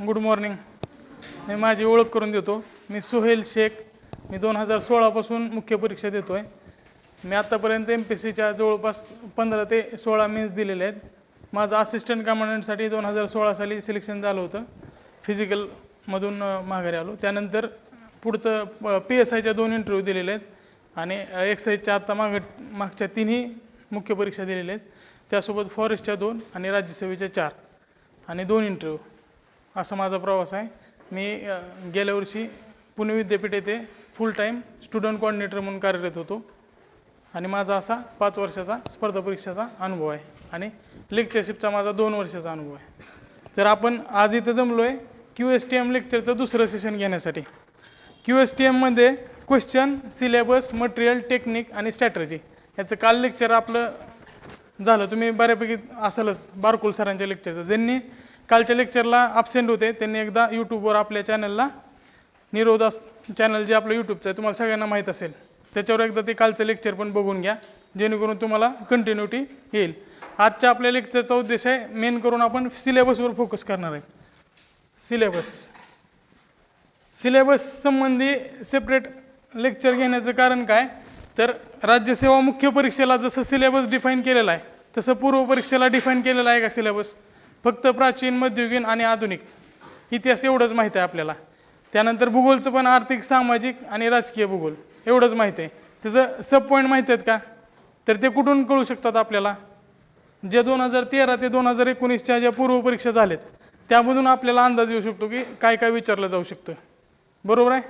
Good morning. मी माझी ओळख करून देतो. मी सोहेल शेख. मी 2016 पासून मुख्य परीक्षा देतो आहे. मी आत्तापर्यंत MPSCच्या जवळपास 15 ते 16 मेन्स दिलेले आहेत. माझं असिस्टंट कमांडंटसाठी 2016 साली सिलेक्शन झालं होतं. फिजिकलमधून माघारी आलो. त्यानंतर पुढचं PSIच्या 2 इंटरव्ह्यू दिलेले आहेत आणि एक्साईजच्या आत्ता मागच्या 3ही मुख्य परीक्षा दिलेल्या आहेत. त्यासोबत फॉरेस्टच्या 2 आणि राज्यसेवेच्या 4 आणि 2 इंटरव्ह्यू असा माझा प्रवास आहे. मी गेल्या वर्षी पुणे विद्यापीठ येथे फुल टाईम स्टुडंट कोऑर्डिनेटर म्हणून कार्यरत होतो आणि माझा असा 5 वर्षाचा स्पर्धा परीक्षेचा अनुभव आहे आणि लेक्चरशिपचा माझा 2 वर्षाचा अनुभव आहे. तर आपण आज इथं जमलो आहे QSTM लेक्चरचं दुसरं सेशन घेण्यासाठी. QSTMमध्ये क्वेश्चन, सिलेबस, मटेरियल, टेक्निक आणि स्ट्रॅटर्जी याचं काल लेक्चर आपलं झालं. तुम्ही बऱ्यापैकी असालच बारकुल सरांच्या लेक्चरचं. ज्यांनी कालच्या लेक्चरला ॲबसेंट होते त्यांनी एकदा यूट्यूबवर आपल्या चॅनलला निरवदा चॅनल जे आपलं यूट्यूबचं आहे तुम्हाला सगळ्यांना माहीत असेल त्याच्यावर एकदा ते कालचं लेक्चर पण बघून घ्या जेणेकरून तुम्हाला कंटिन्युटी येईल. आजच्या आपल्या लेक्चरचा उद्देश आहे मेन करून आपण सिलेबसवर फोकस करणार आहे. सिलेबस संबंधी सेपरेट लेक्चर घेण्याचं कारण काय तर राज्यसेवा मुख्य परीक्षेला जसं सिलेबस डिफाईन केलेला आहे तसं पूर्व परीक्षेला डिफाईन केलेला आहे का सिलेबस? फक्त प्राचीन, मध्ययुगीन आणि आधुनिक इतिहास एवढंच माहीत आहे आपल्याला. त्यानंतर भूगोलचं पण आर्थिक, सामाजिक आणि राजकीय भूगोल एवढंच माहीत आहे. त्याचं सब पॉईंट माहीत आहेत का? तर ते कुठून कळू शकतात आपल्याला? जे 2013 ते 2019च्या ज्या पूर्व परीक्षा झाल्यात त्यामधून आपल्याला अंदाज येऊ शकतो की काय काय विचारलं जाऊ शकतं. बरोबर आहे.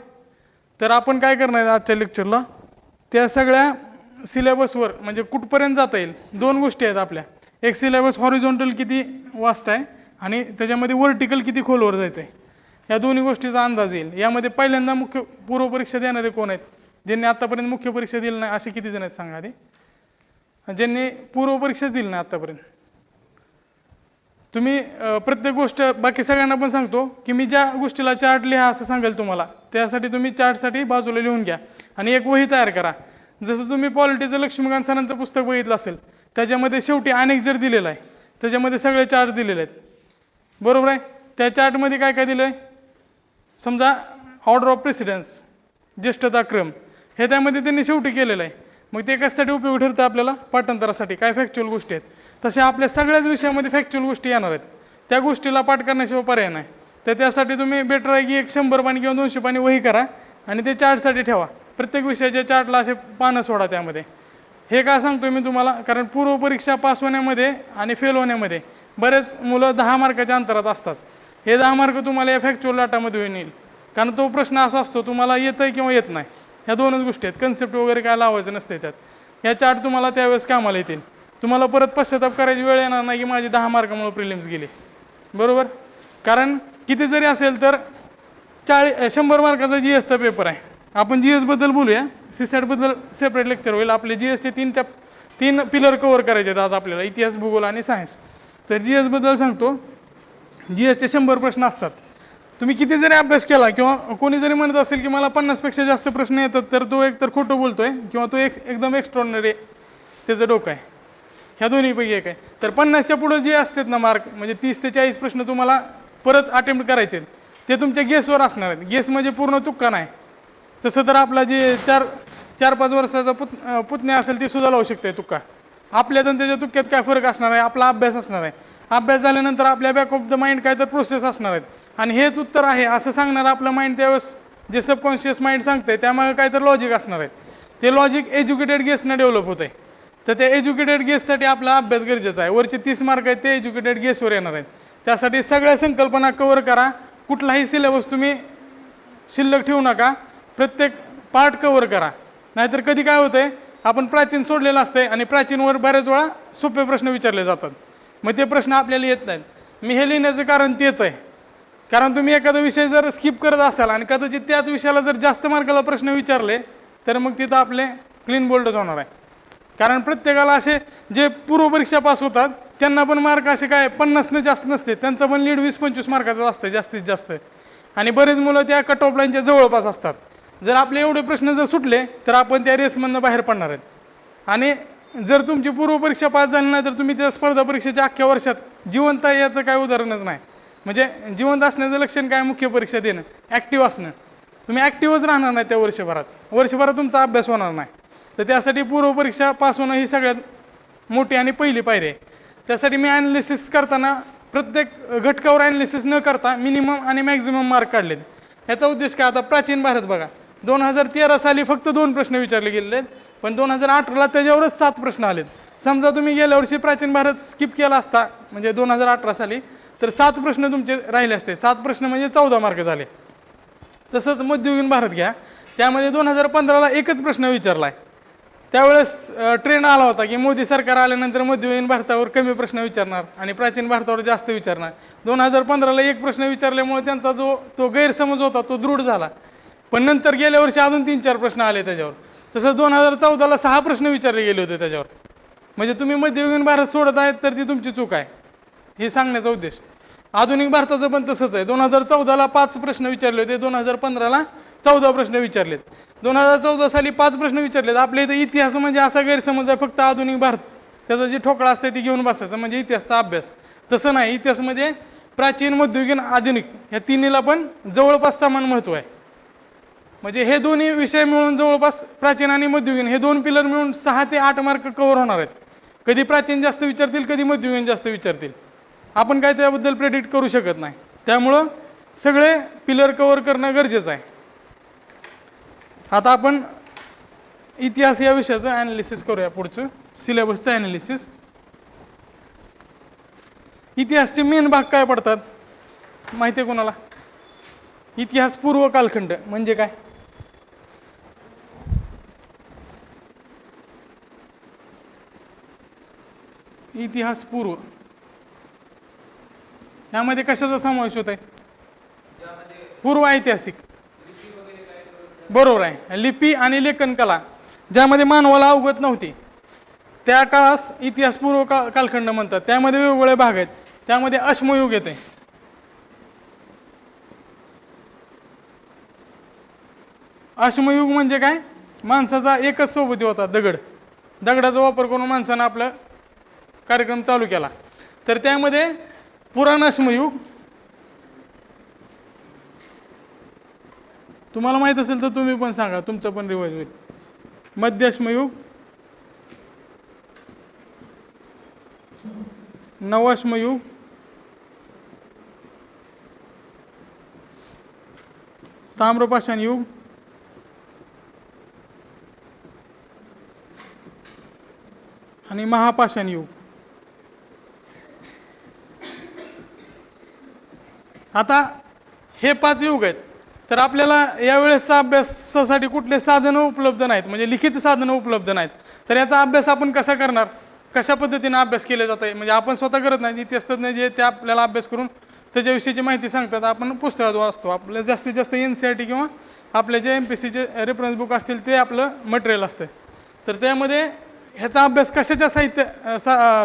तर आपण काय करणार आहे आजच्या लेक्चरला त्या सगळ्या सिलेबसवर म्हणजे कुठपर्यंत जाता येईल 2 गोष्टी आहेत आपल्या. एक सिलेबस हॉरिझॉन्टल किती वास्ट आहे आणि त्याच्यामध्ये वर्टिकल किती खोलवर जायचं आहे या दोन्ही गोष्टीचा अंदाज येईल. यामध्ये पहिल्यांदा मुख्य पूर्व परीक्षा देणारे कोण आहेत? ज्यांनी आत्तापर्यंत मुख्य परीक्षा दिली नाही असे किती जण आहेत सांगा आधी. ज्यांनी पूर्व परीक्षा दिली नाही आत्तापर्यंत. तुम्ही प्रत्येक गोष्ट बाकी सगळ्यांना पण सांगतो की मी ज्या गोष्टीला चार्ट लिहा असं सांगेल तुम्हाला त्यासाठी तुम्ही चार्टसाठी बाजूला लिहून घ्या आणि एक वही तयार करा. जसं तुम्ही पॉलिटीचं लक्ष्मीकांत सरांचं पुस्तक बघितलं असेल त्याच्यामध्ये शेवटी अनेक जर दिलेला आहे त्याच्यामध्ये सगळे चार्ट दिलेले आहेत. बरोबर आहे. त्या चार्टमध्ये काय काय दिलं आहे? समजा ऑर्डर ऑफ प्रेसिडेन्स, ज्येष्ठता क्रम हे त्यामध्ये त्यांनी शेवटी केलेलं आहे. मग ते कशासाठी उपयोगी ठरतं आपल्याला? पाठांतरासाठी. काय फॅक्च्युअल गोष्टी आहेत तसे आपल्या सगळ्याच विषयामध्ये फॅक्च्युअल गोष्टी येणार आहेत. त्या गोष्टीला पाठ करण्याशिवाय पर्याय नाही. तर त्यासाठी तुम्ही बेटर आहे की एक 100 पानी किंवा 200 पानी वही करा आणि ते चार्टसाठी ठेवा. प्रत्येक विषयाच्या चार्टला असे पानं सोडा त्यामध्ये. हे का सांगतो मी तुम्हाला? कारण पूर्व परीक्षा पास होण्यामध्ये आणि फेल होण्यामध्ये बरेच मुलं 10 मार्काच्या अंतरात असतात. हे 10 मार्क तुम्हाला या फॅक्च्युअल डाटामध्ये येईल. कारण तो प्रश्न असा असतो तुम्हाला येतं आहे किंवा येत नाही. ह्या 2च गोष्टी आहेत. कन्सेप्ट वगैरे काय लावायचं नसते त्यात. ह्या चार्ट तुम्हाला त्यावेळेस कामाला येतील. तुम्हाला परत पश्चाताप करायची वेळ येणार नाही की माझी 10 मार्कामुळे प्रिलिम्स गेली. बरोबर. कारण किती जरी असेल तर 100 मार्काचा GSचा पेपर आहे. आपण GS बद्दल बोलूया. CSAT बद्दल सेपरेट लेक्चर होईल. आपले GSचे 3 पिलर कव्हर करायचे आहेत आज आपल्याला, इतिहास, भूगोल आणि सायन्स. तर GS बद्दल सांगतो. GSचे 100 प्रश्न असतात. तुम्ही किती जरी अभ्यास केला किंवा कोणी जरी म्हणत असेल की मला 50पेक्षा जास्त प्रश्न येतात तर तो एक तर खोटं बोलतोय किंवा तो एकदम एक्स्ट्रॉर्डिनरी त्याचं डोकं आहे. ह्या दोन्हीपैकी एक आहे. तर 50च्या पुढं जे असतात ना मार्क म्हणजे 30 ते 40 प्रश्न तुम्हाला परत अटेम्प्ट करायचे ते तुमच्या गेसवर असणार आहेत. गेस म्हणजे पूर्ण तुक्का नाही. तसं तर आपला जे 4-5 वर्षाचा पुतण्या असेल ते सुद्धा लावू शकते तुक्का. आपल्यात आणि त्याच्या तुक्क्यात काय फरक असणार आहे? आपला अभ्यास असणार आहे. अभ्यास झाल्यानंतर आपल्या बॅक ऑफ द माइंड काय तर प्रोसेस असणार आहेत आणि हेच उत्तर आहे असं सांगणार आपलं माइंड त्यावेळेस जे सबकॉन्शियस माइंड सांगते त्यामागे काय तर लॉजिक असणार आहे. ते लॉजिक एज्युकेटेड गेसनं डेव्हलप होत आहे. तर त्या एज्युकेटेड गेससाठी आपला अभ्यास गरजेचा आहे. वरचे 30 मार्क आहेत ते एज्युकेटेड गेसवर येणार आहेत. त्यासाठी सगळ्या संकल्पना कव्हर करा. कुठलाही सिलेबस तुम्ही शिल्लक ठेवू नका. प्रत्येक पार्ट कव्हर करा. नाहीतर कधी काय होतंय आपण प्राचीन सोडलेलं असतंय आणि प्राचीनवर बऱ्याच वेळा सोपे प्रश्न विचारले जातात. मग ते प्रश्न आपल्याला येत नाहीत. मी हे लिहिण्याचं कारण तेच आहे. कारण तुम्ही एखादा विषय जर स्किप करत असाल आणि कदाचित त्याच विषयाला जर जास्त मार्काला प्रश्न विचारले तर मग तिथं आपले क्लीन बोल्डच होणार आहे. कारण प्रत्येकाला असे जे पूर्व परीक्षा पास होतात त्यांना पण मार्क असे काय 50 जास्त नसते. त्यांचं पण लीड 20-25 मार्काचं असतं जास्तीत जास्त. आणि बरेच मुलं त्या कट ऑफ लाईनच्या जवळपास असतात. जर आपले एवढे प्रश्न जर सुटले तर आपण त्या रेसमधनं बाहेर पडणार आहेत. आणि जर तुमची पूर्व परीक्षा पास झाली नाही तर तुम्ही त्या स्पर्धा परीक्षेच्या अख्ख्या वर्षात जिवंत याचं काय उदाहरणच नाही. म्हणजे जिवंत असण्याचं लक्षण काय, मुख्य परीक्षा देणं, ॲक्टिव्ह असणं. तुम्ही ॲक्टिव्हच राहणार नाही त्या वर्षभरात तुमचा अभ्यास होणार नाही. तर त्यासाठी पूर्वपरीक्षा पास होणं ही सगळ्यात मोठी आणि पहिली पायरी आहे. त्यासाठी मी ॲनालिसिस करताना प्रत्येक घटकावर ॲनालिसिस न करता मिनिमम आणि मॅक्झिमम मार्क काढलेत. याचा उद्देश काय, आता प्राचीन भारत बघा, 2013 साली फक्त 2 प्रश्न विचारले गेलेले आहेत, पण 2018ला त्याच्यावरच 7 प्रश्न आलेत. समजा तुम्ही गेल्या वर्षी प्राचीन भारत स्किप केला असता म्हणजे 2018 साली, तर 7 प्रश्न तुमचे राहिले असते. 7 प्रश्न म्हणजे 14 मार्क झाले. तसंच मध्ययुगीन भारत घ्या, त्यामध्ये 2015ला एकच प्रश्न विचारला आहे. त्यावेळेस ट्रेंड आला होता की मोदी सरकार आल्यानंतर मध्ययुगीन भारतावर कमी प्रश्न विचारणार आणि प्राचीन भारतावर जास्त विचारणार. 2015ला एक प्रश्न विचारल्यामुळे त्यांचा तो गैरसमज होता तो दृढ झाला. पण नंतर गेल्या वर्षी अजून 3-4 प्रश्न आले त्याच्यावर. तसंच 2014ला 6 प्रश्न विचारले गेले होते त्याच्यावर. म्हणजे तुम्ही मध्ययुगीन भारत सोडत आहेत तर ती तुमची चूक आहे, हे सांगण्याचा उद्देश. आधुनिक भारताचं पण तसंच आहे. 2014ला 5 प्रश्न विचारले होते, 2015ला 14 प्रश्न विचारलेत. 2014 साली 5 प्रश्न विचारलेत. आपल्या इथं इतिहास म्हणजे असा गैरसमज आहे फक्त आधुनिक भारत, त्याचा जे ठोकळा असते ती घेऊन बसायचं म्हणजे इतिहासचा अभ्यास. तसं नाही, इतिहासमध्ये प्राचीन, मध्ययुगीन, आधुनिक या तिन्हीला पण जवळपास समान महत्त्व आहे. म्हणजे हे दोन्ही विषय मिळून जवळपास प्राचीन आणि मध्ययुगीन हे 2 पिलर मिळून 6 ते 8 मार्क कव्हर होणार आहेत. कधी प्राचीन जास्त विचारतील, कधी मध्ययुगीन जास्त विचारतील. आपण काय त्याबद्दल प्रेडिक्ट करू शकत नाही. त्यामुळं सगळे पिलर कव्हर करणं गरजेचं आहे. आता आपण इतिहास या विषयाचं ॲनालिसिस करूया. पुढचं सिलेबसचं ॲनालिसिस. इतिहासचे मेन भाग काय पडतात माहिती आहे कोणाला? इतिहास पूर्व कालखंड म्हणजे काय? इतिहास पूर्व यामध्ये कशाचा समावेश होत आहे? पूर्व ऐतिहासिक. बरोबर आहे. लिपी आणि लेखन कला ज्यामध्ये मानवाला अवगत नव्हती त्या काळास इतिहास पूर्व कालखंड म्हणतात. त्यामध्ये वेगवेगळे भाग आहेत. त्यामध्ये अश्मयुग येते. अश्मयुग म्हणजे काय? माणसाचा एकच सोबती होता, दगड. दगडाचा वापर करून माणसानं आपला कार्यक्रम चालू केला. तर त्यामध्ये पुराण अश्मयुग, तुम्हाला माहित असेल तर तुम्ही पण सांगा, तुमचं पण रिवाइज होईल. मध्य अश्मयुग, नवाश्मयुग, ताम्रपाषाण युग, आणि महापाषाण युग. आता हे 5 युग आहेत. तर आपल्याला यावेळेसचा अभ्यासासाठी कुठले साधनं उपलब्ध नाहीत, म्हणजे लिखित साधनं उपलब्ध नाहीत. तर याचा अभ्यास आपण कसा करणार, कशा पद्धतीने अभ्यास केला जात आहे, म्हणजे आपण स्वतः करत नाही. इतिहास तज्ञ जे ते आपल्याला अभ्यास करून त्याच्याविषयीची माहिती सांगतात, आपण पुस्तकात वाचतो. आपलं जास्तीत जास्त NCERT किंवा आपले जे MPSCचे रेफरन्स बुक असतील ते आपलं मटेरियल असतं. तर त्यामध्ये ह्याचा अभ्यास कशाच्या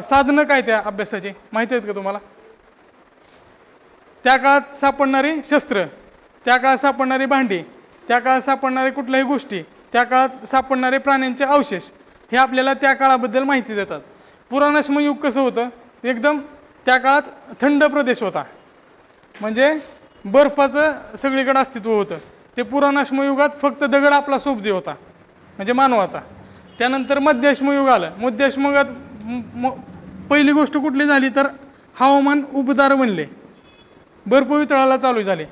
साधनं काय त्या अभ्यासाची माहिती आहेत का तुम्हाला? त्या काळात सापडणारी शस्त्र, त्या काळात सापडणारी भांडी, त्या काळात सापडणारे कुठल्याही गोष्टी, त्या काळात सापडणारे प्राण्यांचे अवशेष हे आपल्याला त्या काळाबद्दल माहिती देतात. पुराणाश्मयुग कसं होतं? एकदम त्या काळात थंड प्रदेश होता, म्हणजे बर्फाचं सगळीकडे अस्तित्व होतं. ते पुराणाश्मयुगात फक्त दगड आपला सोबती होता, म्हणजे मानवाचा. त्यानंतर मध्य अश्मयुग आलं. मध्य अश्मयुगात पहिली गोष्ट कुठली झाली तर हवामान उबदार बनले, बर्फ वितळायला चालू झाले.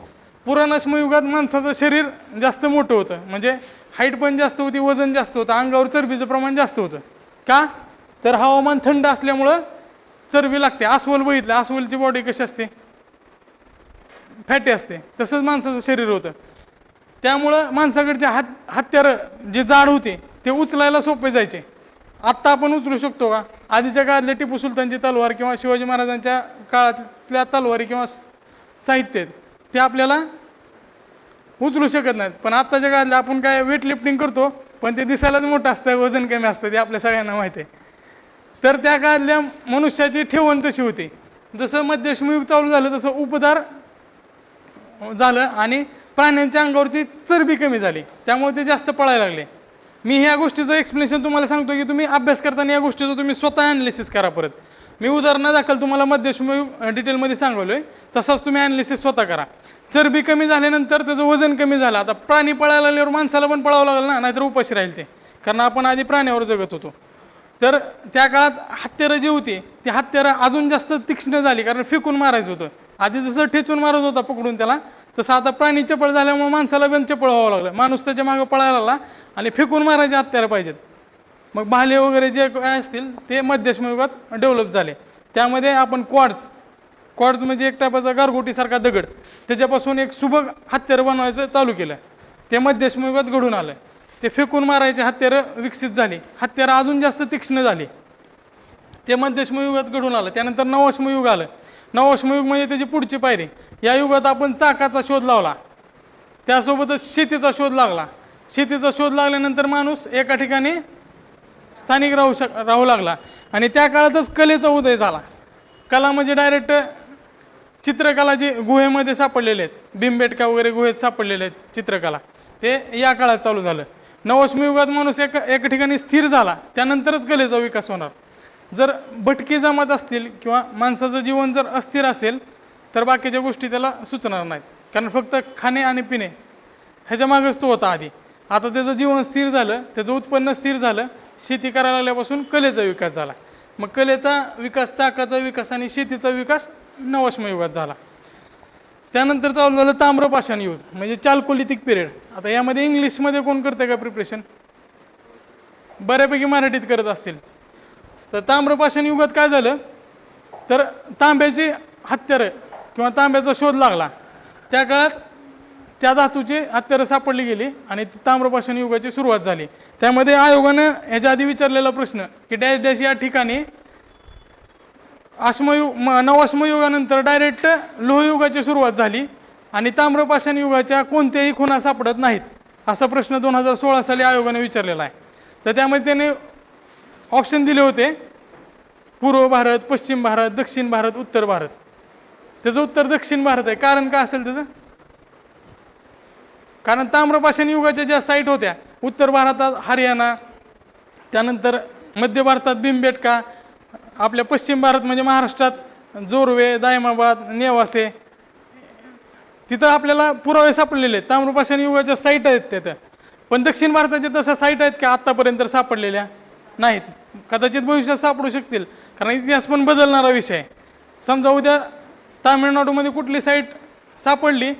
पुराण अश्मयुगात माणसाचं शरीर जास्त मोठं होतं, म्हणजे हाईट पण जास्त होती, वजन जास्त होतं, अंगावर चरबीचं प्रमाण जास्त होतं. का? तर हवामान थंड असल्यामुळं चरबी लागते. अस्वल बघितलं, अस्वलची बॉडी कशी असते? फॅटी असते. तसंच माणसाचं शरीर होतं. त्यामुळं माणसाकडचे हत्यारं जे जाड होते ते उचलायला सोपे जायचे. आत्ता आपण उचलू शकतो का? आधीच्या काळातल्या टिपू सुलतानची तलवार किंवा शिवाजी महाराजांच्या काळातल्या तलवारी किंवा साहित्य ते आपल्याला उचलू शकत नाहीत. पण आत्ताच्या काळातल्या आपण काय वेट लिफ्टिंग करतो, पण ते दिसायलाच मोठं असतं, वजन कमी असतं, ते आपल्या सगळ्यांना माहिती आहे. तर त्या काळातल्या मनुष्याची ठेवण तशी होती. जसं मध्य अश्मयुग चालू झालं तसं उपदार झालं आणि प्राण्यांच्या अंगावरची चरबी कमी झाली, त्यामुळे ते जास्त पळायला लागले. मी ह्या गोष्टीचं एक्सप्लेनेशन तुम्हाला सांगतो की तुम्ही अभ्यास करताना या गोष्टीचं तुम्ही स्वतः ॲनालिसिस करा. परत मी उदाहरणादाखल तुम्हाला मध्यश्रम डिटेलमध्ये सांगवलोय, तसाच तुम्ही ॲनालिसिस स्वतः करा. चरबी कमी झाल्यानंतर त्याचं वजन कमी झालं. आता प्राणी पळायला लागल्यावर माणसाला पण पळावं लागलं ना, नाहीतर उपाशी राहील ते, कारण आपण आधी प्राण्यावर जगत होतो. तर त्या काळात हत्यारं जी होती ती हत्यारं अजून जास्त तीक्ष्ण झाली, कारण फेकून मारायचं होतं. आधी जसं ठेचून मारत होता पकडून त्याला, तसं आता प्राणी चपळ झाल्यामुळे माणसाला पण चपळ व्हावं लागलं. माणूस त्याच्या मागं पळायला लागला आणि फेकून मारायचे हत्यारं पाहिजेत. मग भाले वगैरे जे काय असतील ते मध्यश्रम युगात डेव्हलप झाले. त्यामध्ये आपण क्वार्ट्ज म्हणजे एक टायपाचा गारगोटीसारखा दगड, त्याच्यापासून एक सुबक हत्यार बनवायचं चालू केलं. ते मध्यश्रम युगात घडून आलं. ते फेकून मारायचे हत्यारं विकसित झाली, हत्यारं अजून जास्त तीक्ष्ण झाली, ते मध्यश्रम युगात घडून आलं. त्यानंतर नवश्रम युग आलं. नवश्रम युग म्हणजे त्याची पुढची पायरी. या युगात आपण चाकाचा शोध लावला, त्यासोबतच शेतीचा शोध लागला. शेतीचा शोध लागल्यानंतर माणूस एका ठिकाणी स्थानिक राहू लागला. आणि त्या काळातच कलेचा उदय झाला. कला म्हणजे डायरेक्ट चित्रकला जी गुहेमध्ये सापडलेले आहेत, भीमबेटका वगैरे गुहेत सापडलेले आहेत चित्रकला, ते या काळात चालू झालं. नवश्रम युगात माणूस एका ठिकाणी स्थिर झाला, त्यानंतरच कलेचा विकास होणार. जर भटकी जमात असतील किंवा माणसाचं जीवन जर अस्थिर असेल तर बाकीच्या गोष्टी त्याला सुचणार नाहीत, कारण फक्त खाणे आणि पिणे ह्याच्या मागच तो होता आधी. आता त्याचं जीवन स्थिर झालं, त्याचं उत्पन्न स्थिर झालं, शेती करायला लागल्यापासून कलेचा विकास झाला. मग कलेचा विकास, चाकाचा विकास आणि शेतीचा विकास नवश्रम युगात झाला. त्यानंतर चालू झालं ताम्रपाषाण युग, म्हणजे चाल्कोलिथिक पिरियड. आता यामध्ये इंग्लिशमध्ये कोण करतं का प्रिपरेशन? बऱ्यापैकी मराठीत करत असतील. तर ताम्रपाषाण युगात काय झालं, तर तांब्याची हत्यारं किंवा तांब्याचा शोध लागला. त्या काळात त्या धातूची हत्यारं सापडली गेली आणि ताम्रपाषाण युगाची सुरुवात झाली. त्यामध्ये आयोगानं ह्याच्या आधी विचारलेला प्रश्न की डॅश डॅश या ठिकाणी नवश्रम युगानंतर डायरेक्ट लोहयुगाची सुरुवात झाली आणि ताम्रपाषाण युगाच्या कोणत्याही खुणा सापडत नाहीत, असा प्रश्न 2016 साली आयोगाने विचारलेला आहे. तर त्यामध्ये त्याने ऑप्शन दिले होते, पूर्व भारत, पश्चिम भारत, दक्षिण भारत, उत्तर भारत. त्याचं उत्तर दक्षिण भारत आहे. कारण काय असेल त्याचं? कारण ताम्रपाषाण युगाच्या ज्या साईट होत्या उत्तर भारतात हरियाणा, त्यानंतर मध्य भारतात भीमबेटका, आपल्या पश्चिम भारत म्हणजे महाराष्ट्रात जोरवे, दायमाबाद, नेवासे, तिथं आपल्याला पुरावे सापडलेले आहेत. ताम्रपाषाण युगाच्या साईट आहेत तिथं. पण दक्षिण भारताच्या तशा साईट आहेत का आत्तापर्यंत सापडलेल्या नाहीत. कदाचित भविष्यात सापडू शकतील, कारण इतिहास पण बदलणारा विषय. समजा उद्या तामिळनाडूमध्ये कुठली साईट सापडली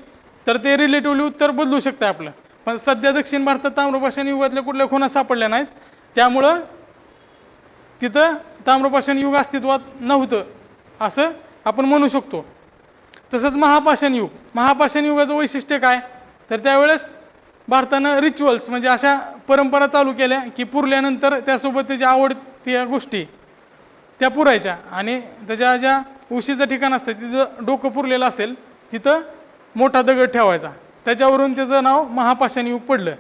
तर ते रिलेटिव्हली उत्तर बदलू शकतं आपलं. पण सध्या दक्षिण भारतात ताम्रपाषाण युगातल्या कुठल्या खुणा सापडल्या नाहीत, त्यामुळं तिथं ताम्रपाषाण युग अस्तित्वात नव्हतं असं आपण म्हणू शकतो. तसंच महापाषाण युग, महापाषाण युगाचं वैशिष्ट्य काय, तर त्यावेळेस भारतानं रिच्युअल्स म्हणजे अशा परंपरा चालू केल्या की पुरल्यानंतर त्यासोबत त्याच्या आवडत्या गोष्टी त्या पुरायच्या. आणि त्याच्या ज्या उशीचं ठिकाण असतं तिथं डोकं पुरलेलं असेल तिथं मोठा दगड ठेवायचा, त्याच्यावरून त्याचं नाव महापाषाण युग पडलं.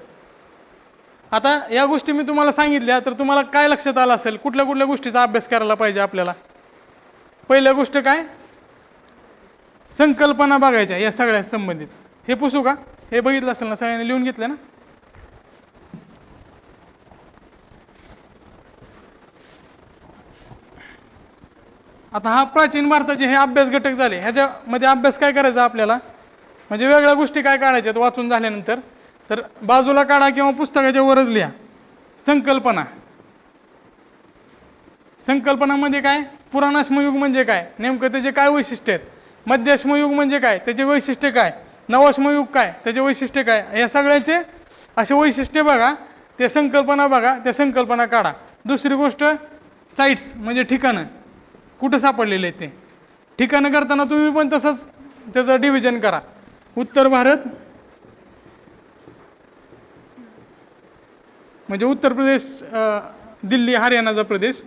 आता या गोष्टी मी तुम्हाला सांगितल्या तर तुम्हाला काय लक्षात आलं असेल, कुठल्या कुठल्या गोष्टीचा अभ्यास करायला पाहिजे आपल्याला? पहिल्या गोष्ट काय, संकल्पना बघायच्या या सगळ्या संबंधित. हे पुसू का? हे बघितलं असेल ना, सगळ्यांनी लिहून घेतलं ना? आता हा प्राचीन भारताचे हे अभ्यास घटक झाले. ह्याच्यामध्ये अभ्यास काय करायचा आपल्याला, म्हणजे वेगळ्या गोष्टी काय काढायच्यात वाचून झाल्यानंतर, तर बाजूला काढा किंवा पुस्तकाच्या वरच लिहा. संकल्पना, संकल्पनामध्ये काय, पुराणाश्म युग म्हणजे काय, नेमकं त्याचे काय वैशिष्ट्य आहेत, मध्याश्म युग म्हणजे काय, त्याचे वैशिष्ट्य काय, नवश्म युग काय, त्याचे वैशिष्ट्य काय, या सगळ्याचे असे वैशिष्ट्य बघा, ते संकल्पना बघा, त्या संकल्पना काढा. दुसरी गोष्ट साईट्स म्हणजे ठिकाणं, कुठं सापडलेले आहेत ते ठिकाणं करताना तुम्ही पण तसंच त्याचं डिव्हिजन करा. उत्तर भारत म्हणजे उत्तर प्रदेश, दिल्ली, हरियाणाचा प्रदेश.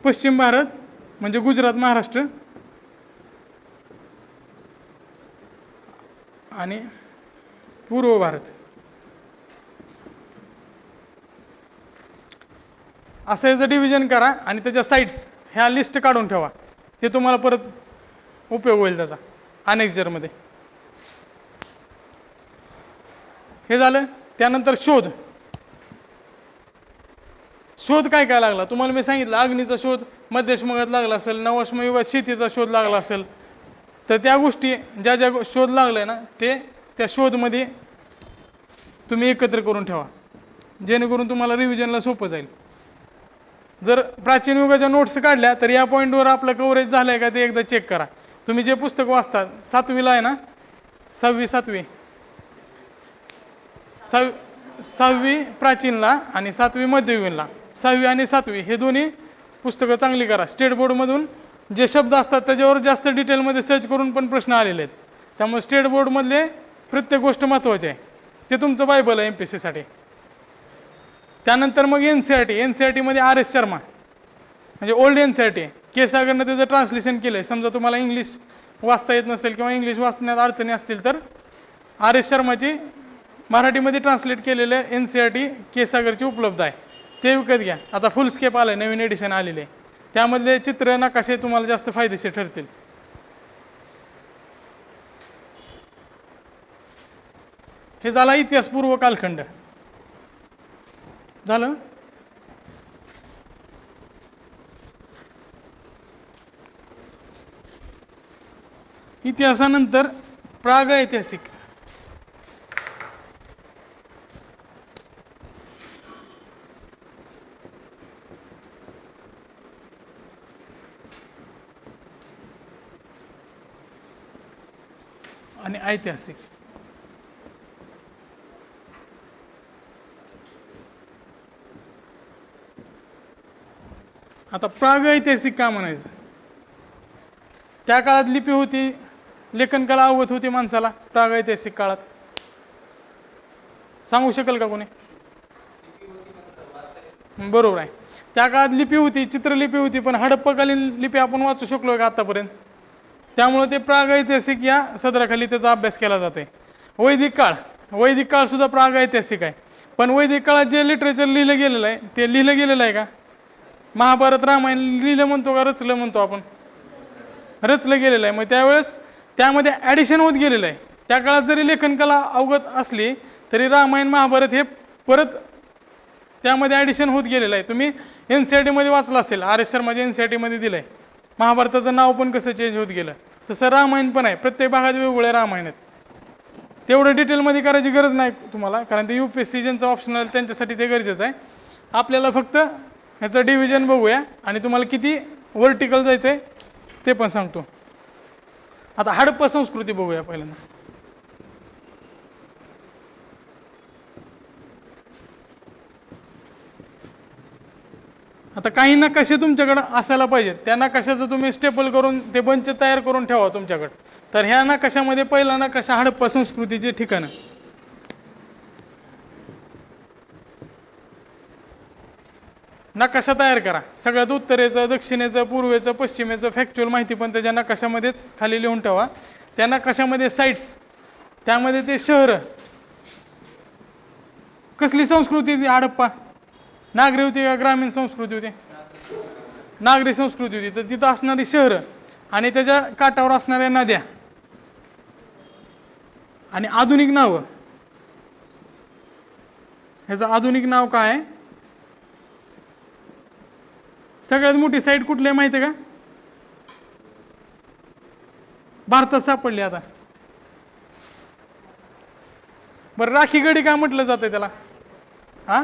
पश्चिम भारत म्हणजे गुजरात, महाराष्ट्र. आणि पूर्व भारत. असं याचं डिव्हिजन करा आणि त्याच्या साईट्स ह्या लिस्ट काढून ठेवा. ते तुम्हाला परत उपयोग होईल त्याचा अनेक्झरमध्ये. हे झालं. त्यानंतर शोध. शोध काय काय लागला तुम्हाला मी सांगितलं, अग्नीचा शोध, मध्यश्मयुगात लागला असेल, नवश्मयुगात शेतीचा शोध लागला असेल, तर त्या गोष्टी ज्या ज्या शोध लागले ना ते त्या शोधमध्ये तुम्ही एकत्र करून ठेवा, जेणेकरून तुम्हाला रिव्हिजनला सोपं जाईल. जर प्राचीन युगाच्या नोट्स काढल्या तर या पॉईंटवर आपलं कव्हरेज झालं आहे का ते एकदा चेक करा. तुम्ही जे पुस्तक वाचता 7वीला आहे ना, 6वी प्राचीनला आणि 7वी मध्ययुगीनला, 6वी आणि 7वी हे दोन्ही पुस्तकं चांगली करा. स्टेट बोर्डमधून जे शब्द असतात त्याच्यावर जास्त डिटेलमध्ये सर्च करून पण प्रश्न आलेले आहेत. त्यामुळे स्टेट बोर्डमधले प्रत्येक गोष्ट महत्त्वाची आहे. ते तुमचं बायबल आहे MPSC साठी. त्यानंतर मग NCERT मध्ये RS शर्मा म्हणजे ओल्ड NCERT, के सागरनं त्याचं ट्रान्सलेशन केलं आहे. समजा तुम्हाला इंग्लिश वाचता येत नसेल किंवा इंग्लिश वाचण्यात अडचणी असतील तर RS शर्माची मराठीमध्ये ट्रान्सलेट केलेलं NCERT के सागरची उपलब्ध आहे, ते विकत घ्या. आता फुल स्केप आलं आहे, नवीन एडिशन आलेले आहे, त्यामधले चित्र नकाशे तुम्हाला जास्त फायदेशीर ठरतील. हे झाला इतिहासपूर्व कालखंड झालं. इतिहासानंतर प्रागैतिहासिक. आणि ऐतिहासिक. आता प्रागैतिहासिक का म्हणायचं? त्या काळात लिपी होती, लेखन कला अवगत होती माणसाला. प्रागैतिहासिक काळात सांगू शकेल का कोणी? बरोबर आहे, त्या काळात लिपी होती, चित्रलिपी होती, पण हडप्पाकालीन लिपी आपण वाचू शकलो का आतापर्यंत? त्यामुळे ते प्रागैतिहासिक या सदराखाली त्याचा अभ्यास केला जाते. वैदिक काळ सुद्धा प्रागैतिहासिक आहे. पण वैदिक काळात जे लिटरेचर लिहिलं गेलेलं आहे ते लिहिलं गेलेलं आहे का? महाभारत रामायण लिहिलं म्हणतो का रचलं म्हणतो आपण? रचलं गेलेलं आहे. मग त्यावेळेस त्यामध्ये ॲडिशन होत गेलेलं आहे. त्या काळात जरी लेखन कला अवगत असली तरी रामायण महाभारत हे परत त्यामध्ये ॲडिशन होत गेलेलं आहे. तुम्ही NCERT मध्ये वाचलं असेल, RS शर्माच्या NCERT मध्ये दिलं आहे. महाभारताचं नाव पण कसं चेंज होत गेलं, तसं रामायण पण आहे. प्रत्येक भागात वेगवेगळे रामायण आहेत. तेवढं डिटेलमध्ये करायची गरज नाही तुम्हाला, कारण ते UPSC ज्यांचं ऑप्शनल त्यांच्यासाठी ते गरजेचं आहे. आपल्याला फक्त ह्याचं डिव्हिजन बघूया आणि तुम्हाला किती व्हर्टिकल जायचं आहे ते पण सांगतो. आता हडप्पा संस्कृती बघूया पहिल्यांदा. आता काही नकाशे तुमच्याकडे असायला पाहिजेत. त्या नकाशाचं तुम्ही स्टेपल करून ते बंच तयार करून ठेवा तुमच्याकडे. तर ह्या नकाशामध्ये पहिला नकाशा हडप्पा संस्कृतीचे ठिकाणं. नकाशा तयार करा. सगळ्यात उत्तरेचं, दक्षिणेचं, पूर्वेचं, पश्चिमेचं फॅक्च्युअल माहिती पण त्याच्या नकाशामध्येच खाली लिहून ठेवा. त्या नकाशामध्ये साईट्स, त्यामध्ये ते शहर. कसली संस्कृती होती हडप्पा? नागरी होती का ग्रामीण संस्कृती होती? नागरी संस्कृती होती. तर तिथं असणारी शहरं आणि त्याच्या काठावर असणाऱ्या नद्या आणि आधुनिक नावं. ह्याचं आधुनिक नाव काय आहे? सगळ्यात मोठी साईट कुठली आहे माहिती आहे का? भारतात सापडली. आता बरं, राखी गडी का म्हटलं जातं त्याला? हा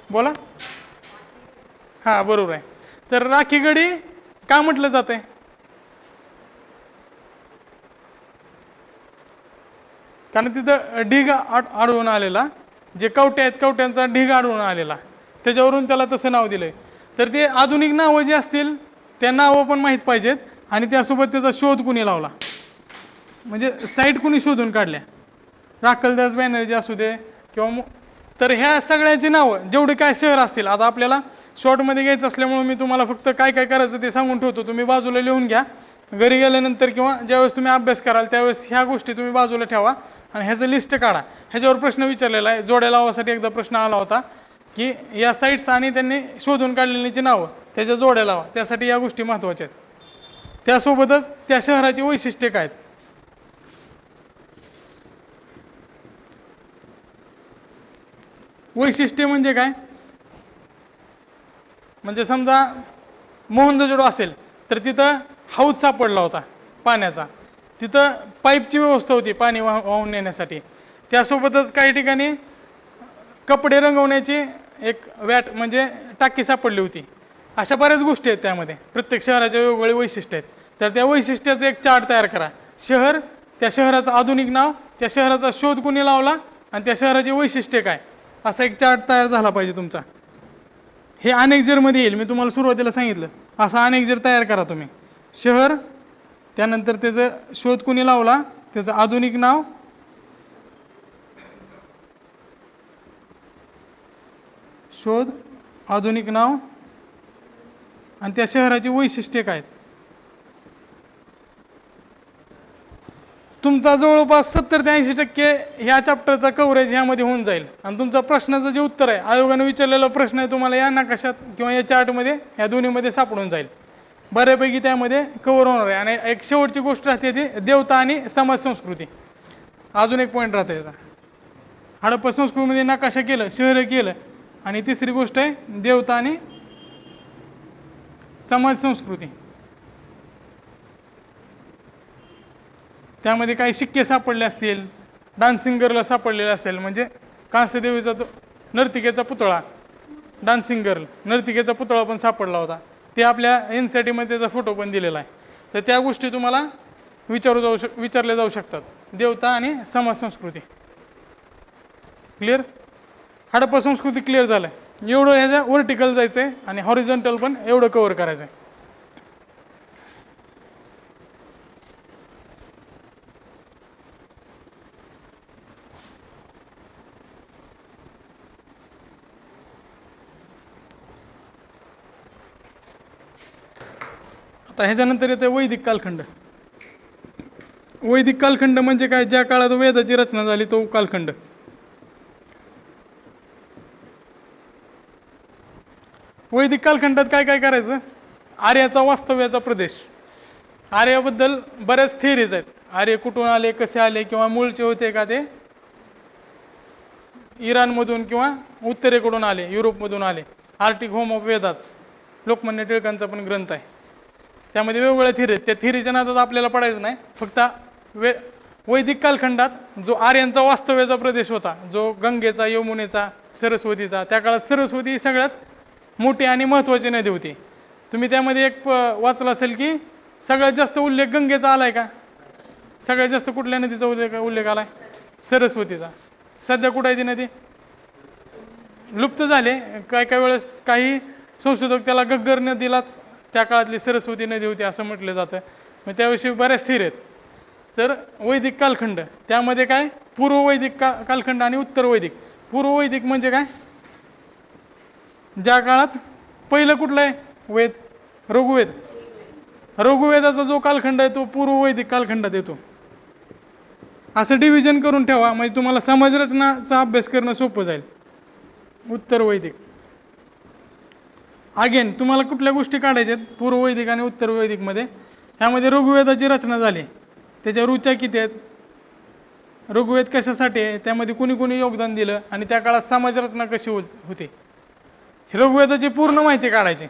बोला. हा बरोबर आहे. तर राखी गडी का म्हटलं जातंय? कारण तिथं ढीग आढळून आलेला, जे कवट्या आहेत कवट्यांचा ढीग आढळून आलेला, त्याच्यावरून त्याला तसं नाव दिलंय. तर ते आधुनिक नावं जे असतील त्या नावं पण माहीत पाहिजेत आणि त्यासोबत त्याचा शोध कुणी लावला, म्हणजे साईट कुणी शोधून काढल्या, राखलदास बॅनर्जी असू दे किंवा. तर ह्या सगळ्यांची नावं जेवढे काय शहर असतील, आता आपल्याला शॉर्टमध्ये घ्यायचं असल्यामुळे मी तुम्हाला फक्त काय काय करायचं ते सांगून ठेवतो. तुम्ही बाजूला लिहून घ्या. घरी गेल्यानंतर किंवा ज्यावेळेस तुम्ही अभ्यास कराल त्यावेळेस ह्या गोष्टी तुम्ही बाजूला ठेवा आणि ह्याचं लिस्ट काढा. ह्याच्यावर प्रश्न विचारलेला आहे. जोड्या लावासाठी एकदा प्रश्न आला होता की या साईट्स आणि त्यांनी शोधून काढलेलीची नावं त्याच्या जोड्या लावा. त्यासाठी या गोष्टी महत्त्वाच्या आहेत. त्यासोबतच त्या शहराची वैशिष्ट्ये काय आहेत. वैशिष्ट्ये म्हणजे काय? म्हणजे समजा मोहनजोदडो असेल तर तिथं हौद सापडला होता पाण्याचा, तिथं पाईपची व्यवस्था होती पाणी वाहून नेण्यासाठी. त्यासोबतच काही ठिकाणी कपडे रंगवण्याची एक वॅट म्हणजे टाकी सापडली होती. अशा बऱ्याच गोष्टी आहेत त्यामध्ये, प्रत्येक शहराच्या वेगवेगळे वैशिष्ट्य आहेत. तर त्या वैशिष्ट्याचा एक चार्ट तयार करा. शहर, त्या शहराचं आधुनिक नाव, त्या शहराचा शोध कोणी लावला आणि त्या शहराची वैशिष्ट्ये काय, असा एक चार्ट तयार झाला पाहिजे तुमचा. हे अनेक्झरमध्ये येईल, मी तुम्हाला सुरुवातीला सांगितलं. असा अनेक्झर तयार करा तुम्ही. शहर, त्यानंतर त्याचं शोध कोणी लावला, त्याचं आधुनिक नाव, शोध, आधुनिक नाव आणि त्या शहराची वैशिष्ट्ये काय. तुमचा जवळपास 70 ते 80% ह्या चॅप्टरचा कव्हरेज ह्यामध्ये होऊन जाईल. आणि तुमचा प्रश्नाचं जे उत्तर आहे, आयोगाने विचारलेला प्रश्न आहे, तुम्हाला या नकाशात किंवा या चार्टमध्ये, या दोन्हीमध्ये सापडून जाईल. बऱ्यापैकी त्यामध्ये कव्हर होणार आहे. आणि एक शेवटची गोष्ट राहते ती देवता आणि समाज संस्कृती. अजून एक पॉईंट राहते याचा. हडप्पा संस्कृतीमध्ये नकाशा केलं, शहर केलं, आणि तिसरी गोष्ट आहे देवता आणि समाज संस्कृती. त्यामध्ये काही शिक्के सापडले असतील, डान्सिंग गर्ल सापडलेला असेल, म्हणजे कांस्यदेवीचा तो नर्तिकेचा पुतळा, डान्सिंग गर्ल नर्तिकेचा पुतळा पण सापडला होता. ते आपल्या NCERT मध्ये त्याचा फोटो पण दिलेला आहे. तर त्या गोष्टी तुम्हाला विचारल्या जाऊ शकतात. देवता आणि समाज संस्कृती. क्लिअर? हडप्पा संस्कृती क्लिअर झालं. एवढं ह्याच्या व्हर्टिकल जायचं आहे आणि हॉरिझॉन्टल पण एवढं कव्हर करायचं आहे. आता ह्याच्यानंतर येते वैदिक कालखंड. वैदिक कालखंड म्हणजे काय, ज्या काळात वेदाची रचना झाली तो कालखंड. वैदिक कालखंडात काय काय करायचं, आर्याचा वास्तव्याचा प्रदेश. आर्याबद्दल बऱ्याच थिअरीज आहेत. आर्य कुठून आले, कसे आले, किंवा मूळचे होते का ते इराणमधून किंवा उत्तरेकडून आले, युरोपमधून आले. Arctic home of Vedas Lokmanya टिळकांचा पण ग्रंथ आहे. त्यामध्ये वेगवेगळ्या थिअरी आहेत. त्या थिअरीच्या नादात आपल्याला पडायचं नाही. फक्त वैदिक कालखंडात जो आर्यांचा वास्तव्याचा प्रदेश होता, जो गंगेचा, यमुनेचा, सरस्वतीचा, त्या काळात सरस्वती ही सगळ्यात मोठी आणि महत्त्वाची नदी होती. तुम्ही त्यामध्ये एक वाचलं असेल की सगळ्यात जास्त उल्लेख गंगेचा आलाय का, सगळ्यात जास्त कुठल्या नदीचा उल्लेख आलाय, सरस्वतीचा. सध्या कुठं आहे ती नदी, लुप्त झाले. काय काय वेळेस काही संशोधक त्याला घग्गर नदीलाच त्या काळातली सरस्वती नदी होती असं म्हटलं जातं. मग त्याविषयी बऱ्याच स्थिर आहेत. तर वैदिक कालखंड, त्यामध्ये काय पूर्व वैदिक कालखंड आणि उत्तर वैदिक. पूर्व वैदिक म्हणजे काय, ज्या काळात पहिलं कुठलं आहे वेद, ऋग्वेद. ऋग्वेदाचा जो कालखंड आहे तो पूर्व वैदिक कालखंडात येतो. असं डिव्हिजन करून ठेवा, म्हणजे तुम्हाला समाजरचनाचा अभ्यास करणं सोपं जाईल. उत्तर वैदिक. अगेन तुम्हाला कुठल्या गोष्टी काढायच्या आहेत पूर्व वैदिक आणि उत्तर वैदिकमध्ये. ह्यामध्ये ऋग्वेदाची रचना झाली, त्याच्या रुच्या किती आहेत, ऋग्वेद कशासाठी आहे, त्यामध्ये कुणी कुणी योगदान दिलं, आणि त्या काळात समाजरचना कशी होती, ऋग्वेदाची पूर्ण माहिती काढायची.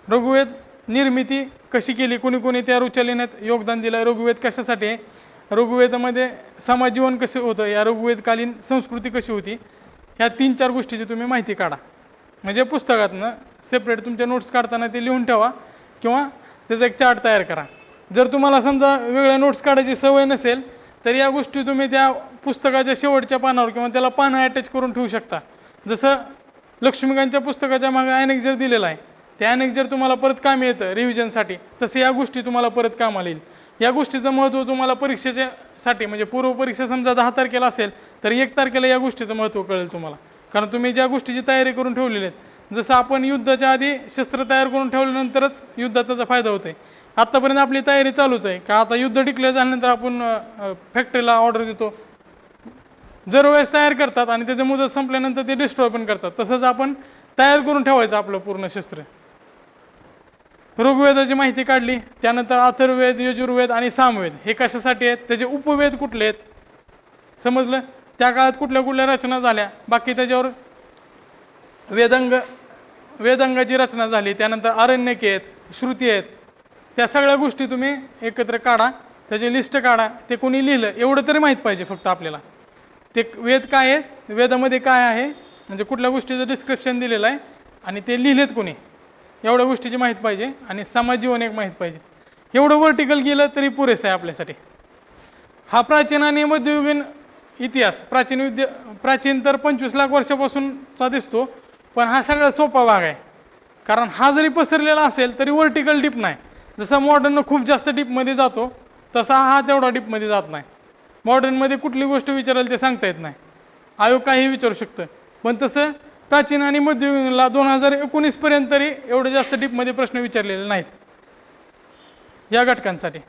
ऋग्वेद निर्मिती कशी केली, कुणी कुणी त्या रुच्या लिहिण्यात योगदान दिलं, ऋग्वेद कशासाठी आहे, ऋग्वेदामध्ये समाजजीवन कसं होतं, या ऋग्वेदकालीन संस्कृती कशी होती, ह्या 3-4 गोष्टीची तुम्ही माहिती काढा. म्हणजे पुस्तकातनं सेपरेट तुमच्या नोट्स काढताना ते लिहून ठेवा किंवा त्याचा एक चार्ट तयार करा. जर तुम्हाला समजा वेगळ्या नोट्स काढायची सवय नसेल तर या गोष्टी तुम्ही त्या पुस्तकाच्या शेवटच्या पानावर किंवा त्याला पानं अटॅच करून ठेवू शकता. जसं लक्ष्मीकांतच्या पुस्तकाच्या मागे अनेक्झर दिलेला आहे, ते अनेक्झर तुम्हाला परत कामी येतं रिव्हिजनसाठी, तसं या गोष्टी तुम्हाला परत कामाला येईल. या गोष्टीचं महत्त्व तुम्हाला परीक्षेच्यासाठी, म्हणजे पूर्व परीक्षा समजा 10 तारखेला असेल तर 1 तारखेला या गोष्टीचं महत्त्व कळेल तुम्हाला. कारण तुम्ही ज्या गोष्टीची तयारी करून ठेवलेली आहेत, जसं आपण युद्धाच्या आधी शस्त्र तयार करून ठेवल्यानंतरच युद्धात त्याचा फायदा होतोय. आत्तापर्यंत आपली तयारी चालूच आहे का, आता युद्ध डिक्लेअर झाल्यानंतर आपण फॅक्टरीला ऑर्डर देतो, दरवेळेस तयार करतात आणि त्याचं मुदत संपल्यानंतर ते डिस्ट्रॉय पण करतात. तसंच आपण तयार करून ठेवायचं आपलं पूर्ण शस्त्र. ऋग्वेदाची माहिती काढली, त्यानंतर अथर्ववेद, यजुर्वेद आणि सामवेद हे कशासाठी आहेत, त्याचे उपवेद कुठले आहेत समजलं, त्या काळात कुठल्या कुठल्या रचना झाल्या, बाकी त्याच्यावर वेदांगाची रचना झाली, त्यानंतर आरण्यके आहेत, श्रुती आहेत, त्या सगळ्या गोष्टी तुम्ही एकत्र काढा, त्याची लिस्ट काढा. ते कोणी लिहिलं एवढं तरी माहीत पाहिजे फक्त आपल्याला. ते वेद काय आहे, वेदामध्ये काय आहे, म्हणजे कुठल्या गोष्टीचं डिस्क्रिप्शन दिलेलं आहे आणि ते लिहिलेत कोणी, एवढ्या गोष्टीची माहीत पाहिजे. आणि समाज जीवन एक माहीत पाहिजे. एवढं वर्टिकल गेलं तरी पुरेसं आहे आपल्यासाठी. हा प्राचीन आणि मध्ययुगीन इतिहास, प्राचीन तर 25 लाख वर्षापासूनचा दिसतो, पण हा सगळ्यात सोपा भाग आहे. कारण हा जरी पसरलेला असेल तरी वर्टिकल डीप नाही. जसं मॉडर्न खूप जास्त डीपमध्ये जातो तसा हा तेवढा डीपमध्ये जात नाही. मॉडर्नमध्ये कुठली गोष्ट विचारायला ते सांगता येत नाही, आयोग काही विचारू शकतं. पण तसं प्राचीन आणि मध्ययुगीनला 2019 पर्यंत तरी एवढे जास्त डीपमध्ये प्रश्न विचारलेले नाहीत या घटकांसाठी.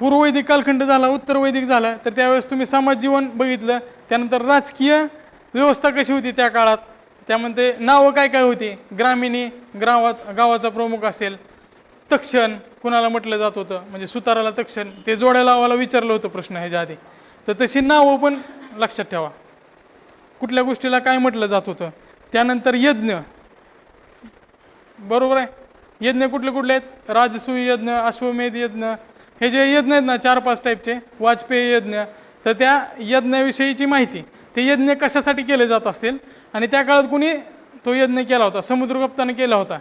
पूर्ववैदिक कालखंड झाला, उत्तर वैदिक झाला, तर त्यावेळेस तुम्ही समाज जीवन बघितलं. त्यानंतर राजकीय व्यवस्था कशी होती त्या काळात, त्यामध्ये नावं काय काय होती, ग्रामिणी गावाचा प्रमुख असेल, तक्षण कुणाला म्हटलं जात होतं, म्हणजे सुताराला तक्षण, ते जोड्या लावायला विचारलं होतं प्रश्न ह्याच्या आधी. तर तशी नावं पण लक्षात ठेवा, कुठल्या गोष्टीला काय म्हटलं जात होतं. त्यानंतर यज्ञ, बरोबर आहे. यज्ञ कुठले कुठले आहेत, राजसूय यज्ञ, अश्वमेध यज्ञ, हे जे यज्ञ आहेत ना 4-5 टाईपचे, वाजपेयी यज्ञ. तर त्या यज्ञाविषयीची माहिती, ते यज्ञ कशासाठी केले जात असतील आणि त्या काळात कुणी तो यज्ञ केला होता, समुद्रगुप्ताने केला होता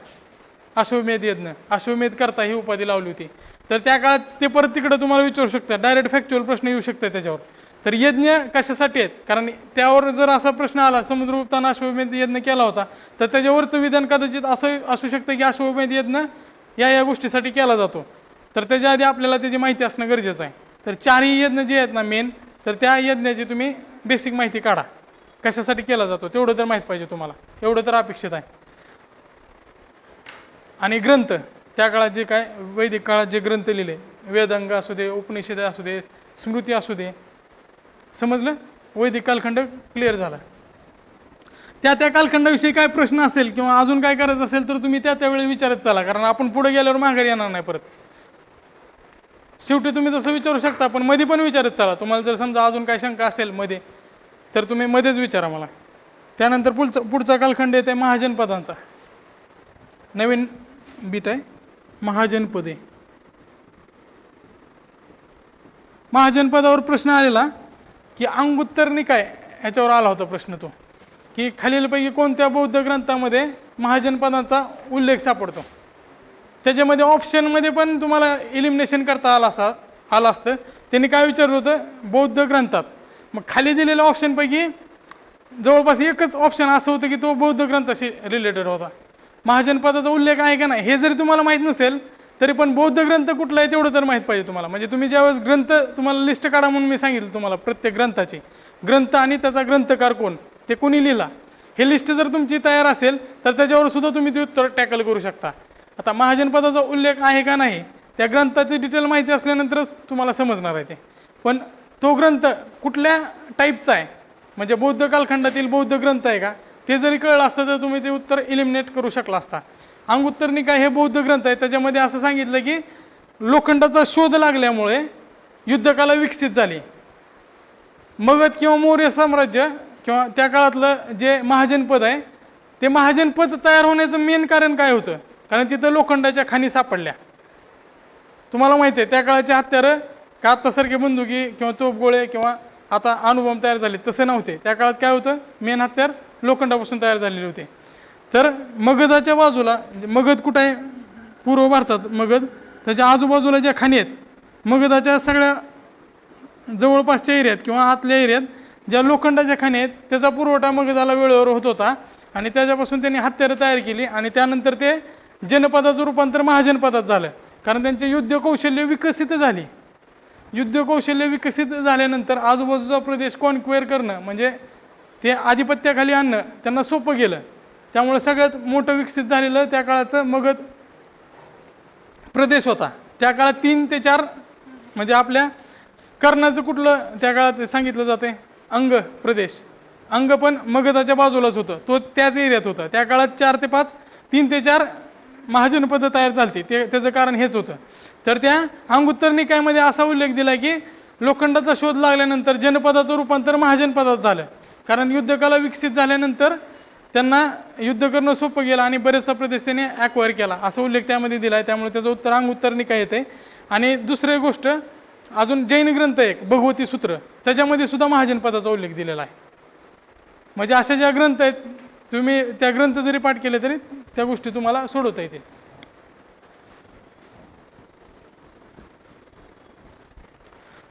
अश्वमेध यज्ञ, अश्वमेध करता ही उपाधी लावली होती. तर त्या काळात ते परत तिकडे तुम्हाला विचारू शकतात, डायरेक्ट फॅक्च्युअल प्रश्न येऊ शकतात त्याच्यावर. तर यज्ञ कशासाठी आहेत, कारण त्यावर जर असा प्रश्न आला, समुद्रगुप्ताने अश्वमेध यज्ञ केला होता, तर त्याच्यावरचं विधान कदाचित असं असू शकतं की अश्वमेध यज्ञ या गोष्टीसाठी केला जातो. तर त्याच्या आधी आपल्याला त्याची माहिती असणं गरजेचं आहे. तर 4ही यज्ञ जे आहेत ना मेन, तर त्या यज्ञाची तुम्ही बेसिक माहिती काढा, कशासाठी केला जातो तेवढं तर माहीत पाहिजे तुम्हाला, एवढं तर अपेक्षित आहे. आणि ग्रंथ, त्या काळात जे काय वैदिक काळात जे ग्रंथ लिहिले, वेदांग असू दे, उपनिषद असू दे, स्मृती असू दे, समजलं. वैदिक कालखंड क्लिअर झाला. त्या कालखंडाविषयी काय प्रश्न असेल किंवा अजून काय करायचं असेल तर तुम्ही त्यावेळी विचारत चला, कारण आपण पुढे गेल्यावर माघारी येणार नाही परत. शेवटी तुम्ही तसं विचारू शकता, पण मध्ये पण विचारत चला. तुम्हाला जर समजा अजून काय शंका असेल मध्ये, तर तुम्ही मध्येच विचारा मला. त्यानंतर पुढचा कालखंड येते महाजनपदांचा, नवीन बीट आहे महाजनपदे. महाजनपदावर प्रश्न आलेला की अंगुत्तर निकाय ह्याच्यावर आला होता प्रश्न तो, की खालीलपैकी कोणत्या बौद्ध ग्रंथामध्ये महाजनपदांचा उल्लेख सापडतो. त्याच्यामध्ये ऑप्शनमध्ये पण तुम्हाला इलिमिनेशन करता आलं असतं. त्यांनी काय विचारलं होतं, बौद्ध ग्रंथात. मग खाली दिलेल्या ऑप्शनपैकी जवळपास एकच ऑप्शन असं होतं की तो बौद्ध ग्रंथाशी रिलेटेड होता. महाजनपदाचा उल्लेख आहे का नाही हे जरी तुम्हाला माहीत नसेल तरी पण बौद्ध ग्रंथ कुठला आहे तेवढं तर माहीत पाहिजे तुम्हाला. म्हणजे तुम्ही ज्यावेळेस ग्रंथ, तुम्हाला लिस्ट काढा म्हणून मी सांगितलं तुम्हाला प्रत्येक ग्रंथाची, ग्रंथ आणि त्याचा ग्रंथकार कोण, ते कोणी लिहिला, हे लिस्ट जर तुमची तयार असेल तर त्याच्यावर सुद्धा तुम्ही ते उत्तर टॅकल करू शकता. आता महाजनपदाचा उल्लेख आहे का नाही त्या ग्रंथाची डिटेल माहिती असल्यानंतरच तुम्हाला समजणार आहे ते. पण तो ग्रंथ कुठल्या टाईपचा आहे, म्हणजे बौद्ध कालखंडातील बौद्ध ग्रंथ आहे का, ते जरी कळलं असतं तर तुम्ही ते उत्तर इलिमिनेट करू शकला असता. अंगुत्तर निकाय हे बौद्ध ग्रंथ आहे, त्याच्यामध्ये असं सांगितलं की लोखंडाचा शोध लागल्यामुळे युद्धकला विकसित झाली. मगध किंवा मौर्य साम्राज्य किंवा त्या काळातलं जे महाजनपद आहे, ते महाजनपद तयार होण्याचं मेन कारण काय होतं, कारण तिथं लोखंडाच्या खाणी सापडल्या. तुम्हाला माहिती आहे त्या काळाचे हत्यारं का आत्तासारखे बंदुकी किंवा तोफगोळे किंवा आता अणुबॉम्ब तयार झाले तसे नव्हते. त्या काळात काय होतं, मेन हत्यार लोखंडापासून तयार झालेले होते. तर मगधाच्या बाजूला, मगध कुठं आहे, पूर्व भारतात मगध, त्याच्या आजूबाजूला ज्या खाणी आहेत, मगधाच्या सगळ्या जवळपासच्या एरियात किंवा आतल्या एरियात ज्या लोखंडाच्या खाणी आहेत त्याचा पुरवठा मगधाला वेळेवर होत होता आणि त्याच्यापासून त्यांनी हत्यारं तयार केली. आणि त्यानंतर ते जनपदाचं रूपांतर महाजनपदात झालं, कारण त्यांचे युद्ध कौशल्य विकसित झाली. युद्ध कौशल्य विकसित झाल्यानंतर आजूबाजूचा प्रदेश कॉन्क्वेअर करणं, म्हणजे ते आधिपत्याखाली आणणं त्यांना सोपं गेलं. त्यामुळे सगळ्यात मोठं विकसित झालेलं त्या काळाचं मगध प्रदेश होता. त्या काळात 3 ते 4 म्हणजे आपल्या कर्णाचं कुठलं त्या काळात सांगितलं जाते, अंग प्रदेश, अंग पण मगधाच्या बाजूलाच होतं, तो त्याच एरियात होता. त्या काळात 4 ते 5, 3 ते 4 महाजनपद तयार झाली. त्याचं कारण हेच होतं. तर त्या अंगुत्तर निकायामध्ये असा उल्लेख दिला की लोखंडाचा शोध लागल्यानंतर जनपदाचं रूपांतर महाजनपदात झालं, कारण युद्धकला विकसित झाल्यानंतर त्यांना युद्ध करणं सोपं गेलं आणि बरेचसा प्रदेश त्याने ॲक्वायर केला असा उल्लेख त्यामध्ये दिला आहे. त्यामुळे त्याचं उत्तर उत्तर निकाय येते. आणि दुसरी गोष्ट, अजून जैन ग्रंथ एक भगवती सूत्र, त्याच्यामध्ये सुद्धा महाजनपदाचा उल्लेख दिलेला आहे. म्हणजे अशा ज्या ग्रंथ आहेत, तुम्ही त्या ग्रंथ जरी पाठ केले तरी त्या गोष्टी तुम्हाला सोडवता येतील.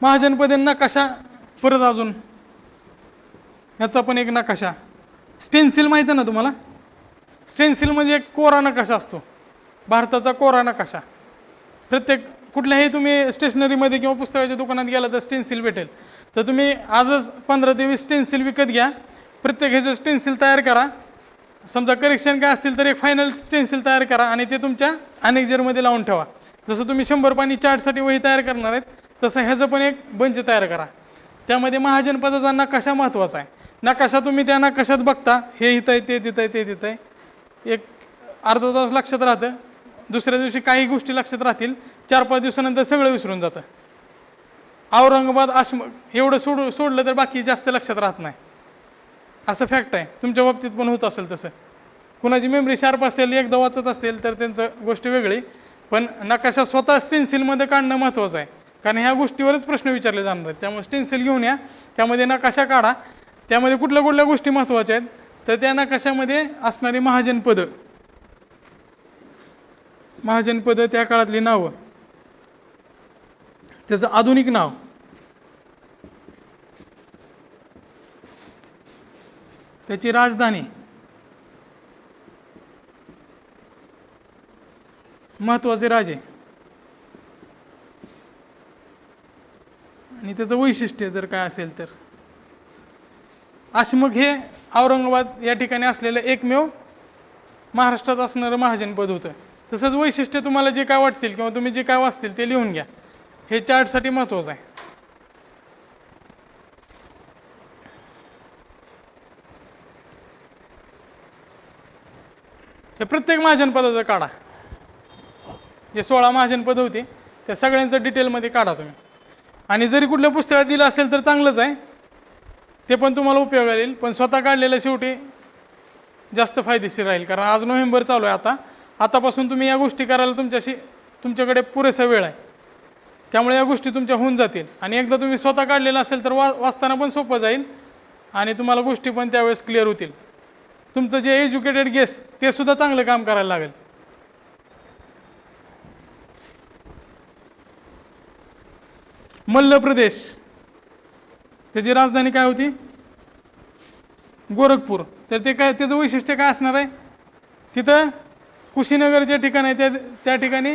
महाजनपदे नकाशा, परत अजून याचा पण एक नकाशा, स्टेन्सिल माहिती आहे ना तुम्हाला? स्टेन्सिल म्हणजे एक कोरा नकाशा असतो, भारताचा कोरा नकाशा. प्रत्येक कुठल्याही तुम्ही स्टेशनरीमध्ये किंवा पुस्तकाच्या दुकानात गेला तर स्टेन्सिल भेटेल. तर तुम्ही आजच 15 ते 20 स्टेन्सिल विकत घ्या, प्रत्येक ह्याचं स्टेन्सिल तयार करा. समजा करेक्शन काय असतील तर एक फायनल स्टेन्सिल तयार करा आणि ते तुमच्या अनेक्झरमध्ये लावून ठेवा. जसं तुम्ही 100 पानी चार्टसाठी वही तयार करणार आहेत, तसं ह्याचं पण एक बंच तयार करा. त्यामध्ये महाजनपदाचा नकाशा महत्त्वाचा आहे. नकाशा तुम्ही त्या नकाशात बघता, हे इथं आहे, ते तिथं आहे, ते तिथं आहे, एक अर्धा तास लक्षात राहतं, दुसऱ्या दिवशी काही गोष्टी लक्षात राहतील, 4-5 दिवसानंतर सगळं विसरून जातं. औरंगाबाद आश्रम एवढं सोडलं तर बाकी जास्त लक्षात राहत नाही, असं फॅक्ट आहे. तुमच्या बाबतीत पण होत असेल तसं. कुणाची मेमरी शार्प असेल, एकदा वाचत असेल तर त्यांचं गोष्ट वेगळी, पण नकाशा स्वतः स्टेन्सिलमध्ये काढणं महत्त्वाचं आहे, कारण ह्या गोष्टीवरच प्रश्न विचारले जाणार आहेत. त्यामुळे स्टेन्सिल घेऊन या, त्यामध्ये नकाशा काढा. त्यामध्ये कुठल्या कुठल्या गोष्टी महत्त्वाच्या आहेत तर त्या नकाशामध्ये असणारी महाजनपदं, त्या काळातली नावं, त्याचं आधुनिक नाव, त्याची राजधानी, महत्त्वाचे राजे आणि त्याचं वैशिष्ट्य जर काय असेल तर. आश्मक हे औरंगाबाद या ठिकाणी असलेलं एकमेव महाराष्ट्रात असणारं महाजनपद होतं. तसंच वैशिष्ट्य तुम्हाला जे काय वाटतील किंवा तुम्ही जे काय वाचतील ते लिहून घ्या, हे चार्टसाठी महत्त्वाचं आहे. हे प्रत्येक महाजनपदाचा काढा, जे 16 महाजनपद होती त्या सगळ्यांचं डिटेलमध्ये काढा तुम्ही. आणि जरी कुठल्या पुस्तकात दिलं असेल तर चांगलंच आहे, ते पण तुम्हाला उपयोगाला येईल. पण स्वतः काढलेलं शेवटी जास्त फायदेशीर राहील, कारण आज नोव्हेंबर चालू आहे. आतापासून तुम्ही या गोष्टी करायला तुमच्याकडे पुरेसा वेळ आहे. त्यामुळे या गोष्टी तुमच्या होऊन जातील. आणि एकदा तुम्ही स्वतः काढलेलं असेल तर वाचताना पण सोपं जाईल आणि तुम्हाला गोष्टी पण त्यावेळेस क्लिअर होतील. तुमचं जे एज्युकेटेड गेस ते सुद्धा चांगलं काम करायला लागेल. मल्ल प्रदेश, त्याची राजधानी काय होती? गोरखपूर. तर ते काय, त्याचं वैशिष्ट्य काय असणार आहे? तिथं कुशीनगर जे ठिकाण आहे त्या ठिकाणी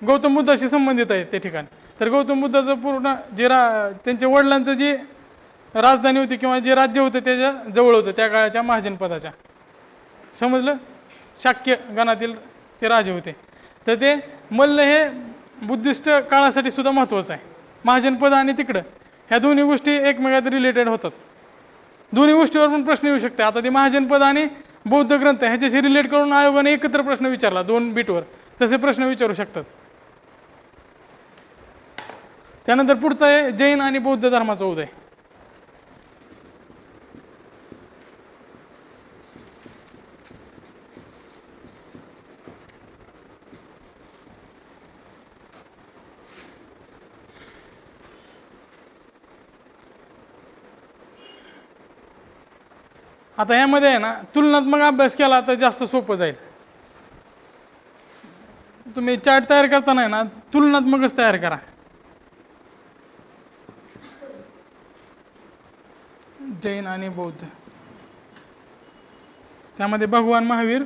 गौतम बुद्धाशी संबंधित आहे ते ठिकाण. तर गौतम बुद्धाचं पूर्ण जे त्यांच्या वडिलांचं जी राजधानी होती किंवा जे राज्य होतं त्याच्या जवळ होतं त्या काळाच्या महाजनपदाच्या. समजलं? शाक्य गणातील ते राजे होते. तर ते मल्ल हे बुद्धिस्ट काळासाठी सुद्धा महत्त्वाचं आहे. महाजनपद आणि तिकडं ह्या दोन्ही गोष्टी एकमेकात रिलेटेड होतात. दोन्ही गोष्टीवर पण प्रश्न येऊ शकते. आता ते महाजनपद आणि बौद्ध ग्रंथ ह्याच्याशी रिलेट करून आयोगाने एकत्र प्रश्न विचारला 2 बीटवर, तसे प्रश्न विचारू शकतात. त्यानंतर पुढचा आहे जैन आणि बौद्ध धर्माचा उदय. आता ह्यामध्ये आहे ना, तुलनात्मक अभ्यास केला तर जास्त सोपं जाईल. तुम्ही चार्ट तयार करताना आहे ना, तुलनात्मकच तयार करा. जैन आणि बौद्ध, त्यामध्ये भगवान महावीर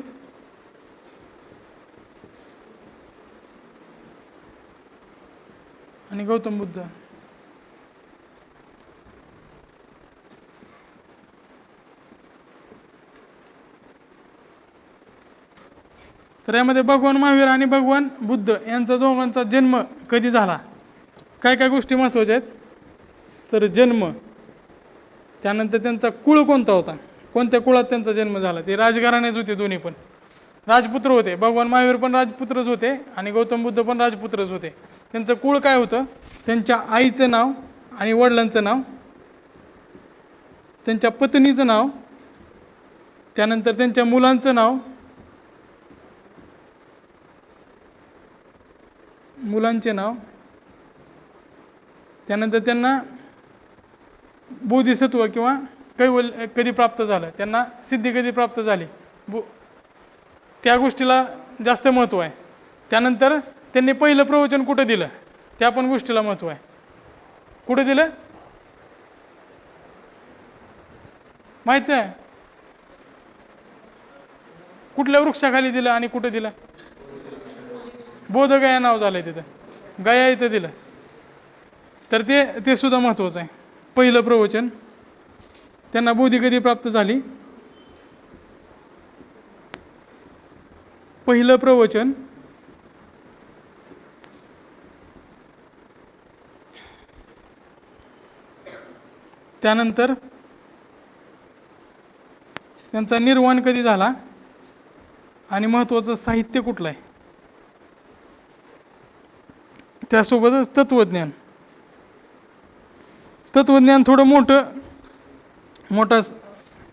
आणि गौतम बुद्ध. तर यामध्ये भगवान महावीर आणि भगवान बुद्ध यांचा दोघांचा जन्म कधी झाला, काय काय गोष्टी महत्त्वाच्या आहेत. तर जन्म, त्यानंतर त्यांचा कुळ कोणता होता, कोणत्या कुळात त्यांचा जन्म झाला. ते राजघराणेच होते, दोन्ही पण राजपुत्र होते. भगवान महावीर पण राजपुत्रच होते आणि गौतम बुद्ध पण राजपुत्रच होते. त्यांचं कुळ काय होतं, त्यांच्या आईचं नाव आणि वडिलांचं नाव, त्यांच्या पत्नीचं नाव, त्यानंतर त्यांच्या मुलांचं नाव, मुलांचे नाव, त्यानंतर त्यांना बोधिसत्व किंवा कैवल्य कधी प्राप्त झालं, त्यांना सिद्धी कधी प्राप्त झाली, त्या गोष्टीला जास्त महत्त्व आहे. त्यानंतर त्यांनी पहिलं प्रवचन कुठं दिलं त्या पण गोष्टीला महत्त्व आहे. कुठे दिलं माहिती आहे? कुठल्या वृक्षाखाली दिलं आणि कुठे दिलं? बोधगया नाव झालंय तिथं, गया इथं दिलं. तर ते सुद्धा महत्त्वाचं आहे. पहिलं प्रवचन, त्यांना बोधी कधी प्राप्त झाली, पहिलं प्रवचन, त्यानंतर त्यांचा निर्वाण कधी झाला आणि महत्त्वाचं साहित्य कुठलं आहे, त्यासोबतच तत्वज्ञान. तत्वज्ञान थोडं मोठं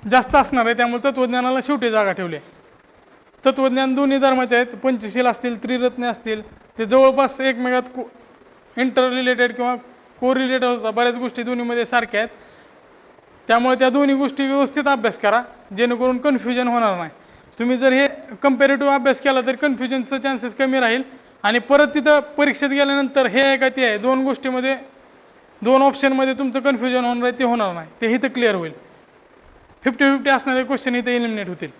जास्त असणार आहे, त्यामुळे तत्वज्ञानाला शेवटी जागा ठेवली आहे. तत्वज्ञान दोन्ही धर्माचे आहेत, पंचशील असतील, त्रिरत्ने असतील, ते जवळपास एकमेकात इंटर रिलेटेड किंवा को रिलेटेड होतात. बऱ्याच गोष्टी दोन्हीमध्ये सारख्या आहेत, त्यामुळे त्या दोन्ही गोष्टी व्यवस्थित अभ्यास करा, जेणेकरून कन्फ्युजन होणार नाही. तुम्ही जर हे कंपॅरेटिव्ह अभ्यास केला तर कन्फ्युजनचं चान्सेस कमी राहील. आणि परत तिथं परीक्षेत गेल्यानंतर हे आहे का ते आहे, दोन गोष्टीमध्ये, दोन ऑप्शनमध्ये तुमचं कन्फ्युजन होणार आहे, ते होणार नाही, ते इथं क्लिअर होईल. 50-50 असणारे क्वेश्चन इथे एलिमिनेट होतील.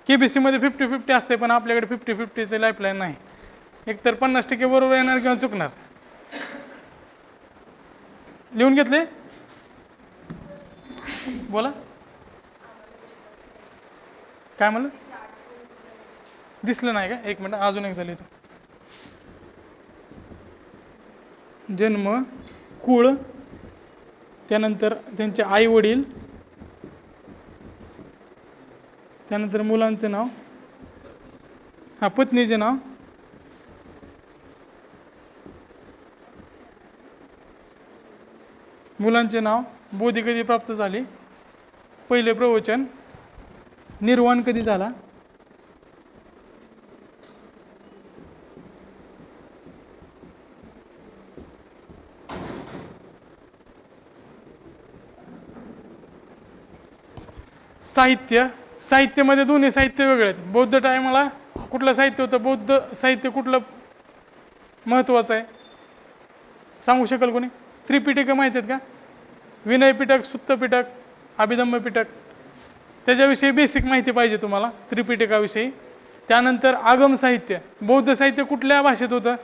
KBC मध्ये 50-50 असते, पण आपल्याकडे 50-50चे लाईफलाईन नाही. एकतर 50% बरोबर येणार किंवा चुकणार. लिहून घेतले? बोला, काय म्हणलं? दिसलं नाही का? एक मिनिट, अजून एकदा लिहितो. जन्म, कुळ, त्यानंतर त्यांचे आई वडील, त्यानंतर मुलांचं नाव, पत्नीचे नाव, मुलांचे नाव, बोधी कधी प्राप्त झाली, पहिले प्रवचन, निर्वाण कधी झाला, साहित्यामध्ये दोन्ही साहित्य वेगळे आहेत. बौद्ध टायमाला कुठलं साहित्य होतं, बौद्ध साहित्य कुठलं महत्त्वाचं आहे सांगू शकाल कोणी? त्रिपिटकं माहिती आहेत का? विनय पिटक, सुत्त पिटक, अभिधम्म पिटक, त्याच्याविषयी बेसिक माहिती पाहिजे तुम्हाला त्रिपिटकाविषयी. त्यानंतर आगम साहित्य, बौद्ध साहित्य कुठल्या भाषेत होतं?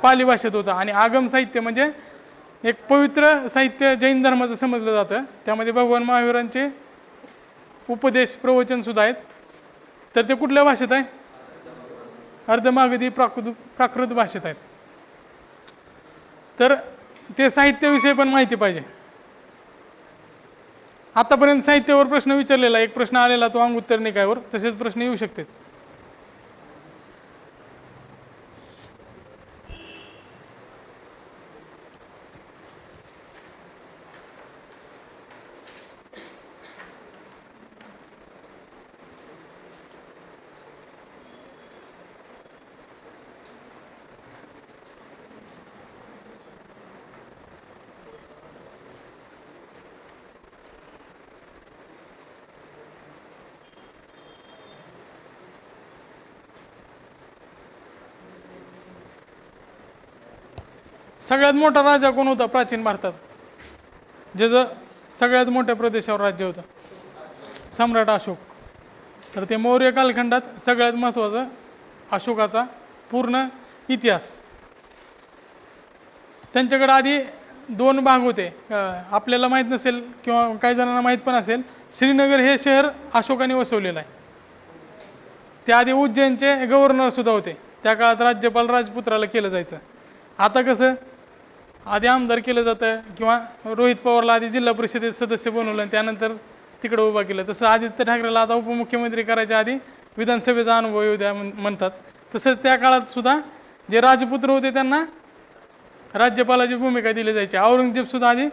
पाली भाषेत होतं. आणि आगम साहित्य म्हणजे एक पवित्र साहित्य जैन धर्माचं समजलं जातं, त्यामध्ये भगवान महावीरांचे उपदेश, प्रवचन सुद्धा आहेत. तर ते कुठल्या भाषेत आहे? अर्धमागधी प्राकृत भाषेत आहेत. तर ते साहित्याविषयी पण माहिती पाहिजे. आतापर्यंत साहित्यावर प्रश्न विचारलेला, एक प्रश्न आलेला तो अंग उत्तर निकायवर, तसेच प्रश्न येऊ शकतात. सगळ्यात मोठा राजा कोण होता प्राचीन भारतात, ज्याचं सगळ्यात मोठ्या प्रदेशावर राज्य होतं? सम्राट अशोक. तर ते मौर्य कालखंडात सगळ्यात महत्त्वाचं अशोकाचा पूर्ण इतिहास. त्यांच्याकडे आधी दोन भाग होते, आपल्याला माहीत नसेल किंवा काही जणांना माहीत पण असेल. श्रीनगर हे शहर अशोकाने वसवलेलं आहे. त्याआधी उज्जैनचे गव्हर्नर सुद्धा होते. त्या काळात राज्यपाल राजपुत्राला केलं जायचं. आता कसं, आधी आमदार केलं जातं किंवा रोहित पवारला आधी जिल्हा परिषदेचे सदस्य बनवलं आणि त्यानंतर तिकडे उभा केलं. तसं आदित्य ठाकरेला आता उपमुख्यमंत्री करायच्या आधी विधानसभेचा अनुभव येऊ द्या म्हणतात. तसंच त्या काळात सुद्धा जे राजपुत्र होते त्यांना राज्यपालाची भूमिका दिली जायची. औरंगजेब सुद्धा आधी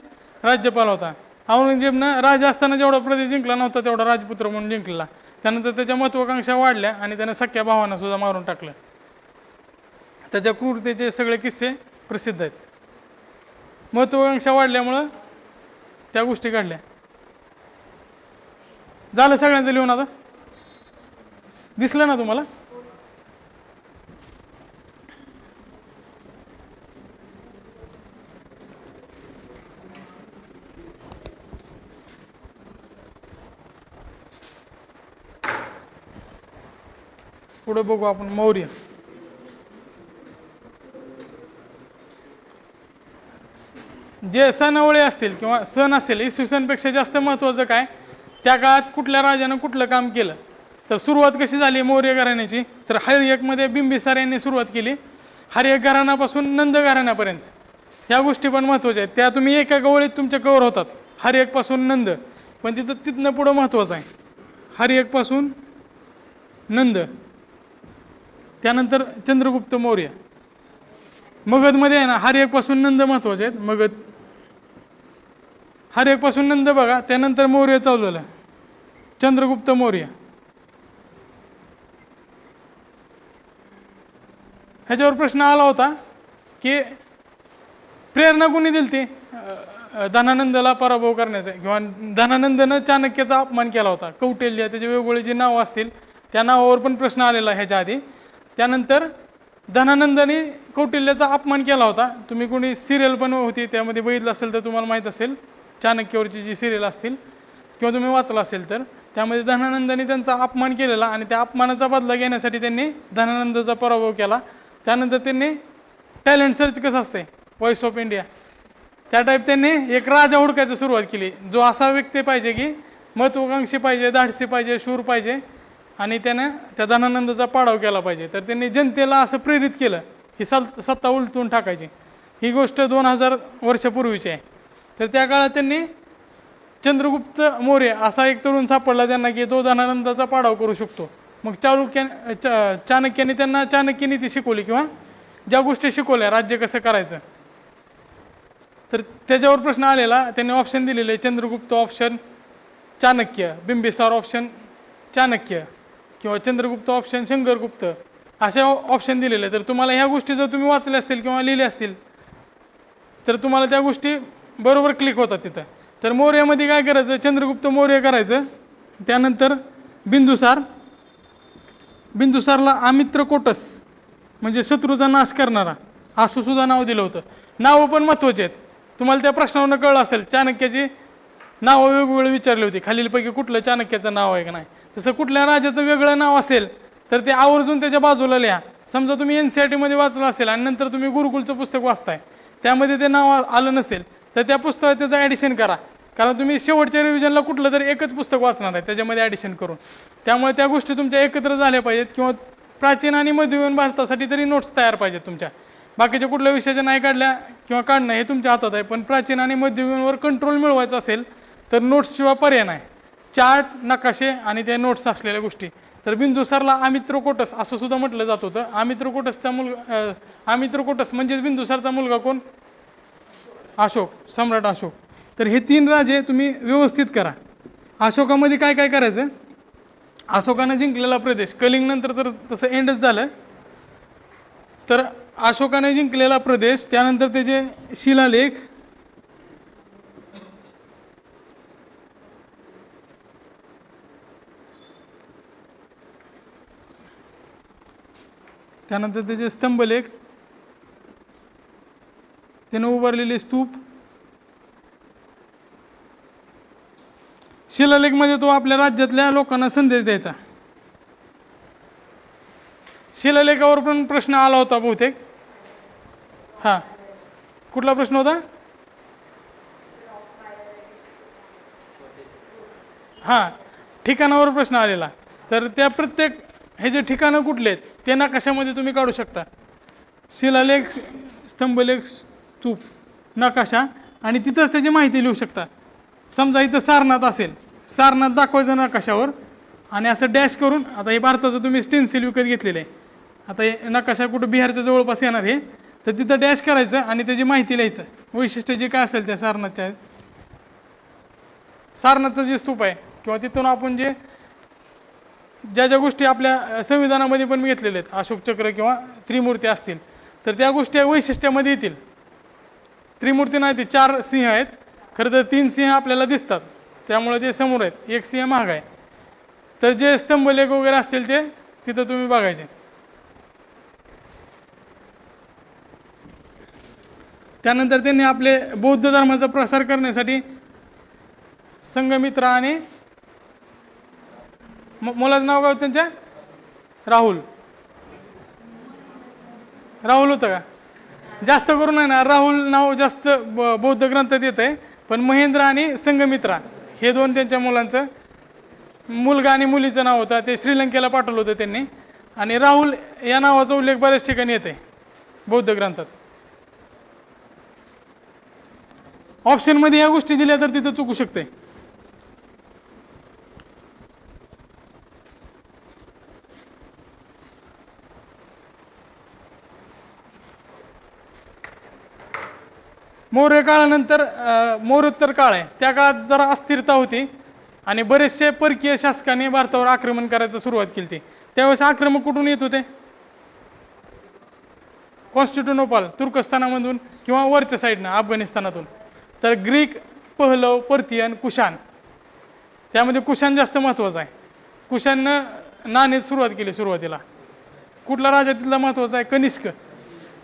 राज्यपाल होता. औरंगजेबनं राजा असताना जेवढा प्रदेश जिंकला नव्हता तेवढा राजपुत्र म्हणून जिंकला. त्यानंतर त्याच्या महत्वाकांक्षा वाढल्या आणि त्यानं सख्या भावांना सुद्धा मारून टाकलं. त्याच्या क्रूरतेचे सगळे किस्से प्रसिद्ध आहेत. महत्वाकांक्षा वाढल्यामुळं त्या गोष्टी घडल्या. झालं सगळ्यांचं लिहून आता? दिसलं ना तुम्हाला? पुढे बघू आपण मौर्य. जे सणावळे असतील किंवा सण असेल, इसवी सनपेक्षा जास्त महत्त्वाचं काय, त्या काळात कुठल्या राजानं कुठलं काम केलं. तर सुरुवात कशी झाली मौर्य घराण्याची, तर हर्यकमध्ये बिंबिसार यांनी सुरुवात केली. हर्यक घराण्यापासून नंद घराण्यापर्यंत ह्या गोष्टी पण महत्त्वाच्या आहेत. त्या तुम्ही एका गवळीत तुमच्या कवर होतात, हर्यकपासून नंद. पण तिथनं पुढं महत्त्वाचं आहे हर्यकपासून नंद, त्यानंतर चंद्रगुप्त मौर्य. मगधमध्ये आहे ना हर्यकपासून नंद महत्त्वाचे आहेत. मगध हर्यकपासून नंद बघा, त्यानंतर मौर्य चालवलं, चंद्रगुप्त मौर्य. ह्याच्यावर प्रश्न आला होता की प्रेरणा कोणी दिली धनानंदला पराभव करण्याचा, किंवा धनानंदनं चाणक्याचा अपमान केला होता. कौटिल्य, त्याचे वेगवेगळे जे नावं असतील त्या नावावर पण प्रश्न आलेला ह्याच्या आधी. त्यानंतर धनानंदाने कौटिल्याचा अपमान केला होता. तुम्ही कोणी सिरियल पण होती त्यामध्ये बघितलं असेल तर तुम्हाला माहीत असेल, चाणक्यावरची जी सिरियल असतील किंवा तुम्ही वाचलं असेल तर त्यामध्ये धनानंदाने त्यांचा अपमान केलेला आणि त्या अपमानाचा बदला घेण्यासाठी त्यांनी धनानंदाचा पराभव केला. त्यानंतर त्यांनी टॅलेंट सर्च कसं असते, व्हॉइस ऑफ इंडिया, त्या टाईप त्यांनी एक राजा हुडकायची सुरुवात केली, जो असा व्यक्ती पाहिजे की महत्वाकांक्षी पाहिजे, धाडसी पाहिजे, शूर पाहिजे आणि त्यानं त्या धनानंदाचा पाडाव केला पाहिजे. तर त्यांनी जनतेला असं प्रेरित केलं ही सत्ता उलटून टाकायची. ही गोष्ट 2000 वर्षापूर्वीची आहे. तर त्या काळात त्यांनी चंद्रगुप्त मौर्य असा एक तरुण सापडला त्यांना की तो धनानंदाचा पाडाव करू शकतो. मग चाणक्याने त्यांना चाणक्य नीती शिकवली किंवा ज्या गोष्टी शिकवल्या राज्य कसं करायचं. तर त्याच्यावर प्रश्न आलेला, त्यांनी ऑप्शन दिलेले, चंद्रगुप्त ऑप्शन चाणक्य, बिंबिसार ऑप्शन चाणक्य किंवा चंद्रगुप्त ऑप्शन शंकरगुप्त, असे ऑप्शन दिलेले. तर तुम्हाला ह्या गोष्टी जर तुम्ही वाचल्या असतील किंवा लिहिल्या असतील तर तुम्हाला त्या गोष्टी बरोबर क्लिक होतात तिथं. तर मौर्यामध्ये काय करायचं, चंद्रगुप्त मौर्य करायचं. त्यानंतर बिंदुसारला अमित्रकोटस म्हणजे शत्रूचा नाश करणारा असं सुद्धा नाव दिलं होतं. नावं पण महत्त्वाची आहेत. तुम्हाला त्या प्रश्नावरून कळलं असेल, चाणक्याची नावं वेगवेगळी विचारली होती, खालीलपैकी कुठलं चाणक्याचं नाव आहे का नाही. तसं कुठल्या राजाचं वेगळं नाव असेल तर ते आवर्जून त्याच्या बाजूला लिहा. समजा तुम्ही NCERT मध्ये वाचलं असेल आणि नंतर तुम्ही गुरुकुलचं पुस्तक वाचताय, त्यामध्ये ते नाव आलं नसेल तर त्या पुस्तकात त्याचं ॲडिशन करा. कारण तुम्ही शेवटच्या रिव्हिजनला कुठलं तरी एकच पुस्तक वाचणार आहे त्याच्यामध्ये ॲडिशन करून. त्यामुळे त्या गोष्टी तुमच्या एकत्र झाल्या पाहिजेत. किंवा प्राचीन आणि मध्ययुगीन भारतासाठी तरी नोट्स तयार पाहिजेत तुमच्या. बाकीच्या कुठल्या विषयाच्या नाही काढल्या किंवा काढणं हे तुमच्या हातात आहे. पण प्राचीन आणि मध्ययुगीनवर कंट्रोल मिळवायचा असेल तर नोट्सशिवाय पर्याय नाही. चार्ट, नकाशे आणि त्या नोट्स असलेल्या गोष्टी. तर बिंदुसारला अमित्रकोटस असं सुद्धा म्हटलं जात होतं. अमित्रकोटस म्हणजे बिंदुसारचा मुलगा कोण, अशोक, सम्राट अशोक. तर हे 3 राजे तुम्ही व्यवस्थित करा. अशोकामध्ये काय काय करायचं, अशोकानं जिंकलेला प्रदेश, कलिंग नंतर तर तसं एंडच झालं. तर अशोकाने जिंकलेला प्रदेश, त्यानंतर त्याचे शिलालेख, त्यानंतर त्याचे स्तंभलेख, त्याने उभारलेले स्तूप. शिलालेख मध्ये तो आपल्या राज्यातल्या लोकांना संदेश द्यायचा. शिलालेखावर पण प्रश्न आला होता बहुतेक. हा, कुठला प्रश्न होता? हा, ठिकाणावर प्रश्न आलेला. तर त्या प्रत्येक हे जे ठिकाणं कुठले आहेत ते नकाशामध्ये तुम्ही काढू शकता. शिलालेख, स्तंभलेख, स्तूप, नकाशा आणि तिथंच त्याची माहिती लिहू शकता. समजा इथं सारनाथ असेल, सारनाथ दाखवायचं नकाशावर आणि असं डॅश करून, आता हे भारताचं तुम्ही स्टेन्सिल विकत घेतलेलं आहे, आता हे नकाशा कुठं बिहारच्या जवळपास येणार हे, तर तिथं डॅश करायचं आणि त्याची माहिती लिहायचं, वैशिष्ट्य जे काय असेल त्या सारनाथच्या. सारनाथचा जे स्तूप आहे किंवा तिथून आपण जे ज्या ज्या गोष्टी आपल्या संविधानामध्ये पण घेतलेल्या आहेत, अशोक चक्र किंवा त्रिमूर्ती असतील, तर त्या गोष्टी वैशिष्ट्यामध्ये येतील. त्रिमूर्ती नाही, ते 4 सिंह आहेत. खरं तर 3 सिंह आपल्याला दिसतात, त्यामुळे ते समोर आहेत, 1 सिंह महाग आहे. तर जे स्तंभलेख वगैरे असतील ते तिथं तुम्ही बघायचे. त्यानंतर त्यांनी आपले बौद्ध धर्माचा प्रसार करण्यासाठी संघमित्रा आणि मुलाचं नाव काय त्यांच्या, राहुल होतं का? जास्त करून आहे ना राहुल नाव जास्त बौद्ध ग्रंथात येत आहे, पण महेंद्र आणि संघमित्रा हे 2 त्यांच्या मुलांचं, मुलगा आणि मुलीचं नाव होतं. ते श्रीलंकेला पाठवलं होतं त्यांनी. आणि राहुल या नावाचा उल्लेख बऱ्याच ठिकाणी येते बौद्ध ग्रंथात. ऑप्शनमध्ये या गोष्टी दिल्या तर तिथं चुकू शकते. मौर्य काळानंतर मौर्योत्तर काळ आहे, त्या काळात जरा अस्थिरता होती आणि बरेचसे परकीय शासकांनी भारतावर आक्रमण करायला सुरुवात केली. त्यावेळेस आक्रमक कुठून येत होते? कॉन्स्टँटिनोपल तुर्कस्तानामधून किंवा वरच्या साईडनं अफगाणिस्तानातून. तर ग्रीक, पहलव, पर्तियन, कुशाण, त्यामध्ये कुशाण जास्त महत्त्वाचा आहे. कुशाणनं नाणेच सुरुवात केली सुरुवातीला. कुठला राजा तिथला महत्त्वाचा आहे? कनिष्क.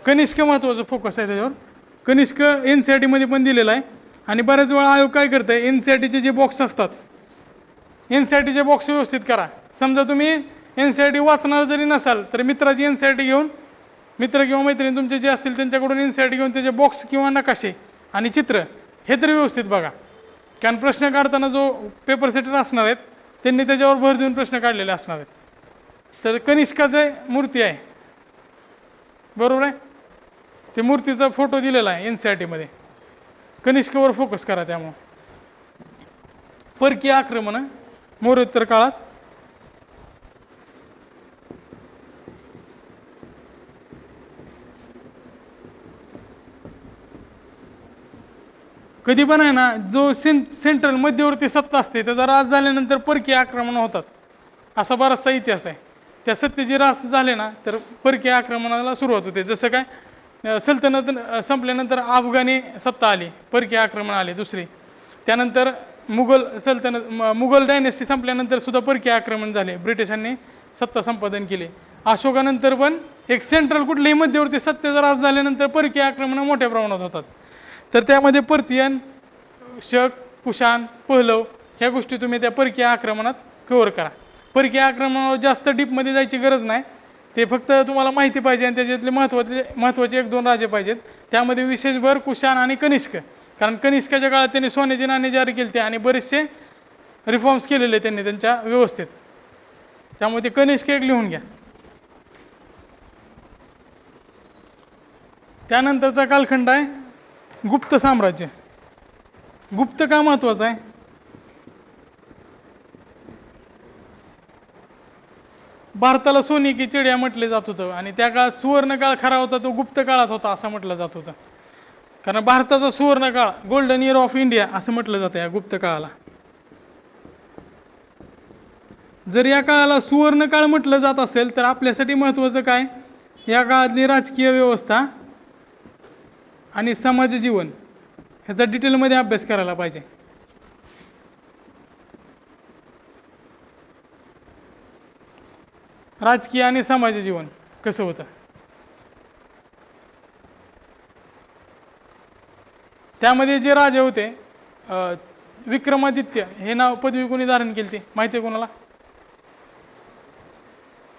कनिष्क महत्त्वाचं फोकस आहे त्याच्यावर. कनिष्क NCERT मध्ये पण दिलेला आहे. आणि बऱ्याच वेळा आयोग काय करतंय, NCERT चे जे बॉक्स असतात, NCERT चे बॉक्स व्यवस्थित करा. समजा तुम्ही NCERT वाचणार जरी नसाल तर मित्राची NCERT घेऊन, मित्र किंवा मैत्रिणी तुमचे जे असतील त्यांच्याकडून NCERT घेऊन त्याचे बॉक्स किंवा नकाशे आणि चित्र हे तरी व्यवस्थित बघा. कारण प्रश्न काढताना जो पेपर सेटर असणार आहेत त्यांनी त्याच्यावर भर देऊन प्रश्न काढलेले असणार आहेत. तर कनिष्काचे मूर्ती आहे, बरोबर आहे, ते मूर्तीचा फोटो दिलेला आहे NCERT मध्ये. कनिष्कवर फोकस करा. त्यामुळे परकीय आक्रमण मौर्योत्तर काळात कधी पण आहे ना, जो सेंट्रल मध्यवर्ती सत्ता असते त्याचा राज झाल्यानंतर परकीय आक्रमण होतात, असा बराचसा इतिहास आहे. त्या सत्तेचे रास झाले ना तर परकीय आक्रमणाला सुरुवात होते. जसं काय सल्तनत संपल्यानंतर अफगाणी सत्ता आली, परकीय आक्रमण आले दुसरी. त्यानंतर मुघल डायनेस्टी संपल्यानंतर सुद्धा परकीय आक्रमण झाले, ब्रिटिशांनी सत्ता संपादन केली. अशोकानंतर पण एक सेंट्रल कुठल्याही मध्यवर्ती सत्तेचा रास झाल्यानंतर परकीय आक्रमण मोठ्या प्रमाणात होतात. तर त्यामध्ये पर्तियन, शक, कुशाण, पहलव ह्या गोष्टी तुम्ही त्या परकीय आक्रमणात कव्हर करा. परकीय आक्रमणावर जास्त डीपमध्ये जायची गरज नाही, ते फक्त तुम्हाला माहिती पाहिजे आणि त्याच्यातले महत्त्वाचे 1-2 राजे पाहिजेत. त्यामध्ये विशेष भर कुशाण आणि कनिष्क, कारण कनिष्काच्या काळात त्यांनी सोन्याचे नाणे जारी केले आणि बरेचसे रिफॉर्म्स केलेले त्यांनी त्यांच्या व्यवस्थेत. त्यामुळे ते कनिष्क एक लिहून घ्या. त्यानंतरचा कालखंड आहे गुप्त साम्राज्य. गुप्त का महत्वाचं आहे? भारताला सोने की चिडिया म्हटले जात होतं आणि त्या काळात सुवर्ण काळ खरा होता तो गुप्त काळात होता असं म्हटलं जात होतं. कारण भारताचा सुवर्ण काळ, गोल्डन इयर ऑफ इंडिया असं म्हटलं जातं या गुप्त काळाला. जर या काळाला सुवर्ण काळ म्हटलं जात असेल तर आपल्यासाठी महत्त्वाचं काय, या काळातली राजकीय व्यवस्था आणि समाज जीवन ह्याचा डिटेलमध्ये अभ्यास करायला पाहिजे. राजकीय आणि समाज जीवन कसं होतं. त्यामध्ये जे राजे होते, विक्रमादित्य हे नाव पदवी कोणी धारण केली ती माहिती आहे कोणाला?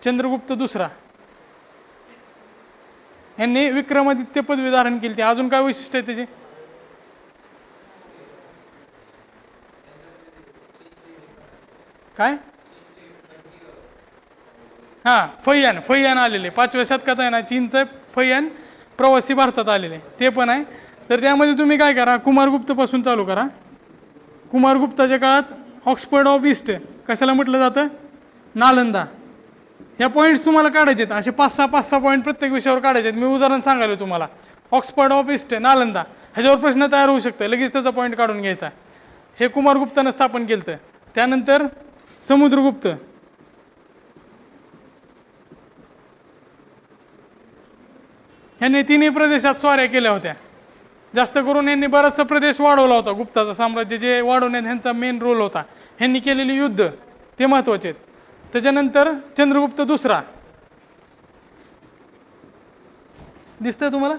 चंद्रगुप्त दुसरा यांनी विक्रमादित्य पदवी धारण केली ती. अजून काय वैशिष्ट्य आहे त्याचे? काय? हा, फैयान आलेले 5व्या शतकात आहे ना, चीनचं फैयान प्रवासी भारतात आलेले ते पण आहे. तर त्यामध्ये तुम्ही काय करा, कुमारगुप्त पासून चालू करा. कुमारगुप्ताच्या काळात ऑक्सफर्ड ऑफ ईस्ट कशाला म्हटलं जातं? नालंदा. ह्या पॉईंट्स तुम्हाला काढायचे आहेत, असे 5-6 पॉईंट प्रत्येक विषयावर काढायचे आहेत. मी उदाहरण सांगायला तुम्हाला, ऑक्सफर्ड ऑफ ईस्ट नालंदा ह्याच्यावर प्रश्न तयार होऊ शकतो, लगेच त्याचा पॉईंट काढून घ्यायचा. हे कुमारगुप्तानं स्थापन केलं होतं. त्यानंतर समुद्रगुप्त, ह्यांनी तिन्ही प्रदेशात स्वाऱ्या केल्या होत्या. जास्त करून यांनी बराचसा प्रदेश वाढवला होता. गुप्ताचं साम्राज्य जे वाढवण्यात ह्यांचा मेन रोल होता. ह्यांनी केलेली युद्ध ते महत्त्वाचे आहेत. त्याच्यानंतर चंद्रगुप्त दुसरा, दिसतंय तुम्हाला?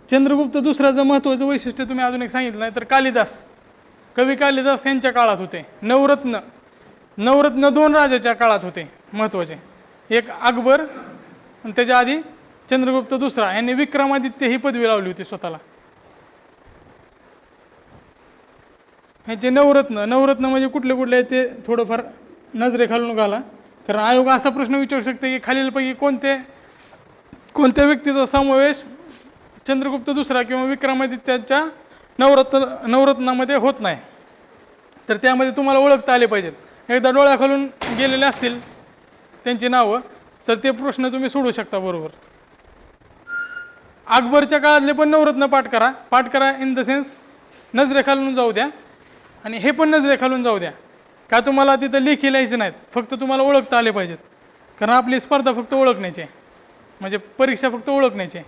चंद्रगुप्त दुसऱ्याचं महत्त्वाचं वैशिष्ट्य तुम्ही अजून एक सांगितलं नाही तर कालिदास, कवी कालिदास यांच्या काळात होते. नवरत्न 2 राजाच्या काळात होते महत्त्वाचे. एक अकबर आणि त्याच्या आधी चंद्रगुप्त दुसरा यांनी विक्रमादित्य ही पदवी लावली होती स्वतःला. ह्याचे नवरत्न म्हणजे कुठले कुठले आहेत ते थोडंफार नजरेखालून घाला, कारण आयोग असा प्रश्न विचारू शकते की खालीलपैकी कोणत्या व्यक्तीचा समावेश चंद्रगुप्त दुसरा किंवा विक्रमादित्याच्या नवरत्नामध्ये होत नाही. तर त्यामध्ये तुम्हाला ओळखता आले पाहिजेत. एकदा डोळ्याखालून गेलेले असतील त्यांची नावं तर ते प्रश्न तुम्ही सोडू शकता बरोबर. अकबरच्या काळातले पण नवरत्न पाठ करा इन द सेन्स नजरेखालून जाऊ द्या आणि हे पण नजरेखालून जाऊ द्या. का तुम्हाला तिथं लेखी लिहायचे नाहीत, फक्त तुम्हाला ओळखता आले पाहिजेत. कारण आपली स्पर्धा फक्त ओळखण्याची, म्हणजे परीक्षा फक्त ओळखण्याची.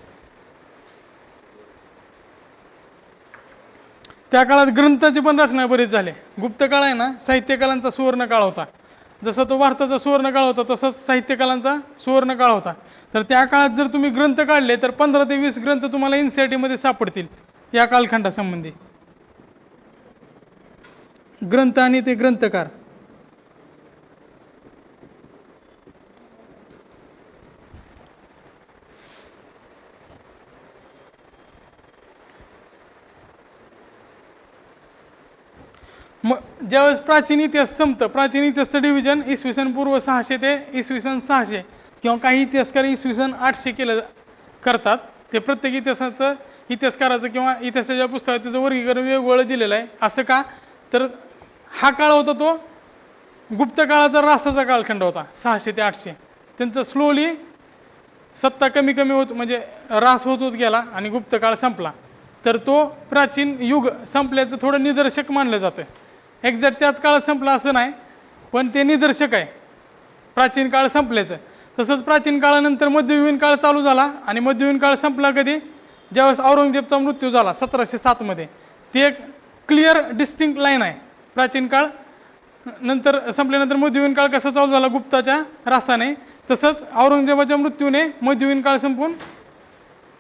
त्या काळात ग्रंथाची पण रचना बरीच झाली. गुप्त काळ आहे ना, साहित्यकलांचा सुवर्ण काळ होता. जसं तो भारताचा सुवर्ण काळ होता तसंच साहित्यकलांचा सुवर्ण काळ होता. तर त्या काळात जर तुम्ही ग्रंथ काढले तर 15 ते 20 ग्रंथ तुम्हाला NCERT मध्ये सापडतील या कालखंडासंबंधी. ग्रंथ आणि ते ग्रंथकार. मग ज्यावेळेस प्राचीन इतिहास संपतं, प्राचीन इतिहासाचं डिव्हिजन IS पूर्व 600 ते IS600 किंवा काही इतिहासकार IS800 करतात. ते प्रत्येक इतिहासकाराचं किंवा इतिहासाच्या पुस्तकात त्याचं वर्गीकरण वेगवेगळं दिलेलं आहे. असं का तर हा काळ होता तो गुप्त काळाचा रासाचा कालखंड होता. 600 ते 800 त्यांचं स्लोली सत्ता कमी होत म्हणजे रास होत गेला आणि गुप्त काळ संपला. तर तो प्राचीन युग संपल्याचं थोडं निदर्शक मानलं जातं. एक्झॅक्ट त्याच काळात संपला असं नाही, पण ते निदर्शक आहे प्राचीन काळ संपल्याचं. तसंच प्राचीन काळानंतर मध्ययुगीन काळ चालू झाला आणि मध्ययुगीन काळ संपला कधी, ज्यावेळेस औरंगजेबचा मृत्यू झाला 1707 मध्ये. ती एक क्लिअर डिस्टिंक्ट लाईन आहे. प्राचीन काळ नंतर संपल्यानंतर मध्ययुगीन काळ कसा चालू झाला गुप्ताच्या रासाने, तसंच औरंगजेबाच्या मृत्यूने मध्ययुगीन काळ संपून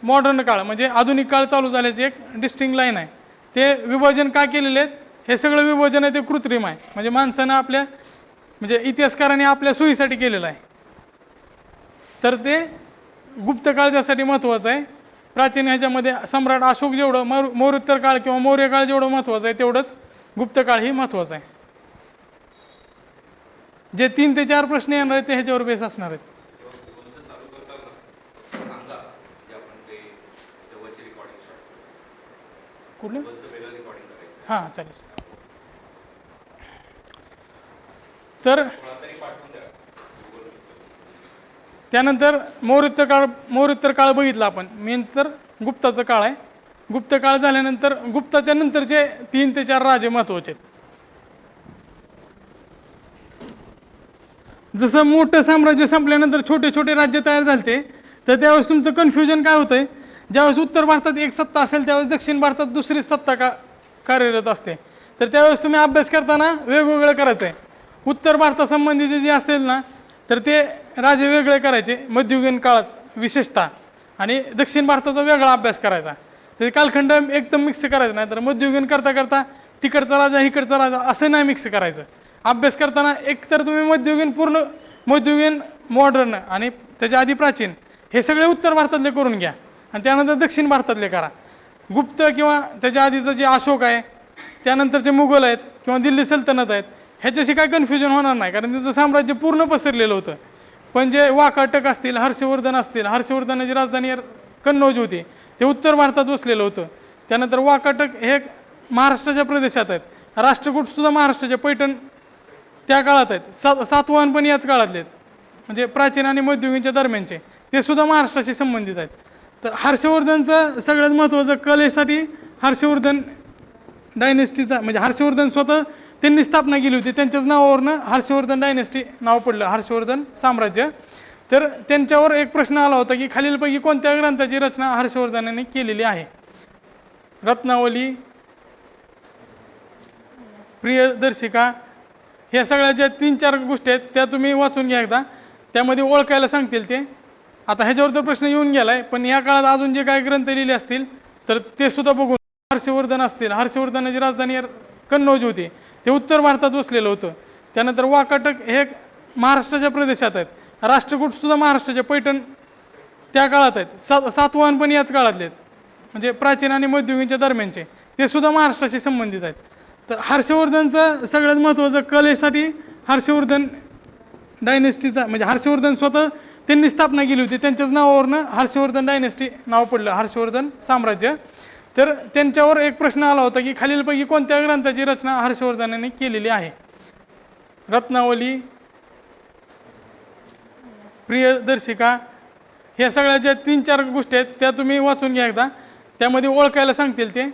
मॉडर्न काळ म्हणजे आधुनिक काळ चालू झाल्याची एक डिस्टिंक्ट लाईन आहे. ते विभाजन का केलेले आहेत, हे सगळं विभाजन आहे ते कृत्रिम आहे, म्हणजे माणसानं आपल्या म्हणजे इतिहासकारांनी आपल्या सोयीसाठी केलेलं आहे. तर ते गुप्त काळ त्यासाठी महत्त्वाचं आहे. प्राचीन ह्याच्यामध्ये सम्राट अशोक जेवढं मौर्योत्तर काळ किंवा मौर्य काळ जेवढं महत्त्वाचं आहे तेवढंच गुप्त काळ ही महत्त्वाचं आहे. जे 3 ते 4 प्रश्न येणार आहेत ते ह्याच्यावर बेस असणार आहेत. कुठलं? हां चालेल. तर त्यानंतर मौर्योत्तर काळ बघितला आपण. मेन तर गुप्ताचा काळ आहे. गुप्त काळ झाल्यानंतर गुप्ताच्या नंतरचे 3 ते 4 राजे महत्त्वाचे आहेत. जसं मोठं साम्राज्य संपल्यानंतर छोटे छोटे राज्य तयार झाले, तर त्यावेळेस तुमचं कन्फ्युजन काय होतंय, ज्यावेळेस उत्तर भारतात एक सत्ता असेल त्यावेळेस दक्षिण भारतात दुसरी सत्ता कार्यरत असते. तर त्यावेळेस तुम्ही अभ्यास करताना वेगवेगळं करायचं आहे. उत्तर भारतासंबंधीचे जे असेल ना तर ते राजे वेगळे करायचे मध्ययुगीन काळात विशेषतः, आणि दक्षिण भारताचा वेगळा अभ्यास करायचा. ते कालखंड एकदम मिक्स करायचं नाही, तर मध्ययुगीन करता करता तिकडचा राजा इकडचा राजा असं नाही मिक्स करायचं. अभ्यास करताना एक तर तुम्ही मध्ययुगीन मॉडर्न आणि त्याच्या आधी प्राचीन हे सगळे उत्तर भारतातले करून घ्या आणि त्यानंतर दक्षिण भारतातले करा. गुप्त किंवा त्याच्या आधीचं जे अशोक आहे, त्यानंतरचे मुघल आहेत किंवा दिल्ली सल्तनत आहेत, ह्याच्याशी काय कन्फ्युजन होणार नाही, कारण त्याचं साम्राज्य पूर्ण पसरलेलं होतं. पण जे वाकाटक असतील, हर्षवर्धनाची राजधानी कन्नौज होती, ते उत्तर भारतात वसलेलं होतं. त्यानंतर वाकाटक हे महाराष्ट्राच्या प्रदेशात आहेत. राष्ट्रकूटसुद्धा महाराष्ट्राचे पैठण त्या काळात आहेत. सातवाहन पण याच काळातले आहेत, म्हणजे प्राचीन आणि मध्ययुगीनच्या दरम्यानचे, ते सुद्धा महाराष्ट्राशी संबंधित आहेत. तर हर्षवर्धनचं सगळ्यात महत्त्वाचं कलेसाठी हर्षवर्धन डायनेस्टीचा म्हणजे हर्षवर्धन स्वतः त्यांनी स्थापना केली होती, त्यांच्याच नावावरनं हर्षवर्धन डायनेस्टी नाव पडलं, हर्षवर्धन साम्राज्य. तर त्यांच्यावर एक प्रश्न आला होता की खालीलपैकी कोणत्या ग्रंथाची रचना हर्षवर्धनाने केलेली आहे? रत्नावली, प्रियदर्शिका, ह्या सगळ्या ज्या 3-4 गोष्टी आहेत त्या तुम्ही वाचून घ्या एकदा, त्यामध्ये ओळखायला सांगतील ते. आता ह्याच्यावर तर प्रश्न येऊन गेलाय, पण या काळात अजून जे काही ग्रंथ लिहिले असतील तर ते सुद्धा बघून. हर्षवर्धन असतील, हर्षवर्धनाची राजधानी कन्नौज होती, ते उत्तर भारतात वसलेलं होतं. त्यानंतर वाकाटक हे महाराष्ट्राच्या प्रदेशात आहेत, राष्ट्रकूट सुद्धा महाराष्ट्राचे पैठण त्या काळात आहेत, सातवाहन पण याच काळातले आहेत, म्हणजे प्राचीन आणि मध्ययुगीनच्या दरम्यानचे, ते सुद्धा महाराष्ट्राशी संबंधित आहेत. तर हर्षवर्धनचं सगळ्यात महत्त्वाचं कलेसाठी हर्षवर्धन डायनेस्टीचा म्हणजे हर्षवर्धन स्वतः त्यांनी स्थापना केली होती, त्यांच्याच नावावरनं हर्षवर्धन डायनेस्टी नाव पडलं, हर्षवर्धन साम्राज्य. तर त्यांच्यावर एक प्रश्न आला होता की खालीलपैकी कोणत्या ग्रंथाची रचना हर्षवर्धनाने केलेली आहे? रत्नावली, प्रियदर्शिका, ह्या सगळ्या ज्या 3-4 गोष्टी आहेत त्या तुम्ही वाचून घ्या एकदा, त्यामध्ये ओळखायला सांगतील ते.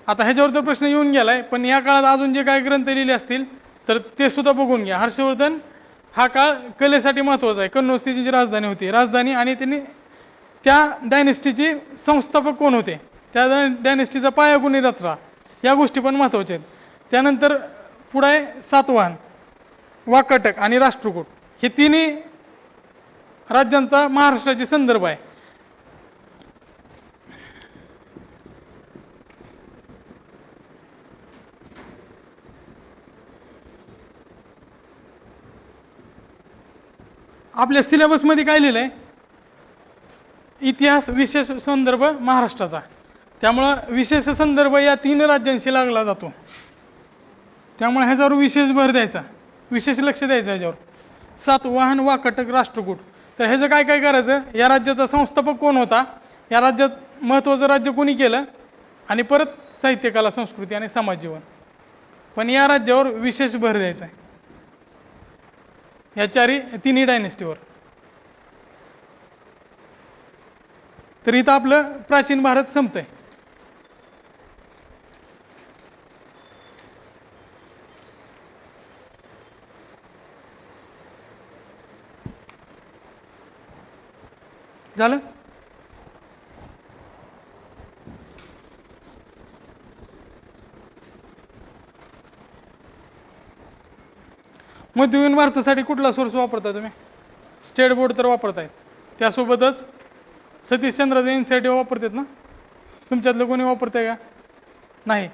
आता ह्याच्यावर तर प्रश्न येऊन गेलाय, पण या काळात अजून जे काही ग्रंथ लिहिले असतील तर ते सुद्धा बघून घ्या. हर्षवर्धन हा काळ कलेसाठी महत्त्वाचा आहे, कन्नौज त्याची राजधानी होती, राजधानी, आणि त्यांनी त्या डायनेस्टीचे संस्थापक कोण होते, त्या डायनेस्टीचा पाया कोणी रचला, या गोष्टी पण महत्त्वाच्या आहेत. त्यानंतर पुढे सातवाहन, वाकाटक आणि राष्ट्रकूट हे तिन्ही राज्यांचा महाराष्ट्राचे संदर्भ आहे. आपल्या सिलेबसमध्ये काय लिहिलं आहे? इतिहास विशेष संदर्भ महाराष्ट्राचा, त्यामुळं विशेष संदर्भ या 3 राज्यांशी लागला जातो, त्यामुळे ह्याच्यावर विशेष भर द्यायचा, विशेष लक्ष द्यायचं ह्याच्यावर. सातवाहन, वाकाटक, राष्ट्रकूट. तर ह्याचं काय काय करायचं, या राज्याचा संस्थापक कोण होता, या राज्यात महत्त्वाचं राज्य कोणी केलं, आणि परत साहित्य, कला, संस्कृती आणि समाज जीवन, पण या राज्यावर विशेष भर द्यायचा आहे, या तिन्ही डायनेस्टीवर. तर इथं आपलं प्राचीन भारत संपतंय. झालं? मध्ययुगीन भारतासाठी कुठला सोर्स वापरता तुम्ही? स्टेट बोर्ड तर वापरतायत, त्यासोबतच सतीशचंद्राचं NCERT वापरतात ना, तुमच्यातलं कोणी वापरतंय का? नाही.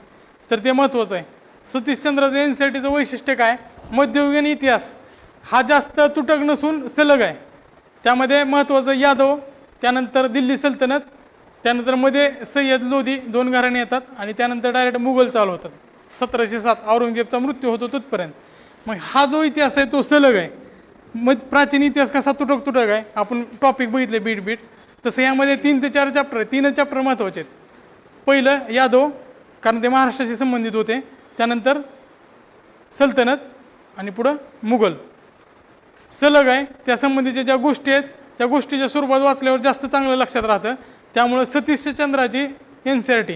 तर ते महत्त्वाचं आहे. सतीशचंद्राचं NCERTचं वैशिष्ट्य काय? मध्ययुगीन इतिहास हा जास्त तुटक नसून सलग आहे. त्यामध्ये महत्त्वाचं यादव, त्यानंतर दिल्ली सल्तनत, त्यानंतर मध्ये सय्यद लोधी 2 घराणे येतात, आणि त्यानंतर डायरेक्ट मुघल चालू होतात. 1707 औरंगजेबचा मृत्यू होतो तिथपर्यंत. मग हा जो इतिहास आहे तो सलग आहे. मग प्राचीन इतिहास कसा तुटक आहे, आपण टॉपिक बघितले बीट, तसं यामध्ये 3 ते 4 चॅप्टर आहे. 3 चॅप्टर महत्त्वाचे आहेत. पहिलं यादव, कारण ते महाराष्ट्राशी संबंधित होते, त्यानंतर सल्तनत, आणि पुढं मुघल. सलग आहे, त्या संबंधीच्या ज्या गोष्टी आहेत त्या गोष्टीच्या स्वरूपात वाचल्यावर जास्त चांगलं लक्षात राहतं. त्यामुळं सतीशचंद्राची NCERT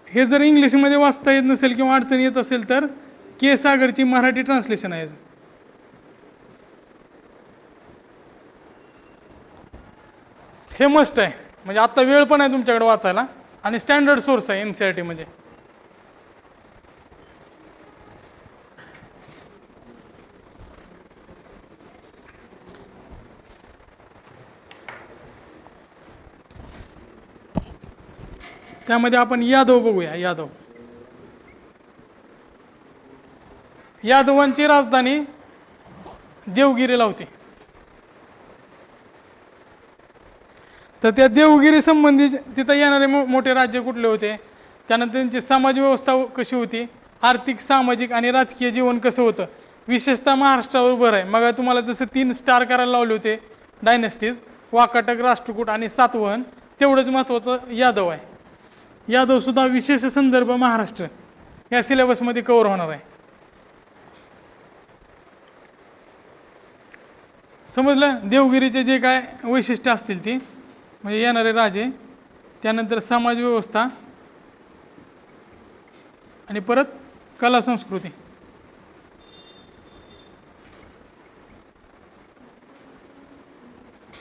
हे जर इंग्लिशमध्ये वाचता येत नसेल किंवा अडचण येत असेल तर के सागरची मराठी ट्रान्सलेशन आहे, हे मस्ट आहे. म्हणजे आता वेळ पण आहे तुमच्याकडे वाचायला, आणि स्टँडर्ड सोर्स आहे NCERT म्हणजे. त्यामध्ये आपण यादव बघूया. यादवांची राजधानी देवगिरीला होती. तर त्या देवगिरी संबंधी तिथं येणारे मोठे राज्य कुठले होते, त्यानंतर त्यांची समाज व्यवस्था कशी होती, आर्थिक, सामाजिक आणि राजकीय जीवन कसं होतं, विशेषतः महाराष्ट्रावर भर आहे. मग तुम्हाला जसं 3 स्टार करायला लावले होते डायनेस्टीज, वाकाटक, राष्ट्रकूट आणि सातवाहन, तेवढंच महत्त्वाचं यादव आहे. यादव सुद्धा विशेष संदर्भ महाराष्ट्र या सिलेबसमध्ये कव्हर होणार आहे. समजलं. देवगिरीचे जे काय वैशिष्ट्य असतील ती म्हणजे येणारे राजे, त्यानंतर समाज व्यवस्था आणि परत कला संस्कृती.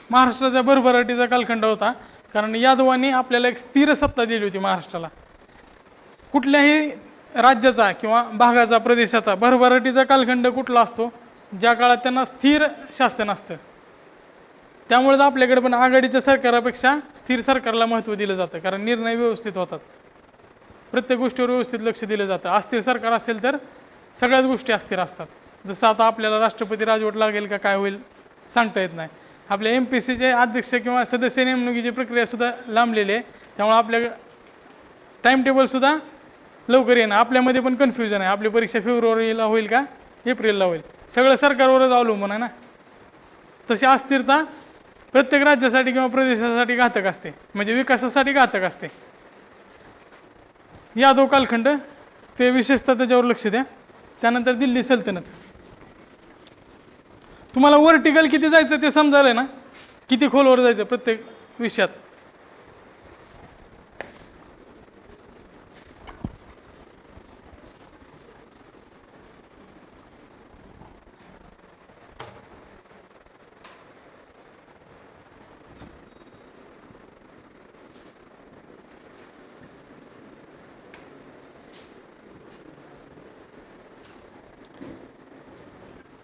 महाराष्ट्राचा भरभराटीचा कालखंड होता, कारण यादवांनी आपल्याला एक स्थिर सत्ता दिली होती महाराष्ट्राला. कुठल्याही राज्याचा किंवा भागाचा प्रदेशाचा भरभराटीचा कालखंड कुठला असतो, ज्या काळात त्यांना स्थिर शासन असतं. त्यामुळेच आपल्याकडे पण आघाडीच्या सरकारापेक्षा स्थिर सरकारला महत्त्व दिलं जातं, कारण निर्णय व्यवस्थित होतात, प्रत्येक गोष्टीवर व्यवस्थित लक्ष दिलं जातं. अस्थिर सरकार असेल तर सगळ्याच गोष्टी अस्थिर असतात. जसं आता आपल्याला राष्ट्रपती राजवट लागेल का काय होईल सांगता येत नाही. आपल्या MPSCचे अध्यक्ष किंवा सदस्य नेमणुकीची प्रक्रियासुद्धा लांबलेली आहे, त्यामुळे आपल्या टाईम टेबलसुद्धा लवकर येणं. आपल्यामध्ये पण कन्फ्युजन आहे, आपली परीक्षा फेब्रुवारीला होईल का एप्रिलला होईल, सगळं सरकारवरच अवलंबून आहे ना. तशी अस्थिरता प्रत्येक राज्यासाठी किंवा प्रदेशासाठी घातक असते, म्हणजे विकासासाठी घातक असते. यादव कालखंड ते विशेषतः त्याच्यावर लक्ष द्या. त्यानंतर दिल्ली सल्तनत. तुम्हाला वर्टिकल किती जायचं ते समजायला ना, किती खोलवर जायचं प्रत्येक विषयात.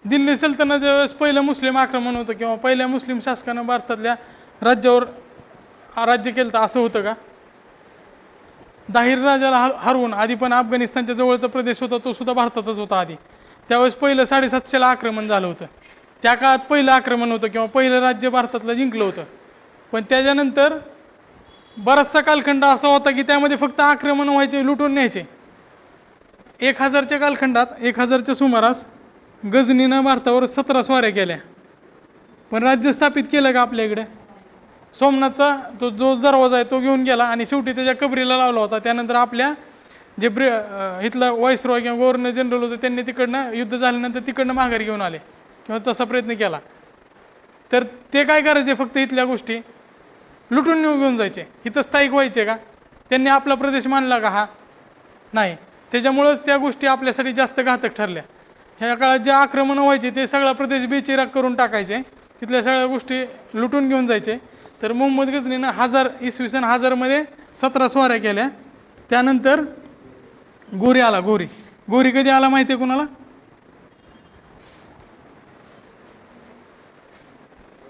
दिल्ली सल्तनत ज्यावेळेस पहिलं मुस्लिम आक्रमण होतं किंवा पहिल्या मुस्लिम शासकानं भारतातल्या राज्यावर राज्य केलं तर असं होतं का? दाहिर राजाला हरवून आधी पण अफगाणिस्तानच्या जवळचा प्रदेश होता तो सुद्धा भारतातच होता आधी. त्यावेळेस पहिलं 750ला आक्रमण झालं होतं. त्या काळात पहिलं आक्रमण होतं किंवा पहिलं राज्य भारतातलं जिंकलं होतं. पण त्याच्यानंतर बराचसा कालखंड असा होता की त्यामध्ये फक्त आक्रमण व्हायचे, लुटून न्यायचे. 1000च्या कालखंडात 1000च्या सुमारास गजनीनं भारतावर 17 स्वाऱ्या केल्या, पण राज्य स्थापित केलं का आपल्या इकडे? सोमनाथचा तो जो दरवाजा आहे तो घेऊन गेला आणि शेवटी त्याच्या कबरीला लावला होता. त्यानंतर आपल्या जे इथला व्हाईसरॉय किंवा गव्हर्नर जनरल होते त्यांनी तिकडनं युद्ध झाल्यानंतर तिकडनं माघारी घेऊन आले किंवा तसा प्रयत्न केला. तर ते काय करायचे, फक्त इथल्या गोष्टी लुटून घेऊन जायचे. इथं स्थायिक व्हायचे का? त्यांनी आपला प्रदेश मानला का? हा नाही. त्याच्यामुळंच त्या गोष्टी आपल्यासाठी जास्त घातक ठरल्या. ह्या काळात जे आक्रमण व्हायचे ते सगळा प्रदेश बेचिराग करून टाकायचे, तिथल्या सगळ्या गोष्टी लुटून घेऊन जायचे. तर मोहम्मद गझनीनं इसवी सन 1000 17 स्वाऱ्या केल्या. त्यानंतर गोरी आला. गोरी कधी आला माहिती आहे कुणाला?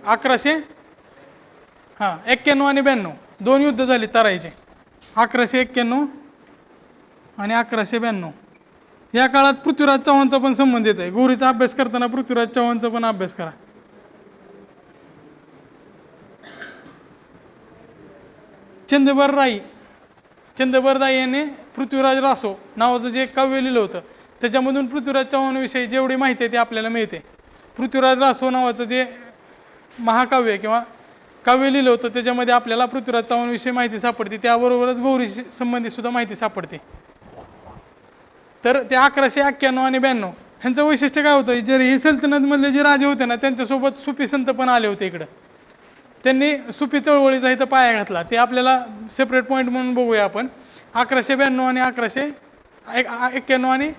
1191 आणि 92 दोन युद्ध झाली तराईचे, 1191 आणि 1192. या काळात पृथ्वीराज चव्हाणचा पण संबंध येत आहे. गोरीचा अभ्यास करताना पृथ्वीराज चव्हाणचा पण अभ्यास करा. चंदबरराई यांनी पृथ्वीराज रासो नावाचं जे काव्य लिहिलं होतं त्याच्यामधून पृथ्वीराज चव्हाणविषयी जेवढी माहिती आहे ती आपल्याला मिळते. पृथ्वीराज रासो नावाचं जे महाकाव्य किंवा काव्य लिहिलं होतं त्याच्यामध्ये आपल्याला पृथ्वीराज चव्हाणविषयी माहिती सापडते. त्याबरोबरच गौरीशी संबंधित सुद्धा माहिती सापडते. तर ते 1191 आणि 92 ह्यांचं वैशिष्ट्य काय होतं, जर ही सल्तनतमधले जे राजे होते ना त्यांच्यासोबत सुफी संत पण आले होते इकडं. त्यांनी सुफी चळवळीचा इथं पाया घातला. ते आपल्याला सेपरेट पॉईंट म्हणून बघूया आपण. 1192 आणि 1191 आणि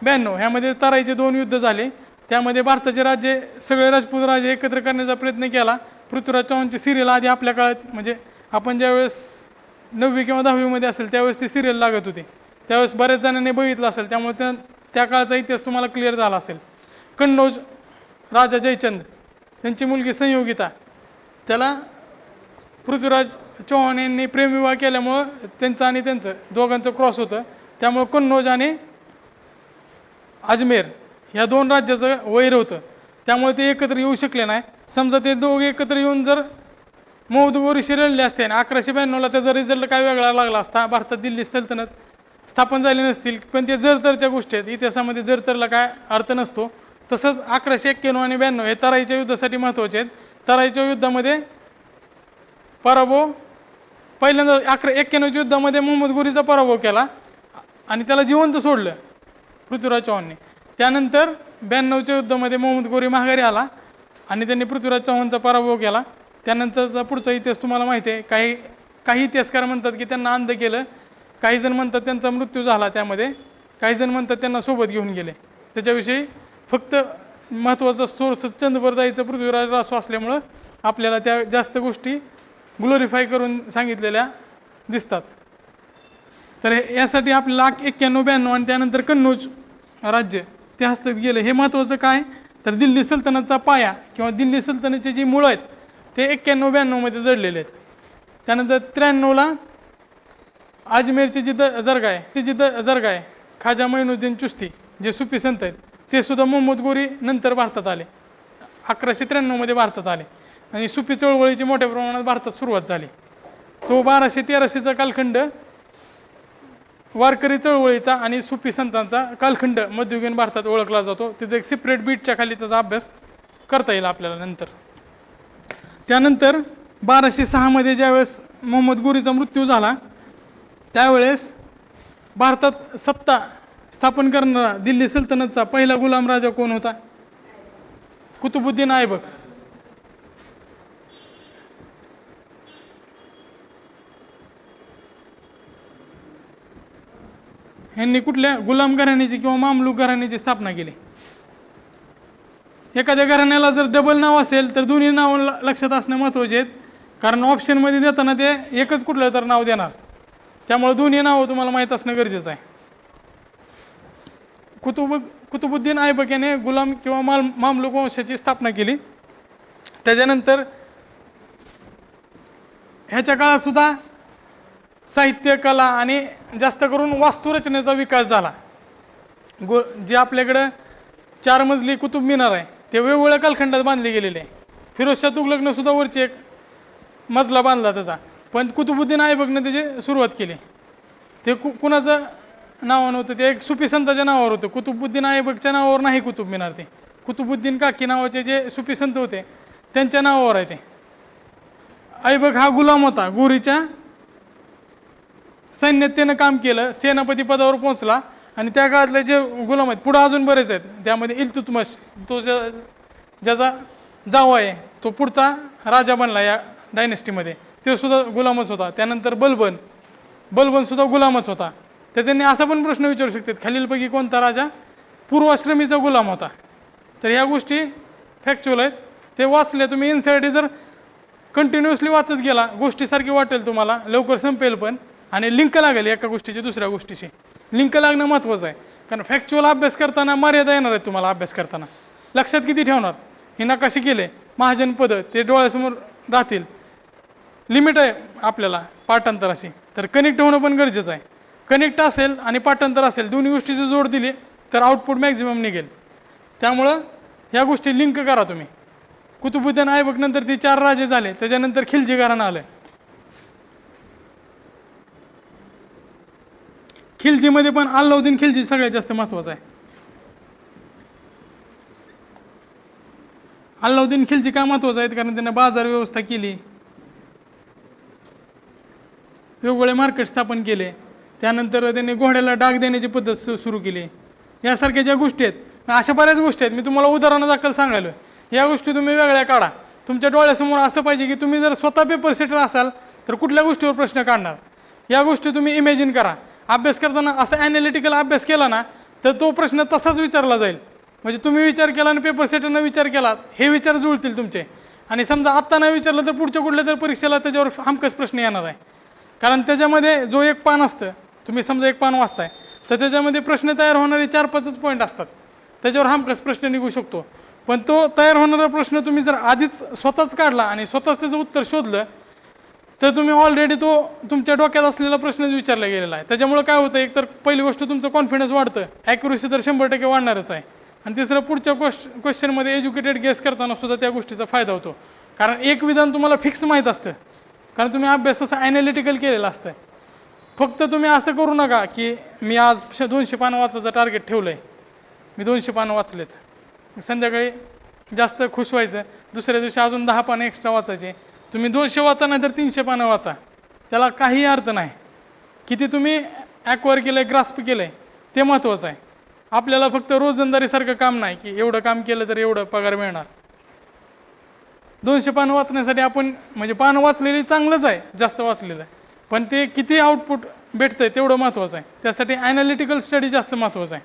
92 ह्यामध्ये तराईचे दोन युद्ध झाले. त्यामध्ये भारताचे राज्य सगळे राजपूत राजे एकत्र करण्याचा प्रयत्न केला. पृथ्वीराज चव्हाणची सिरियल आधी आपल्या काळात, म्हणजे आपण ज्यावेळेस 9वी किंवा 10वीमध्ये असेल त्यावेळेस ती सिरियल लागत होती, त्यावेळेस बऱ्याच जणांनी बघितलं असेल, त्यामुळे त्या काळाचा इतिहास तुम्हाला क्लिअर झाला असेल. कन्नौज राजा जयचंद त्यांची मुलगी संयोगिता, त्याला पृथ्वीराज चव्हाण यांनी प्रेमविवाह केल्यामुळं त्यांचं आणि त्यांचं दोघांचं क्रॉस होतं. त्यामुळं कन्नौज आणि अजमेर ह्या दोन राज्याचं वैर होतं. त्यामुळे ते एकत्र येऊ शकले नाही. समजा ते दोघे एकत्र येऊन जर मौदगोरीशी रडले असते आणि 1192ला त्याचा रिझल्ट काय वेगळा लागला असता, भारतात दिल्ली सल्तनत स्थापन झाली नसतील. पण ते जरतरच्या गोष्टी आहेत, इतिहासामध्ये जरतरला काय अर्थ नसतो. तसंच 1191 आणि 92 हे तराईच्या युद्धासाठी महत्त्वाचे आहेत. तराईच्या युद्धामध्ये पराभव पहिल्यांदा 1191 युद्धामध्ये मोहम्मद गोरीचा पराभव केला आणि त्याला जिवंत सोडलं पृथ्वीराज चव्हाणने. त्यानंतर 92च्या युद्धामध्ये मोहम्मद गोरी माघारी आला आणि त्यांनी पृथ्वीराज चव्हाणचा पराभव केला. त्यानंतरचा पुढचा इतिहास तुम्हाला माहिती आहे. काही इतिहासकार म्हणतात की त्यांना अंध केलं, काही जण म्हणतात त्यांचा मृत्यू झाला त्यामध्ये, काही जण म्हणतात त्यांना सोबत घेऊन गेले. त्याच्याविषयी फक्त महत्त्वाचा सोर्स चंदबरदाईचं पृथ्वीराज रासो असल्यामुळं आपल्याला त्या जास्त गोष्टी ग्लोरिफाय करून सांगितलेल्या दिसतात. तर यासाठी आपल्याला 91-92 आणि त्यानंतर कन्नौज राज्य ते हस्तगत गेलं. हे महत्त्वाचं काय तर दिल्ली सल्तनतचा पाया किंवा दिल्ली सल्तनतचे जी मुळं आहेत ते 91-92 मध्ये जडलेले आहेत. त्यानंतर 93ला अजमेरची जी दर्गा आहे खाजा मोइनुद्दीन चिश्ती जे सुफी संत आहेत ते सुद्धा मोहम्मद गोरी नंतर भारतात आले, 1193 मध्ये भारतात आले आणि सुफी चळवळीची मोठ्या प्रमाणात भारतात सुरुवात झाली. तो 1200-1300चा कालखंड वारकरी चळवळीचा आणि सुफी संतांचा कालखंड मध्ययुगीन भारतात ओळखला जातो. त्याचा एक सेपरेट बीटच्या खाली त्याचा अभ्यास करता येईल आपल्याला नंतर. त्यानंतर 1206 मध्ये ज्यावेळेस मोहम्मद गोरीचा मृत्यू झाला त्यावेळेस भारतात सत्ता स्थापन करणारा दिल्ली सल्तनतचा पहिला गुलाम राजा कोण होता? कुतुबुद्दीन ऐबक. यांनी कुठल्या गुलाम घराण्याची किंवा मामलूक घराण्याची स्थापना केली? एखाद्या घराण्याला जर डबल नाव असेल तर दोन्ही नाव लक्षात असणं महत्त्वाचे आहेत, कारण ऑप्शनमध्ये देताना ते एकच कुठलं तर नाव देणार, त्यामुळे दोन्ही नावं तुम्हाला माहीत असणं गरजेचं आहे. कुतुबुद्दीन ऐबक याने गुलाम किंवा मामलूक वंशाची स्थापना केली. त्याच्यानंतर ह्याच्या काळात सुद्धा साहित्य, कला आणि जास्त करून वास्तुरचनेचा विकास झाला. जे आपल्याकडं 4 मजली कुतुब मिनार आहे ते वेगवेगळ्या कालखंडात बांधले गेलेले आहे. फिरोजशाह तुघलकनं सुद्धा वरची एक मजला बांधला त्याचा, पण कुतुबुद्दीन ऐबकनं त्याची सुरुवात केली. ते कुणाचं नावानं होतं? ते एक सुफी संताच्या नावावर होतं. कुतुबुद्दीन ऐबकच्या नावावर नाही कुतुब मिनार, ते कुतुबुद्दीन काकी नावाचे जे सुफी संत होते त्यांच्या नावावर आहे ते. ऐबक हा गुलाम होता, गोरीच्या सैन्यात त्यानं काम केलं, सेनापती पदावर पोहोचला आणि त्या काळातले जे गुलाम आहेत पुढे अजून बरेच आहेत. त्यामध्ये इल्तुतमिश तो ज्याचा जावा आहे तो पुढचा राजा बनला या डायनेस्टीमध्ये, ते सुद्धा गुलामच होता. त्यानंतर बलबन सुद्धा गुलामच होता. तर त्यांनी असा पण प्रश्न विचारू शकतात खालीलपैकी कोणता राजा पूर्वाश्रमीचा गुलाम होता? तर ह्या गोष्टी फॅक्च्युअल आहेत, ते वाचले तुम्ही. एनसीईआरटी जर कंटिन्युअसली वाचत गेला गोष्टीसारखी वाटेल तुम्हाला, लवकर संपेल पण, आणि लिंक लागेल एका गोष्टीची दुसऱ्या गोष्टीशी. लिंक लागणं महत्त्वाचं आहे, कारण फॅक्च्युअल अभ्यास करताना मर्यादा येणार आहे तुम्हाला. अभ्यास करताना लक्षात किती ठेवणार? हे नकाशे केले महाजन पद ते डोळ्यासमोर राहतील, लिमिट आहे आपल्याला पाठांतराशी. तर कनेक्ट होणं पण गरजेचं आहे. कनेक्ट असेल आणि पाठांतर असेल, दोन्ही गोष्टीची जोड दिली तर आउटपुट मॅक्झिमम निघेल. त्यामुळं ह्या गोष्टी लिंक करा तुम्ही. कुतुबुद्दीन ऐबक नंतर ती 4 राजे झाले, त्याच्यानंतर खिलजी घराणं आलं. खिलजीमध्ये पण अल्लाउद्दीन खिलजी सगळ्यात जास्त महत्त्वाचा आहे. अल्लाउद्दीन खिलजी का महत्त्वाचा आहे? कारण त्यांना बाजार व्यवस्था केली, वेगवेगळे मार्केट स्थापन केले. त्यानंतर त्यांनी घोड्याला डाग देण्याची पद्धत सुरू केली. यासारख्या ज्या गोष्टी आहेत, अशा बऱ्याच गोष्टी आहेत. मी तुम्हाला उदाहरणादाखल सांगायलो. या गोष्टी तुम्ही वेगळ्या काढा. तुमच्या डोळ्यासमोर असं पाहिजे की तुम्ही जर स्वतः पेपर सेटर असाल तर कुठल्या गोष्टीवर प्रश्न काढणार, या गोष्टी तुम्ही इमॅजिन करा. अभ्यास करताना असा ॲनालिटिकल अभ्यास केला ना तर तो प्रश्न तसाच विचारला जाईल. म्हणजे तुम्ही विचार केला आणि पेपर सेटरनं विचार केला, हे विचार जुळतील तुमचे. आणि समजा आत्ता नाही विचारलं तर पुढच्या कुठल्या तर परीक्षेला त्याच्यावर हमखास प्रश्न येणार आहे. कारण त्याच्यामध्ये जो एक पान असतं, तुम्ही समजा एक पान वाचताय तर त्याच्यामध्ये प्रश्न तयार होणारे 4-5च पॉईंट असतात, त्याच्यावर हमखास प्रश्न निघू शकतो. पण तो तयार होणारा प्रश्न तुम्ही जर आधीच स्वतःच काढला आणि स्वतःच त्याचं उत्तर शोधलं तर तुम्ही ऑलरेडी तो तुमच्या डोक्यात असलेला प्रश्नच विचारला गेलेला आहे. त्याच्यामुळे काय होतं, एक तर पहिली गोष्ट तुमचं कॉन्फिडन्स वाढतं, ॲक्युरेसी तर 100% वाढणारच आहे. आणि तिसरं, पुढच्या क्वेश्चनमध्ये एज्युकेटेड गेस करताना सुद्धा त्या गोष्टीचा फायदा होतो. कारण एक विधान तुम्हाला फिक्स माहीत असतं, कारण तुम्ही अभ्यास तसा ॲनालिटिकल केलेला असतं. फक्त तुम्ही असं करू नका की मी आज 200 पानं वाचायचं टार्गेट ठेवलं आहे, मी 200 पानं वाचलेत, संध्याकाळी जास्त खुश व्हायचं, दुसऱ्या दिवशी अजून 10 पानं एक्स्ट्रा वाचायचे. तुम्ही 200 वाचा नाही तर 300 पानं वाचा, त्याला काही अर्थ नाही. किती तुम्ही ॲक्वायर केलं आहे, ग्रास्प केलं आहे, ते महत्त्वाचं आहे. आपल्याला फक्त रोजंदारीसारखं काम नाही की एवढं काम केलं तर एवढं पगार मिळणार. 200 पानं वाचण्यासाठी आपण म्हणजे पानं वाचलेली चांगलंच आहे, जास्त वाचलेलं आहे, पण ते किती आउटपुट भेटतंय तेवढं महत्त्वाचं आहे. त्यासाठी ॲनालिटिकल स्टडी जास्त महत्त्वाचं आहे.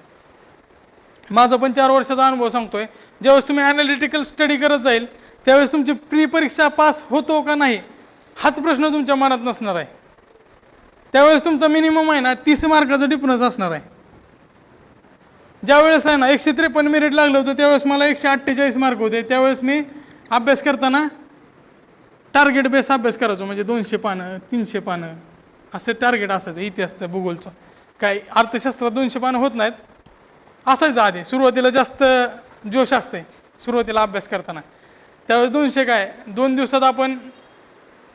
माझा पण 4 वर्षाचा अनुभव सांगतोय. ज्यावेळेस तुम्ही ॲनालिटिकल स्टडी करत जाईल त्यावेळेस तुमची प्री परीक्षा पास होतो का नाही हाच प्रश्न तुमच्या मनात नसणार आहे. त्यावेळेस तुमचा मिनिमम आहे ना 30 मार्काचा डिफरन्स असणार आहे. ज्यावेळेस आहे ना 153 मेरिट लागलं होतं त्यावेळेस मला 148 मार्क होते. त्यावेळेस मी अभ्यास करताना टार्गेट बेस अभ्यास करायचो, म्हणजे 200 पानं 300 पानं असं टार्गेट असायचं. इतिहासाचं भूगोलचं काय अर्थशास्त्रात 200 पानं होत नाहीत असायचं आधी. सुरुवातीला जास्त जोश असते सुरुवातीला अभ्यास करताना. त्यावेळेस 200 काय 2 दिवसात आपण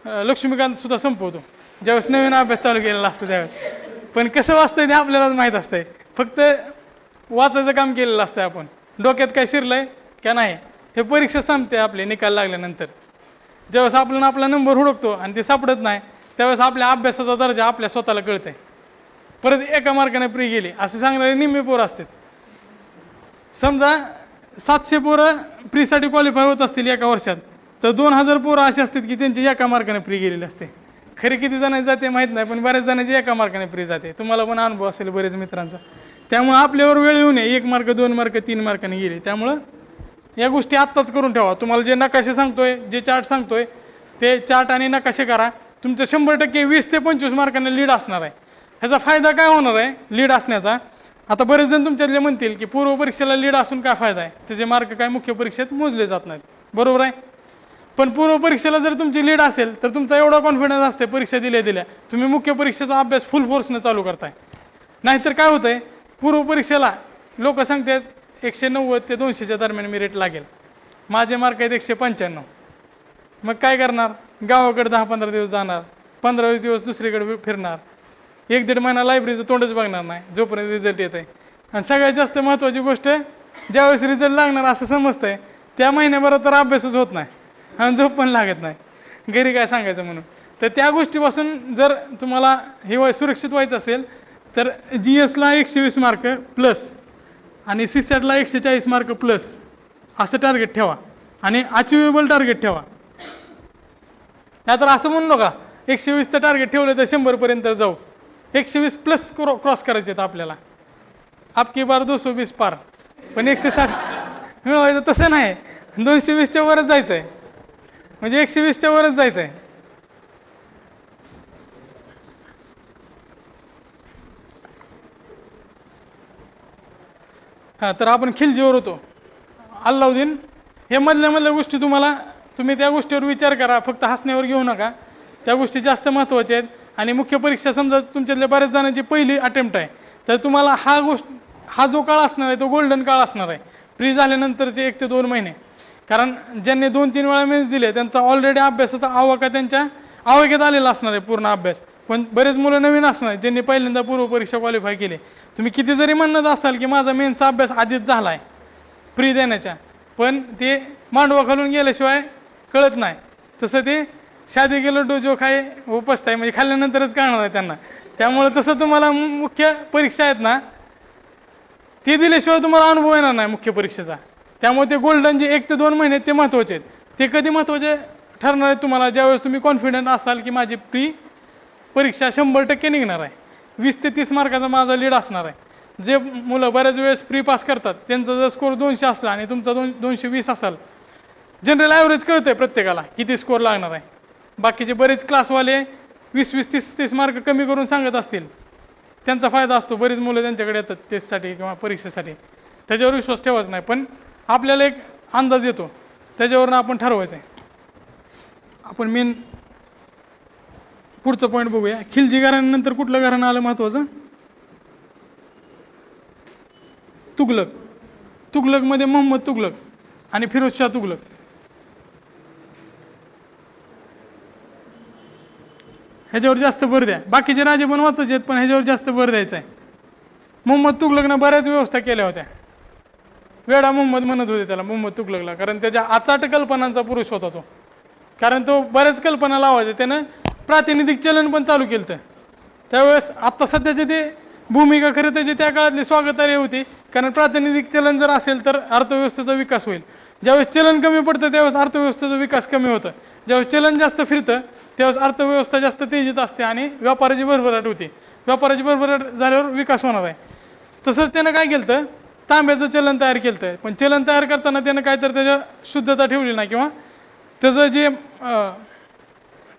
लक्ष्मीकांत सुद्धा संपवतो ज्यावेळेस नवीन अभ्यास चालू केलेला असतं त्यावेळेस. पण कसं वाचतंय ते आपल्यालाच माहीत असतंय, फक्त वाचायचं काम केलेलं असतं आपण. डोक्यात काय शिरलंय का नाही हे परीक्षा संपते आपले निकाल लागल्यानंतर. ज्यावेळेस आपला नंबर हुडकतो आणि ते सापडत नाही त्यावेळेस आपल्या अभ्यासाचा दर्जा आपल्या स्वतःला कळतंय. परत एका मार्काने प्री गेली असं सांगणारे निम्मे पोरं असतात. समजा 700 पोरं प्रीसाठी क्वालिफाय होत असतील एका वर्षात, तर 2000 पोरं असे असतात की त्यांची एका मार्काने प्री गेलेली असते. खरी किती जणांची जाते माहीत नाही, पण बऱ्याच जणांची एका मार्काने प्री जाते. तुम्हाला पण अनुभव असेल बरेच मित्रांचा. त्यामुळे आपल्यावर वेळ येऊ नये 1 मार्क 2 मार्क 3 मार्काने गेले. त्यामुळं या गोष्टी आत्ताच करून ठेवा. तुम्हाला जे नकाशे सांगतोय जे चार्ट सांगतोय ते चार्ट आणि नकाशे करा. तुमचं 100% 20 ते 25 मार्काने लीड असणार आहे. ह्याचा फायदा काय होणार आहे लीड असण्याचा? आता बरेच जण तुमच्यातले म्हणतील की पूर्व परीक्षेला लीड असून काय फायदा आहे, त्याचे मार्क काय मुख्य परीक्षेत मोजले जात नाहीत. बरोबर आहे, पण पूर्व परीक्षेला जर तुमची लीड असेल तर तुमचा एवढा कॉन्फिडन्स असते परीक्षा दिल्या तुम्ही मुख्य परीक्षेचा अभ्यास फुल फोर्सने चालू करताय. नाहीतर काय होतंय पूर्व परीक्षेला लोक सांगतात 190 ते 200च्या दरम्यान मेरिट लागेल, माझे मार्क आहेत 195. मग काय करणार? गावाकडे 10-15 दिवस जाणार, 15 दिवस दुसरीकडे फिरणार, 1-1.5 महिना लायब्ररीचं तोंडच बघणार नाही जोपर्यंत रिझल्ट येत आहे. आणि सगळ्यात जास्त महत्त्वाची गोष्ट ज्यावेळेस रिझल्ट लागणार असं समजतंय त्या महिन्याभरात तर अभ्यासच होत नाही आणि झोप पण लागत नाही, घरी काय सांगायचं म्हणून. तर त्या गोष्टीपासून जर तुम्हाला हे सुरक्षित व्हायचं असेल तर GSला 120 मार्क प्लस आणि CSATला 140 मार्क प्लस असं टार्गेट ठेवा आणि अचिवेबल टार्गेट ठेवा. नाहीतर असं म्हणू नका 120चं टार्गेट ठेवलं तर 100पर्यंत जाऊ. 120 प्लस क्रॉस करायचे आहेत आपल्याला. आपकी बार 220 पार, पण 160 मिळवायचं तसं नाही. 220च्या वरच जायचं आहे, म्हणजे 120च्या वरच जायचं आहे. हां, तर आपण खिलजीवर होतो. अल्लाउद्दीन हे मधल्या गोष्टी तुम्ही त्या गोष्टीवर विचार करा, फक्त हसण्यावर घेऊ नका. त्या गोष्टी जास्त महत्त्वाच्या आहेत. आणि मुख्य परीक्षा समजा तुमच्यातल्या बऱ्याच जणांची पहिली अटेम्प्ट आहे तर तुम्हाला हा जो काळ असणार आहे तो गोल्डन काळ असणार आहे प्री झाल्यानंतरचे 1 ते 2 महिने. कारण ज्यांनी 2-3 वेळा मेन्स दिले त्यांचा ऑलरेडी अभ्यासाचा आवाका त्यांच्या आवाक्यात आलेला असणार आहे पूर्ण अभ्यास. पण बरेच मुलं नवीन असणार आहेत ज्यांनी पहिल्यांदा पूर्व परीक्षा क्वालिफाय केली. तुम्ही किती जरी म्हणत असाल की माझा मेन्सचा अभ्यास आधीच झाला आहे प्री देण्याच्या, पण ते मांडवा खालून गेल्याशिवाय कळत नाही. तसं ते शादी गेलो डोजो खाय उपसताय, म्हणजे खाल्ल्यानंतरच कळणार आहे त्यांना. त्यामुळे तसं तुम्हाला मुख्य परीक्षा आहेत ना ते दिल्याशिवाय तुम्हाला अनुभव येणार नाही मुख्य परीक्षेचा. त्यामुळे ते गोल्डन जे 1 ते 2 महिने ते महत्त्वाचे आहेत. ते कधी महत्त्वाचे ठरणार आहेत तुम्हाला? ज्यावेळेस तुम्ही कॉन्फिडंट असाल की माझी प्री परीक्षा 100% निघणार आहे, 20 ते 30 मार्काचा माझा लीड असणार आहे. जे मुलं बऱ्याच वेळेस प्री पास करतात त्यांचा जर स्कोर 200 असला आणि तुमचा 220 असाल, जनरल ॲव्हरेज कळतंय प्रत्येकाला किती स्कोर लागणार आहे. बाकीचे बरेच क्लासवाले 20-20, 30-30 मार्क कमी करून सांगत असतील, त्यांचा फायदा असतो. बरीच मुलं त्यांच्याकडे येतात टेस्टसाठी किंवा परीक्षेसाठी, त्याच्यावर विश्वास ठेवायचा नाही. पण आपल्याला एक अंदाज येतो, त्याच्यावरनं आपण ठरवायचं आहे. आपण मेन पुढचं पॉईंट बघूया. खिलजी घराण्यानंतर कुठलं घराणं आलं महत्त्वाचं? तुघलक. तुघलकमध्ये मोहम्मद तुघलक आणि फिरोजशाह तुघलक. ह्याच्यावर जास्त भर द्या. बाकीचे राजे पण वाचायचे आहेत पण ह्याच्यावर जास्त भर द्यायचा आहे. मोहम्मद तुघलकनं बऱ्याच व्यवस्था केल्या होत्या. वेडा मोहम्मद म्हणत होते त्याला, मोहम्मद तुघलकला, कारण त्याच्या अचाट कल्पनांचा पुरुष होता तो. कारण तो बऱ्याच कल्पना लावायचा. त्यानं प्रातिनिधिक चलन पण चालू केलं. त्यावेळेस आत्ता सध्याचे ते भूमिका खरं त्याची त्या काळातली स्वागतार्ह होती, कारण प्रातिनिधिक चलन जर असेल तर अर्थव्यवस्थेचा विकास होईल. ज्यावेळेस चलन कमी पडतं त्यावेळेस अर्थव्यवस्थेचा विकास कमी होतं. ज्यावेळेस चलन जास्त फिरतं त्यावेळेस अर्थव्यवस्था जास्त तेजीत असते आणि व्यापाराची भरभराट होते. व्यापाराची भरभराट झाल्यावर विकास होणार आहे. तसंच त्यानं काय केलं तर तांब्याचं चलन तयार केलं होतं. पण चलन तयार करताना त्यानं काय तर त्याच्या शुद्धता ठेवली नाही, किंवा त्याचं जे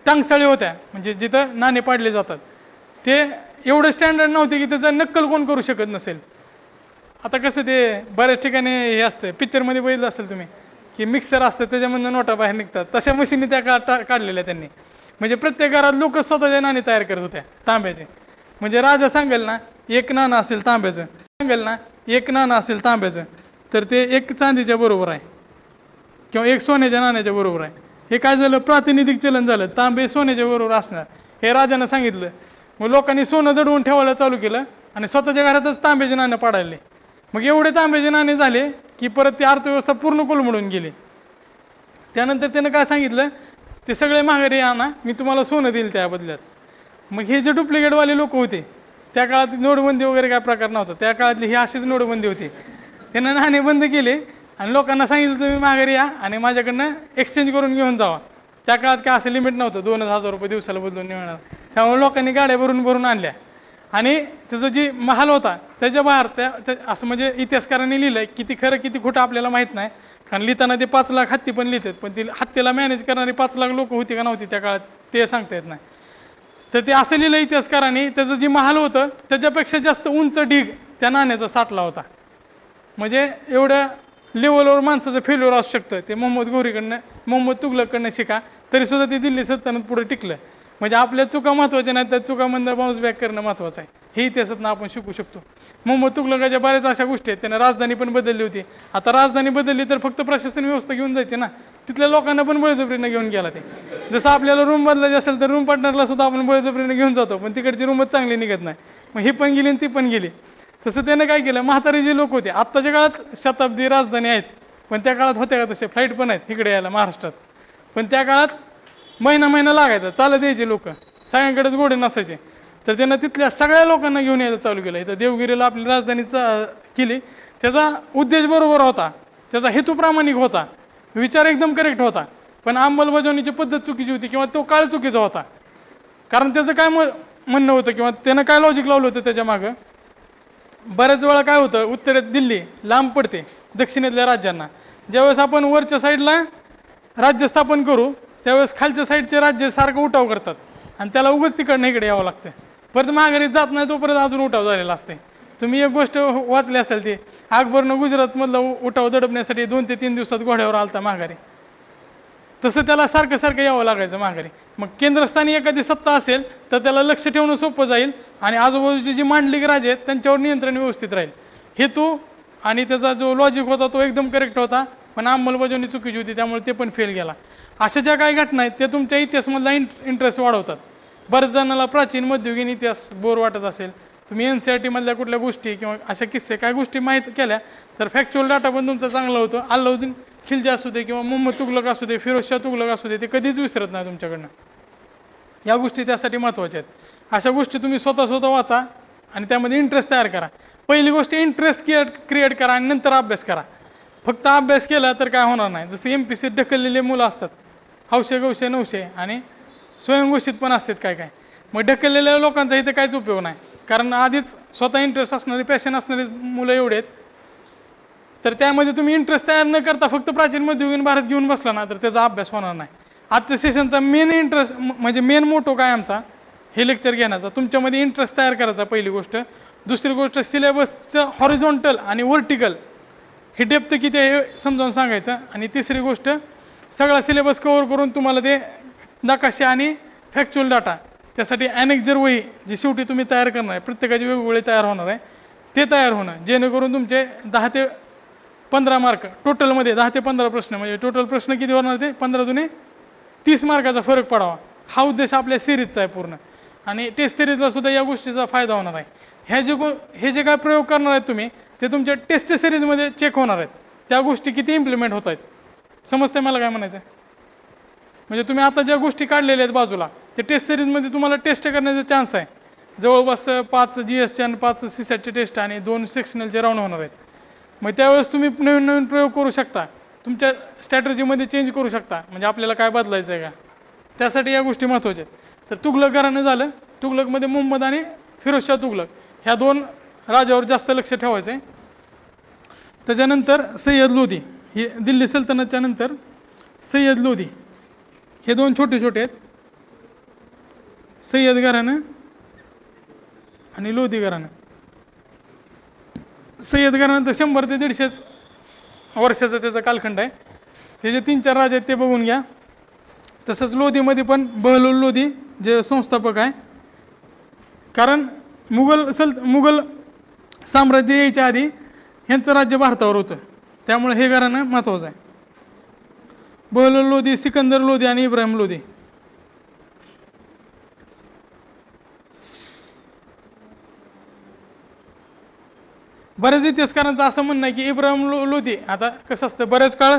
टांगसाळी होत्या म्हणजे जिथं नाणे पाडले जातात ते एवढं स्टँडर्ड नव्हते की त्याचं नक्कल कोण करू शकत नसेल. आता कसं ते बऱ्याच ठिकाणी हे असतं, पिक्चरमध्ये बघितलं असेल तुम्ही की मिक्सर असतं त्याच्यामधून नोटा बाहेर निघतात, तशा मशीनी त्या काळात काढलेल्या त्यांनी. म्हणजे प्रत्येक घरात लोक स्वतःच्या नाणी तयार करत होत्या तांब्याचे. म्हणजे राजा सांगेल ना एक नाणं असेल तांब्याचं, सांगेल ना एक नाणं असेल तांब्याचं तर ते एक चांदीच्या बरोबर आहे किंवा एक सोन्याच्या नाण्याच्या बरोबर आहे. हे काय झालं, प्रातिनिधिक चलन झालं, तांबे सोन्याच्या बरोबर असणार हे राजानं सांगितलं. मग लोकांनी सोनं दडवून ठेवायला चालू केलं आणि स्वतःच्या घरातच तांब्याचे नाणं पाडायले. मग एवढे तांब्याचे नाणे झाले की परत ती अर्थव्यवस्था पूर्ण कोलमडून गेली. त्यानंतर त्यानं काय सांगितलं, ते सगळे माघारी आणा, मी तुम्हाला सोनं देईल त्या बदल्यात. मग हे जे डुप्लिकेटवाले लोक होते त्या काळात नोटबंदी वगैरे काय प्रकार नव्हता, त्या काळातली ही अशीच नोटबंदी होती. त्यानं नाणे बंद केले आणि लोकांना सांगितलं तुम्ही माघारी या आणि माझ्याकडनं एक्सचेंज करून घेऊन जावा. त्या काळात काय असं लिमिट नव्हतं, 2,000 रुपये दिवसाला बदलून मिळणार. त्यामुळे लोकांनी गाड्या भरून भरून आणल्या आणि त्याचा जी महाल होता त्याच्या बाहेर त्या असं म्हणजे इतिहासकारांनी लिहिलं की ती खरं किती खोटं आपल्याला माहीत नाही, कारण लिहिताना ते 5 लाख हत्ती पण लिहितात, पण ती हत्तीला मॅनेज करणारी 5 लाख लोक होती का नव्हती त्या काळात ते सांगता येत नाही. तर ते असं लिहिलं इतिहासकारांनी, त्याचं जे महाल होतं त्याच्यापेक्षा जास्त उंच ढीग त्या नाण्याचा साठला होता. म्हणजे एवढ्या लेवलवर माणसाचं फेल्युअर असू शकतं. ते मोहम्मद तुघलककडनं शिका तरीसुद्धा ते दिल्ली सल्तनत पुढे टिकलं. म्हणजे आपल्या चुका महत्त्वाच्या नाहीत, त्या चुकामधनं बाउन्स बॅक करणं महत्त्वाचं आहे, हे इतिहासातनं आपण शिकू शकतो. मोहम्मद तुघलकाच्या बऱ्याच अशा गोष्टी आहेत. त्यानं राजधानी पण बदलली होती. आता राजधानी बदलली तर फक्त प्रशासन व्यवस्था घेऊन जायची ना, तिथल्या लोकांना पण बळजबरीनं घेऊन गेला. ते जसं आपल्याला रूम बदलायची असेल तर रूम पार्टनरला सुद्धा आपण बळजबरीनं घेऊन जातो, पण तिकडची रूमच चांगली निघत नाही, मग ही पण गेली आणि ती पण गेली. तसं त्यानं काय केलं, म्हातारे जे लोक होते, आत्ताच्या काळात शताब्दी राजधानी आहेत पण त्या काळात होत्या का तसे फ्लाईट पण आहेत इकडे यायला महाराष्ट्रात, पण त्या काळात महिना लागायचा, चालत यायचे लोक, सगळ्यांकडेच घोडे नसायचे. तर त्यानं तिथल्या सगळ्या लोकांना घेऊन यायला चालू केलं. इथं देवगिरीला आपली राजधानी केली. त्याचा उद्देश बरोबर होता, त्याचा हेतू प्रामाणिक होता, विचार एकदम करेक्ट होता, पण अंमलबजावणीची पद्धत चुकीची होती किंवा तो काळ चुकीचा होता. कारण त्याचं काय म्हणणं होतं किंवा त्यानं काय लॉजिक लावलं होतं त्याच्या मागं, बऱ्याच वेळा काय होतं, उत्तरेत दिल्ली लांब पडते दक्षिणेतल्या राज्यांना. ज्यावेळेस आपण वरच्या साईडला राज्य स्थापन करू त्यावेळेस खालच्या साईडचे राज्य सारखं उठाव करतात आणि त्याला उगाच तिकडनं इकडे यावं लागतं. परत माघारी जात नाही तोपर्यंत अजून उठाव झालेला असते. तुम्ही एक गोष्ट वाचली असेल, ती अकबरनं गुजरातमधला उठाव दडपण्यासाठी 2 ते 3 दिवसात घोड्यावर आलता माघारी. तसं त्याला सारखं यावं लागायचं माघारी. मग केंद्रस्थानी एखादी सत्ता असेल तर त्याला लक्ष ठेवणं सोपं जाईल आणि आजूबाजूची जी मांडलिक राजे आहेत त्यांच्यावर नियंत्रण व्यवस्थित राहील. हेतू आणि त्याचा जो लॉजिक होता तो एकदम करेक्ट होता, पण अंमलबजावणी चुकीची होती, त्यामुळे ते पण फेल गेला. अशा ज्या काही घटना आहेत ते तुमच्या इतिहासमधला इंटरेस्ट वाढवतात. बऱ्याच जणांना प्राचीन मध्ययुगीन इतिहास बोर वाटत असेल, तुम्ही NCERT मधल्या कुठल्या गोष्टी किंवा अशा किस्से काय गोष्टी माहीत केल्या तर फॅक्च्युअल डाटा पण तुमचा चांगला होतो. अल्लाउद्दीन खिलजी असू दे किंवा मोहम्मद तुघलक असू दे, फिरोजशाह तुघलक असू दे, ते कधीच विसरत नाही तुमच्याकडनं. या गोष्टी त्यासाठी महत्त्वाच्या आहेत. अशा गोष्टी तुम्ही स्वतः वाचा आणि त्यामध्ये इंटरेस्ट तयार करा. पहिली गोष्ट इंटरेस्ट क्रिएट करा आणि नंतर अभ्यास करा. फक्त अभ्यास केला तर काय होणार नाही. जसं MPSC ढकललेले मुलं असतात, हौशे गौशे नवशे आणि स्वयंघोषित पण असतात काय. मग ढकललेल्या लोकांचा इथे काहीच उपयोग नाही, कारण आधीच स्वतः इंटरेस्ट असणारी पॅशन असणारी मुलं एवढे आहेत. तर त्यामध्ये तुम्ही इंटरेस्ट तयार न करता फक्त प्राचीन मध्ययुगीन भारत घेऊन बसला ना तर त्याचा अभ्यास होणार नाही. आजच्या सेशनचा मेन इंटरेस्ट म्हणजे मेन मोटो काय आमचा हे लेक्चर घेण्याचा, तुमच्यामध्ये इंटरेस्ट तयार करायचा पहिली गोष्ट. दुसरी गोष्ट सिलेबसचं हॉरिझॉन्टल आणि व्हर्टिकल हे डेप्थ किती आहे हे समजावून सांगायचं. आणि तिसरी गोष्ट सगळा सिलेबस कव्हर करून तुम्हाला ते नकाशे आणि फॅक्च्युअल डाटा, त्यासाठी ॲनेक्झर वही जी शेवटी तुम्ही तयार करणार आहे, प्रत्येकाची वेगवेगळी तयार होणार आहे, ते तयार होणं, जेणेकरून तुमचे 10 ते 15 मार्क टोटलमध्ये 10 ते 15 प्रश्न, म्हणजे टोटल प्रश्न किती होणार ते 15 दुने 30 मार्काचा फरक पडावा. हा उद्देश आपल्या सिरीजचा आहे पूर्ण. आणि टेस्ट सिरीजला सुद्धा या गोष्टीचा फायदा होणार आहे. हे जे काय प्रयोग करणार आहेत तुम्ही ते तुमच्या टेस्ट सिरीजमध्ये चेक होणार आहेत, त्या गोष्टी किती इम्प्लिमेंट होत आहेत. समजते मला काय म्हणायचं? म्हणजे तुम्ही आता ज्या गोष्टी काढलेल्या आहेत बाजूला, ते टेस्ट सिरीजमध्ये तुम्हाला टेस्ट करण्याचा चान्स आहे. जवळपास 5 GSच्या आणि 5 CSATच्या टेस्ट आणि 2 सेक्शनलचे राऊंड होणार आहेत. मग त्यावेळेस तुम्ही नवीन नवीन प्रयोग करू शकता, तुमच्या स्ट्रॅटर्जीमध्ये चेंज करू शकता, म्हणजे आपल्याला काय बदलायचं आहे का, त्यासाठी या गोष्टी महत्त्वाच्या आहेत. तर तुघलक घराणं झालं. तुघलकमध्ये मुहम्मद आणि फिरोजशाह तुघलक ह्या 2 राजावर जास्त लक्ष ठेवायचं आहे. त्याच्यानंतर सय्यद लोधी, हे दिल्ली सल्तनतच्या नंतर सय्यद लोधी हे 2 छोटे छोटे आहेत. सय्यद घराणं आणि लोधी घराणं. सय्यद घराणं तर 100 ते 150 वर्षाचा त्याचा कालखंड आहे. त्याचे 3-4 राजे आहेत ते बघून घ्या. तसंच लोधीमध्ये पण बहलोल लोधी जे संस्थापक आहे, कारण मुघल साम्राज्य यायच्या आधी ह्यांचं राज्य भारतावर होतं, त्यामुळे हे घराणं महत्त्वाचं आहे. बहलोल लोधी, सिकंदर लोधी आणि इब्राहिम लोधी. बऱ्याच इतिहासकारांचं असं म्हणणं आहे की इब्राहिम लोधी, आता कसं असतं बऱ्याच काळ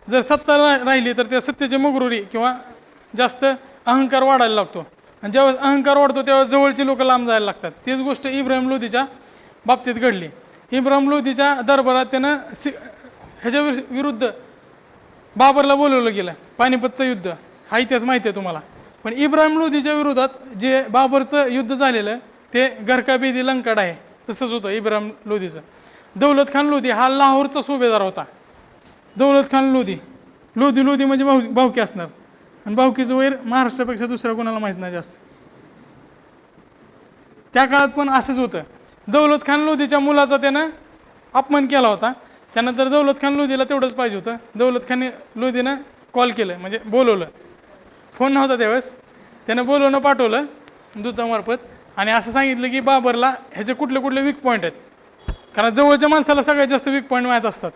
जर सत्ता राहिली तर त्या सत्तेची मगरुरी किंवा जास्त अहंकार वाढायला लागतो, आणि जेव्हा अहंकार वाढतो तेव्हा जवळची लोक लांब जायला लागतात. तीच गोष्ट इब्राहिम लोधीच्या बाबतीत घडली. इब्राहिम लोधीच्या दरबारात त्यानं ह्याच्या विरुद्ध बाबरला बोलवलं गेलं. पानिपतचं युद्ध हा इतिहास माहिती आहे तुम्हाला. पण इब्राहिम लोधीच्या विरोधात जे बाबरचं युद्ध झालेलं ते घरका बेदी लंकाड आहे, तसंच होतं इब्राहिम लोधीचं. दौलत खान लोधी हा लाहोरचा सुभेदार होता. दौलत खान लोधी, लोधी म्हणजे भाऊकी असणार, आणि भाऊकीचं वैर महाराष्ट्रापेक्षा दुसऱ्या कोणाला माहीत नाही जास्त. त्या काळात पण असंच होतं. दौलत खान लोधीच्या मुलाचा त्यानं अपमान केला होता. त्यानंतर दौलत खान लोधीला तेवढंच पाहिजे होतं. दौलत खान लोधीनं कॉल केलं, म्हणजे बोलवलं, फोन नव्हता त्यावेळेस, त्यानं बोलवणं पाठवलं दूतामार्फत, आणि असं सांगितलं की बाबरला ह्याचे कुठले कुठले वीक पॉईंट आहेत, कारण जवळच्या माणसाला सगळ्यात जास्त वीक पॉईंट माहीत असतात.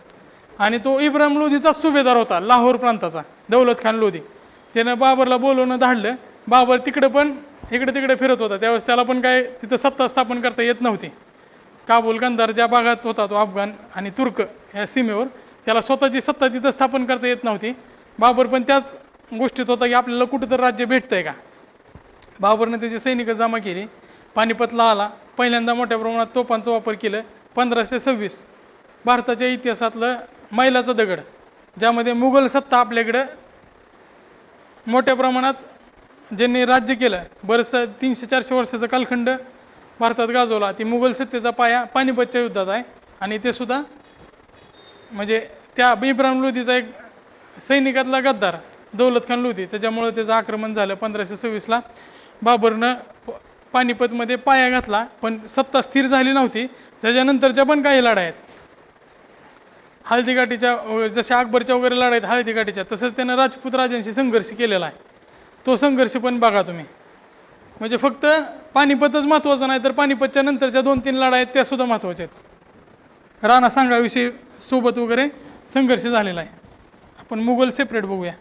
आणि तो इब्राहिम लोधीचा सुभेदार होता, लाहोर प्रांताचा, दौलत खान लोधी. त्यानं बाबरला बोलवणं धाडलं. बाबर तिकडे पण इकडे तिकडे फिरत होता. त्यावेळेस त्याला पण काय तिथं सत्ता स्थापन करता येत नव्हती. काबूल, कंदार ज्या भागात होता तो अफगाण आणि तुर्क या सीमेवर, त्याला स्वतःची सत्ता तिथं स्थापन करता येत नव्हती. बाबर पण त्याच गोष्टीत होता की आपल्याला कुठं तर राज्य भेटतंय का. बाबरनं त्याची सैनिक जमा केली, पानिपतला आला. पहिल्यांदा मोठ्या प्रमाणात तोफांचा वापर केला. 1526 भारताच्या इतिहासातलं मैलाचा दगड, ज्यामध्ये मुघल सत्ता आपल्याकडं मोठ्या प्रमाणात ज्यांनी राज्य केलं, बरंचसं 300-400 वर्षाचा कालखंड भारतात गाजवला. ती मुघल सत्तेचा पाया पानिपतच्या युद्धात आहे. आणि ते सुद्धा म्हणजे त्या इब्राहिम लोधीचा एक सैनिकातला गद्दार दौलत खान लोधी, त्याच्यामुळे त्याचं आक्रमण झालं 1526ला. बाबरनं पानिपतमध्ये पाया घातला, पण सत्ता स्थिर झाली नव्हती. त्याच्यानंतरच्या पण काही लढाई आहेत, हळदीघाटीच्या, जशा अकबरच्या वगैरे लढाईत हळदीघाटीच्या, तसंच त्यानं राजपूत राजांशी संघर्ष केलेला आहे. तो संघर्ष पण बघा तुम्ही. म्हणजे फक्त पानिपतच महत्त्वाचं नाही, तर पानिपतच्या नंतरच्या 2-3 लढाई आहेत त्या सुद्धा महत्त्वाच्या आहेत. राणा सांगाविषयी सोबत वगैरे संघर्ष झालेला आहे. आपण मुघल सेपरेट बघूया.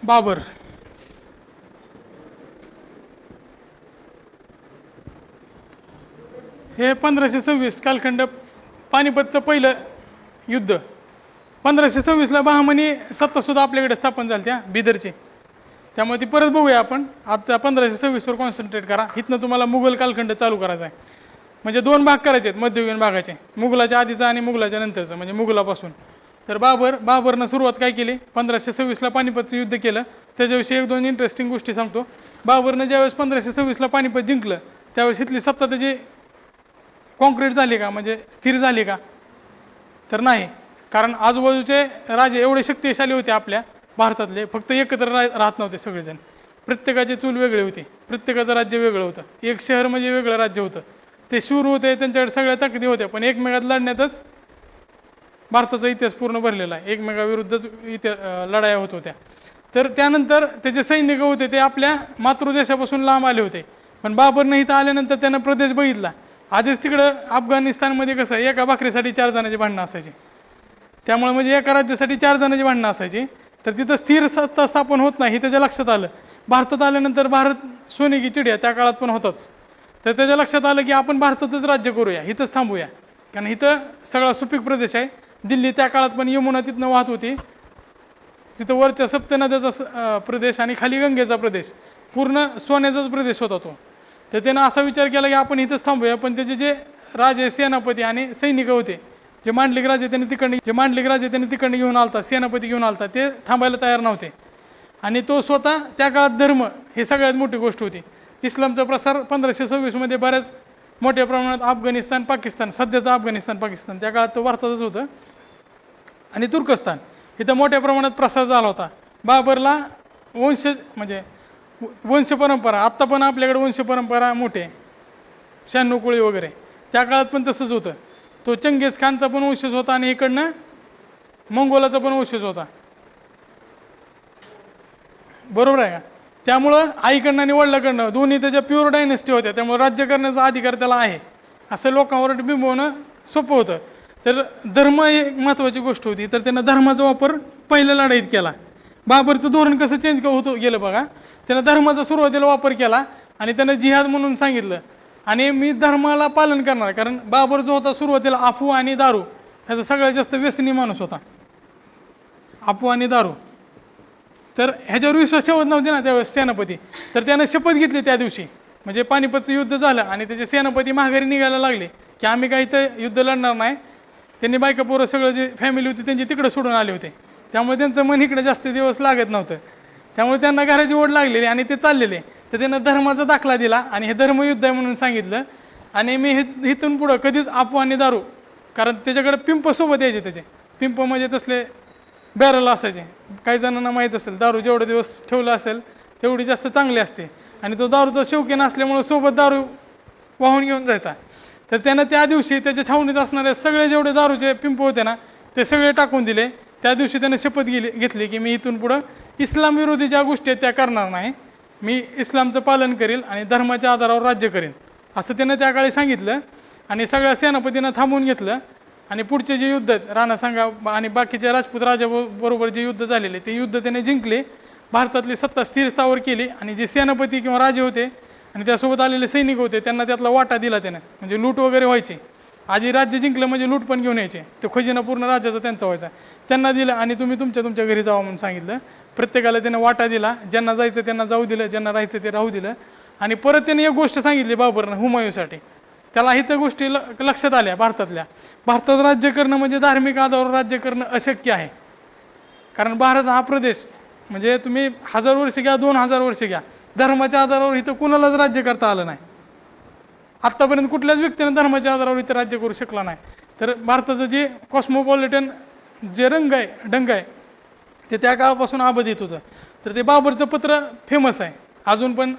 बाबर हे 1526 कालखंड, पानिपतचं पहिलं युद्ध. 1526ला बहामनी सत्ता सुद्धा आपल्याकडे स्थापन झाली त्या बिदरची. त्यामुळे ती परत बघूया आपण. आता 1526वर कॉन्सन्ट्रेट करा. इथनं तुम्हाला मुघल कालखंड चालू करायचा आहे. म्हणजे 2 भाग करायचे आहेत मध्ययुगीन भागाचे, मुघलाच्या आधीचा आणि मुघलाच्या नंतरचं, म्हणजे मुघलापासून. तर बाबरनं सुरुवात काय केली, 1526ला पानिपतचं युद्ध केलं. त्याच्याविषयी 1-2 इंटरेस्टिंग गोष्टी सांगतो. बाबरनं ज्यावेळेस 1526ला पानिपत जिंकलं, त्यावेळेस इथली सत्ता त्याची कॉन्क्रीट झाली का, म्हणजे स्थिर झाली का, तर नाही. कारण आजूबाजूचे राजे एवढे शक्तिशाली होते आपल्या भारतातले, फक्त एकत्र राहत नव्हते सगळेजण. प्रत्येकाची चूल वेगळी होती, प्रत्येकाचं राज्य वेगळं होतं, एक शहर म्हणजे वेगळं राज्य होतं. ते शूर होते, त्यांच्याकडे सगळ्या ताकदी होत्या, पण एकमेकात लढण्यातच भारताचा इतिहास पूर्ण भरलेला आहे. एकमेकाविरुद्धच लढाया होत होत्या. तर त्यानंतर त्याचे सैनिक होते ते आपल्या मातृदेशापासून लांब आले होते. पण बाबरनं इथं आल्यानंतर त्यानं प्रदेश बघितला. आधीच तिकडं अफगाणिस्तानमध्ये कसं एका भाकरीसाठी 4 जणांची भांडणं असायची. त्यामुळे म्हणजे एका राज्यासाठी 4 जणांची भांडणं असायची. तर तिथं स्थिर सत्ता स्थापन होत नाही हे त्याच्या लक्षात आलं. भारतात आल्यानंतर भारत सोने की चिडिया त्या काळात पण होताच. तर त्याच्या लक्षात आलं की आपण भारतातच राज्य करूया, इथंच थांबूया, कारण इथं सगळा सुपीक प्रदेश आहे. दिल्ली त्या काळात पण यमुना तिथनं वाहत होती, तिथं वरच्या सप्तनद्याचा प्रदेश आणि खाली गंगेचा प्रदेश, पूर्ण सोन्याचाच प्रदेश होता तो. तर त्यानं असा विचार केला की आपण इथंच थांबूया. पण त्याचे जे राजे, सेनापती आणि सैनिक होते, जे मांडलिक राजे त्यांनी तिकडनं घेऊन आलता, सेनापती घेऊन आलता, ते थांबायला तयार नव्हते. आणि तो स्वतः त्या काळात धर्म ही सगळ्यात मोठी गोष्ट होती. इस्लामचा प्रसार 1526 मध्ये बऱ्याच मोठ्या प्रमाणात अफगाणिस्तान, पाकिस्तान, सध्याचं अफगाणिस्तान, पाकिस्तान, त्या काळात तो भारतातच होतं, आणि तुर्कस्तान इथं मोठ्या प्रमाणात प्रसार झाला होता. बाबरला वंशज म्हणजे वंश परंपरा, आत्ता पण आपल्याकडे वंश परंपरा मोठे 96 कुळी वगैरे, त्या काळात पण तसंच होतं. तो चंगेज खानचा पण वंशज होता आणि इकडनं मंगोलाचा पण वंशज होता, बरोबर आहे का. त्यामुळं आईकडनं आणि वडिलाकडनं दोन्ही त्याच्या प्युअर डायनेस्टी होत्या. त्यामुळे राज्य करण्याचा अधिकार त्याला आहे असं लोकांवर बिंबवणं सोपं होतं. तर धर्म एक महत्त्वाची गोष्ट होती. तर त्यानं धर्माचा वापर पहिल्या लढाईत केला. बाबरचं धोरण कसं चेंज होतं गेलं बघा. त्यानं धर्माचा सुरुवातीला वापर केला आणि त्यानं जिहाद म्हणून सांगितलं, आणि मी धर्माला पालन करणार. कारण बाबर जो होता सुरुवातीला अफू आणि दारू ह्याचा सगळ्यात जास्त व्यसनी माणूस होता, अफू आणि दारू. तर ह्याच्यावर विश्वास ठेवत नव्हते ना त्यावेळेस सेनापती. तर त्यानं शपथ घेतली त्या दिवशी, म्हणजे पानिपतचं युद्ध झालं आणि त्याचे सेनापती माघारी निघायला लागले की आम्ही काही तर युद्ध लढणार नाही. त्यांनी बायका पोरं सगळं जे फॅमिली होती त्यांची तिकडे सोडून आले होते, त्यामुळे त्यांचं मन इकडे जास्त दिवस लागत नव्हतं. त्यामुळे त्यांना घराची ओढ लागलेली आणि ते चाललेले. तर त्यानं धर्माचा दाखला दिला आणि हे धर्मयुद्ध आहे म्हणून सांगितलं. आणि मी इथून पुढं कधीच अफू आणि दारू, कारण त्याच्याकडे पिंप सोबत यायचे, त्याचे पिंप म्हणजे तसले बॅरल असायचे. काही जणांना माहीत असेल, दारू जेवढे दिवस ठेवलं असेल तेवढी जास्त चांगली असते, आणि तो दारूचा शौकीन असल्यामुळे सोबत दारू वाहून घेऊन जायचा. तर त्यानं त्या दिवशी त्याच्या छावणीत असणारे सगळे जेवढे दारूचे पिंप होते ना ते सगळे टाकून दिले. त्या दिवशी त्यानं शपथ घेतली की मी इथून पुढं इस्लाम विरोधी ज्या गोष्टी आहेत त्या करणार नाही, मी इस्लामचं पालन करेल आणि धर्माच्या आधारावर राज्य करेन, असं त्यानं त्या काळी सांगितलं. आणि सगळ्या सेनापतींना थांबवून घेतलं. आणि पुढचे जे युद्ध आहेत, राणासांगा आणि बाकीच्या राजपूत राजाबरोबर जे युद्ध झालेले ते युद्ध त्याने जिंकले, भारतातली सत्ता स्थिर स्थावर केली. आणि जे सेनापती किंवा राजे होते आणि त्यासोबत आलेले सैनिक होते त्यांना त्यातला वाटा दिला त्यानं, म्हणजे लूट वगैरे व्हायची. आधी राज्य जिंकलं म्हणजे लूट पण घेऊन यायचे, ते खजिना पूर्ण राज्याचा त्यांचा व्हायचा, त्यांना दिलं. आणि तुम्ही तुमच्या घरी जावा म्हणून सांगितलं. प्रत्येकाला त्यानं वाटा दिला, ज्यांना जायचं त्यांना जाऊ दिलं, ज्यांना राहायचं ते राहू दिलं. आणि परत त्याने एक गोष्ट सांगितली बाबरनं हुमायूसाठी, त्याला इथं गोष्टी लक्षात आल्या. भारतात राज्य करणं म्हणजे धार्मिक आधारावर राज्य करणं अशक्य आहे. कारण भारत हा प्रदेश म्हणजे तुम्ही 1000 वर्ष घ्या, 2000 वर्ष घ्या, धर्माच्या आधारावर इथं कुणालाच राज्य करता आलं नाही. आत्तापर्यंत कुठल्याच व्यक्तीने धर्माच्या आधारावर इथं राज्य करू शकला नाही. तर भारताचं जे कॉस्मोपॉलिटन जे डंग आहे ते त्या काळापासून अबाधित होतं. तर ते बाबरचं पत्र फेमस आहे, अजून पण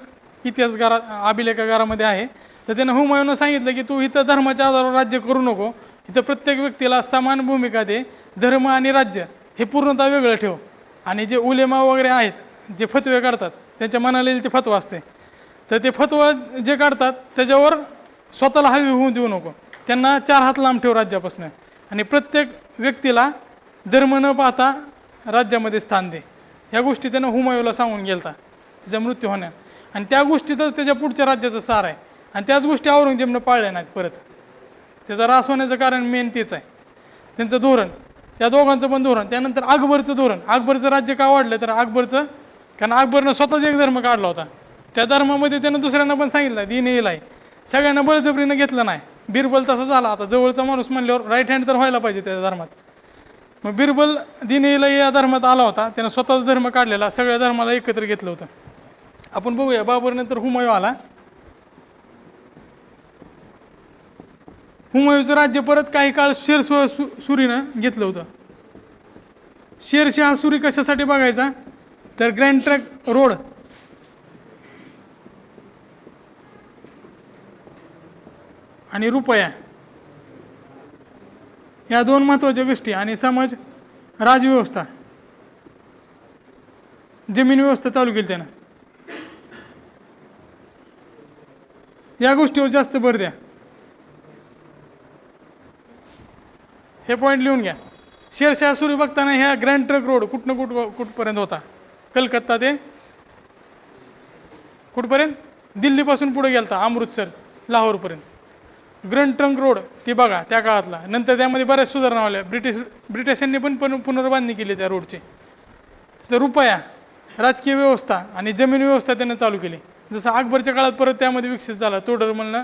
अभिलेखागारामध्ये आहे. तर त्यानं हुमायूननं सांगितलं की तू इथं धर्माच्या आधारावर राज्य करू नको, इथं प्रत्येक व्यक्तीला समान भूमिका दे, धर्म आणि राज्य हे पूर्णतः वेगळं ठेव. आणि जे उलेमा वगैरे आहेत जे फतवे काढतात त्यांच्या मनाला येईल ते फतवा असते, तर ते फतवा जे काढतात त्याच्यावर स्वतःला हवी होऊन देऊ नको, त्यांना 4 हात लांब ठेव राज्यापासून. आणि प्रत्येक व्यक्तीला धर्म न पाहता राज्यामध्ये स्थान दे. ह्या गोष्टी त्यानं हुमायूला सांगून गेलता त्याचा मृत्यू होण्या. आणि त्या गोष्टीतच त्याच्या पुढच्या राज्याचं सार आहे. आणि त्याच गोष्टी औरंगजेबनं पाळल्या नाहीत परत. त्याचा ऱ्हास होण्याचं कारण मेन तेच आहे, त्यांचं धोरण, त्या दोघांचं पण धोरण. त्यानंतर अकबरचं धोरण, अकबरचं राज्य का वाढलं तर कारण अकबरनं स्वतःच एक धर्म काढला होता, त्या धर्मामध्ये त्यानं दुसऱ्यांना पण सांगितलं दीन इलाही, सगळ्यांना बळजबरीनं घेतलं नाही. बिरबल तसं झाला, आता जवळचा माणूस म्हणल्यावर राईट हँड तर व्हायला पाहिजे त्या धर्मात. मग बिरबल दीन इलाही या धर्मात आला होता, त्यानं स्वतःच धर्म काढलेला, सगळ्या धर्माला एकत्र घेतलं होतं. आपण बघूया बाबरनंतर हुमायूँ आला. हुमायूँचं राज्य परत काही काळ शेरशाह सुरीनं घेतलं होतं. शेरशाह सुरी कशासाठी बघायचा तर ग्रँड ट्रंक रोड आणि रुपया या दोन महत्त्वाच्या गोष्टी, आणि समाज राजव्यवस्था जमीन व्यवस्था चालू केली त्यानं, या गोष्टीवर जास्त भर द्या. हे पॉईंट लिहून घ्या. शेरशाह सुरू बघताना ह्या ग्रँड ट्रंक रोड कुठपर्यंत होता, कलकत्ता ते कुठपर्यंत, दिल्लीपासून पुढे गेलता अमृतसर लाहोरपर्यंत. ग्रँड ट्रंक रोड ती बघा त्या काळातला. नंतर त्यामध्ये बऱ्याच सुधारणा आल्या, ब्रिटिशांनी पण पुनर्बांधणी केली त्या रोडची. तर रुपया, राजकीय व्यवस्था आणि जमीन व्यवस्था त्यानं चालू केली. जसं अकबरच्या काळात परत त्यामध्ये विकसित झाला, तोडरमलनं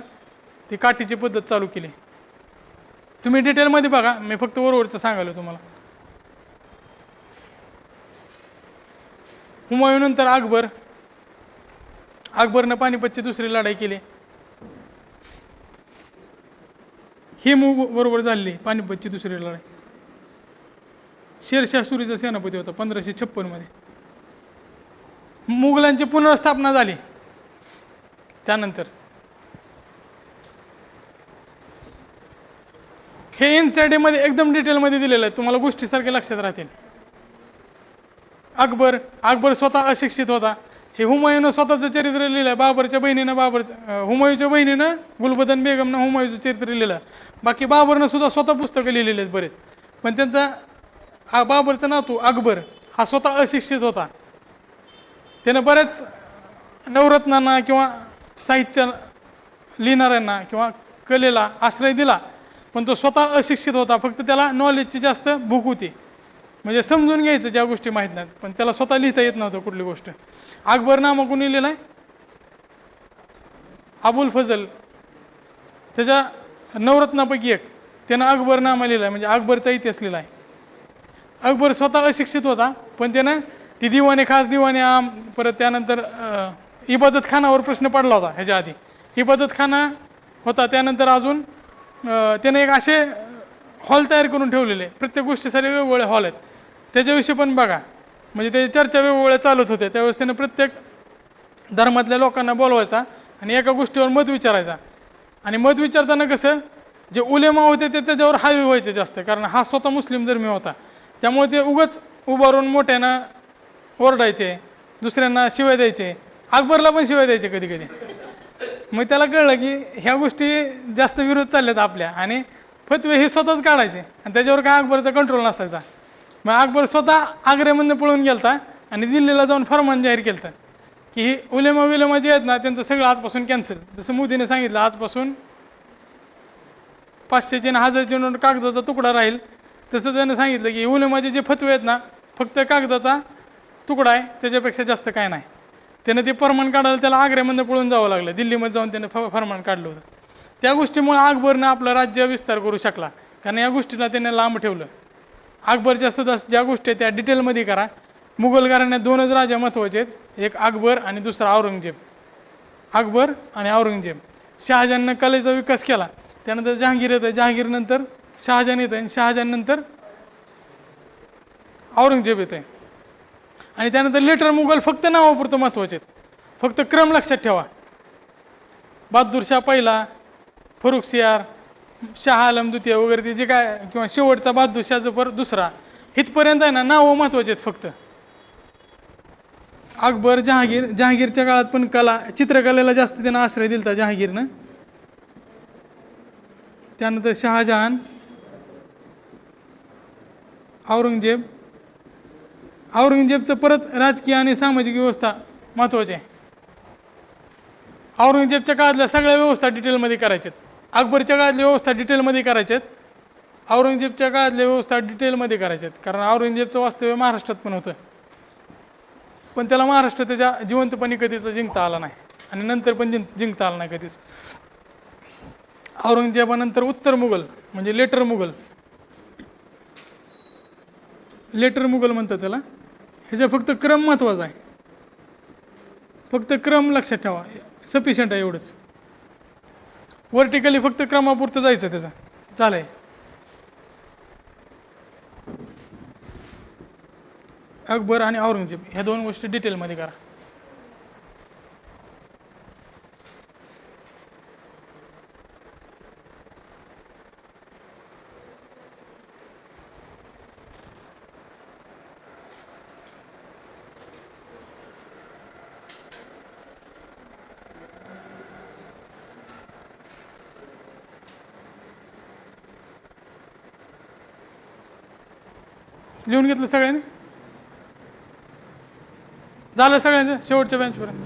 ती काठीची पद्धत चालू केली. तुम्ही डिटेलमध्ये बघा, मी फक्त वरवरचं सांगायलो तुम्हाला. हुमायून नंतर अकबरनं पानिपतची दुसरी लढाई केली. ही बरोबर झाली पानिपतची दुसरी लढाई. शेरशाह सुरीचा सेनापती होता 1556 मध्ये. मुघलांची पुनर्स्थापना झाली त्यानंतर. हे एनसीईआरटी मध्ये एकदम डिटेलमध्ये दिलेलं आहे, तुम्हाला गोष्टीसारखे लक्षात राहतील. अकबर स्वतः अशिक्षित होता. हे हुमायूनं स्वतःचं चरित्र लिहिलं. बाबरच्या बहिणीनं हुमायूच्या बहिणीनं गुलबदन बेगमनं हुमायूचं चरित्र लिहिलं. बाकी बाबरनं सुद्धा स्वतः पुस्तकं लिहिलेली आहेत बरेच. पण त्यांचा बाबरचा नातू अकबर हा स्वतः अशिक्षित होता. त्यानं बऱ्याच नवरत्नांना किंवा साहित्य लिहिणाऱ्यांना किंवा कलेला आश्रय दिला, पण तो स्वतः अशिक्षित होता. फक्त त्याला नॉलेजची जास्त भूक होती, म्हणजे समजून घ्यायचं ज्या गोष्टी माहीत नाहीत, पण त्याला स्वतः लिहिता येत नव्हतं कुठली गोष्ट. अकबर नामा कोणी लिहिलं आहे, अबुल फजल, त्याच्या नवरत्नापैकी एक, त्यानं अकबर नामा लिहिला, म्हणजे अकबरचा इतिहास लिहिला आहे. अकबर स्वतः अशिक्षित होता, पण त्यानं ती दिवाने खास दिवाने आम, परत त्यानंतर इबादत खानावर प्रश्न पडला होता. ह्याच्या आधी इबादत खाना होता, त्यानंतर अजून त्याने एक असे हॉल तयार करून ठेवलेले, प्रत्येक गोष्टीसाठी वेगवेगळे हॉल आहेत. त्याच्याविषयी पण बघा, म्हणजे त्याची चर्चा वेगवेगळ्या चालत होत्या. त्यावेळेस त्यानं प्रत्येक धर्मातल्या लोकांना बोलवायचा आणि एका गोष्टीवर मत विचारायचा. आणि मत विचारताना कसं, जे उलेमा होते ते त्याच्यावर हावी व्हायचे जास्त, कारण हा स्वतः मुस्लिम धर्मी होता. त्यामुळे ते उगाच उभारून मोठ्यानं ओरडायचे, दुसऱ्यांना शिवाय द्यायचे. अकबरला पण शिवाय द्यायचे कधी कधी. मग त्याला कळलं की ह्या गोष्टी जास्त विरोध चालल्यात आपल्या, आणि फतवे हे स्वतःच काढायचे, आणि त्याच्यावर काय अकबरचा कंट्रोल नसायचा. मग अकबर स्वतः आग्र्यामधनं पळून गेलता आणि दिल्लीला जाऊन फरमान जाहीर केलं की ही उलेमा जे आहेत ना, त्यांचं सगळं आजपासून कॅन्सल. जसं मोदीने सांगितलं आजपासून 500चे आणि 1000चे नोट कागदाचा तुकडा राहील, तसं त्यानं सांगितलं की उलेमाचे जे फतवे आहेत ना, फक्त कागदाचा तुकडा आहे, त्याच्यापेक्षा जास्त काय नाही. त्यानं ते फरमान काढायला त्याला आग्र्यामधनं पळून जावं लागलं. दिल्लीमध्ये जाऊन त्यानं फरमान काढलं होतं. त्या गोष्टीमुळे अकबरनं आपलं राज्य विस्तार करू शकला, कारण या गोष्टीला त्याने लांब ठेवलं. अकबरच्या सुद्धा ज्या गोष्टी आहेत त्या डिटेलमध्ये करा. मुघल घराण्यात 2च राजा महत्त्वाचे आहेत, एक अकबर आणि दुसरा औरंगजेब. अकबर आणि औरंगजेब. शहाजहाननं कलेचा विकास केला, त्यानंतर जहांगीर येतं, जहांगीर नंतर शहाजहान येतं, आणि शहाजहान नंतर औरंगजेब येते. आणि त्यानंतर लेटर मुघल फक्त नावापुरतं महत्त्वाचे आहेत, फक्त क्रम लक्षात ठेवा. बहादूर शाह पहिला, फरुखसियार, शाह आलम द्वितीय वगैरे ते जे काय, किंवा शेवटचा बहादूर शाह जफर दुसरा, इथपर्यंत आहे ना नावं महत्त्वाचे आहेत फक्त. अकबर, जहांगीरच्या काळात पण चित्रकलेला जास्त त्यानं आश्रय दिलता जहांगीरनं. त्यानंतर शहाजहान, औरंगजेबचं परत राजकीय आणि सामाजिक व्यवस्था महत्त्वाची आहे. औरंगजेबच्या काळातल्या सगळ्या व्यवस्था डिटेलमध्ये करायच्यात. अकबरच्या काळातली व्यवस्था डिटेलमध्ये करायच्यात, औरंगजेबच्या काळातल्या व्यवस्था डिटेलमध्ये करायच्यात. कारण औरंगजेबचं वास्तव्य महाराष्ट्रात पण होतं, पण त्याला महाराष्ट्र त्याच्या जिवंतपणी कधीच जिंकता आला नाही, आणि नंतर पण जिंकता आला नाही कधीच. औरंगजेबानंतर उत्तर मुघल, म्हणजे लेटर मुघल म्हणतात त्याला. ह्याचा फक्त क्रम महत्त्वाचा आहे, फक्त क्रम लक्षात ठेवा, सफिशियंट आहे एवढंच. वर्टिकली फक्त क्रमापुरतं जायचं त्याचं, चालेल. अकबर आणि औरंगजेब ह्या 2 गोष्टी डिटेलमध्ये करा. लिहून घेतलं सगळ्यांनी? झालं सगळ्यांचं शेवटच्या बेंचपर्यंत?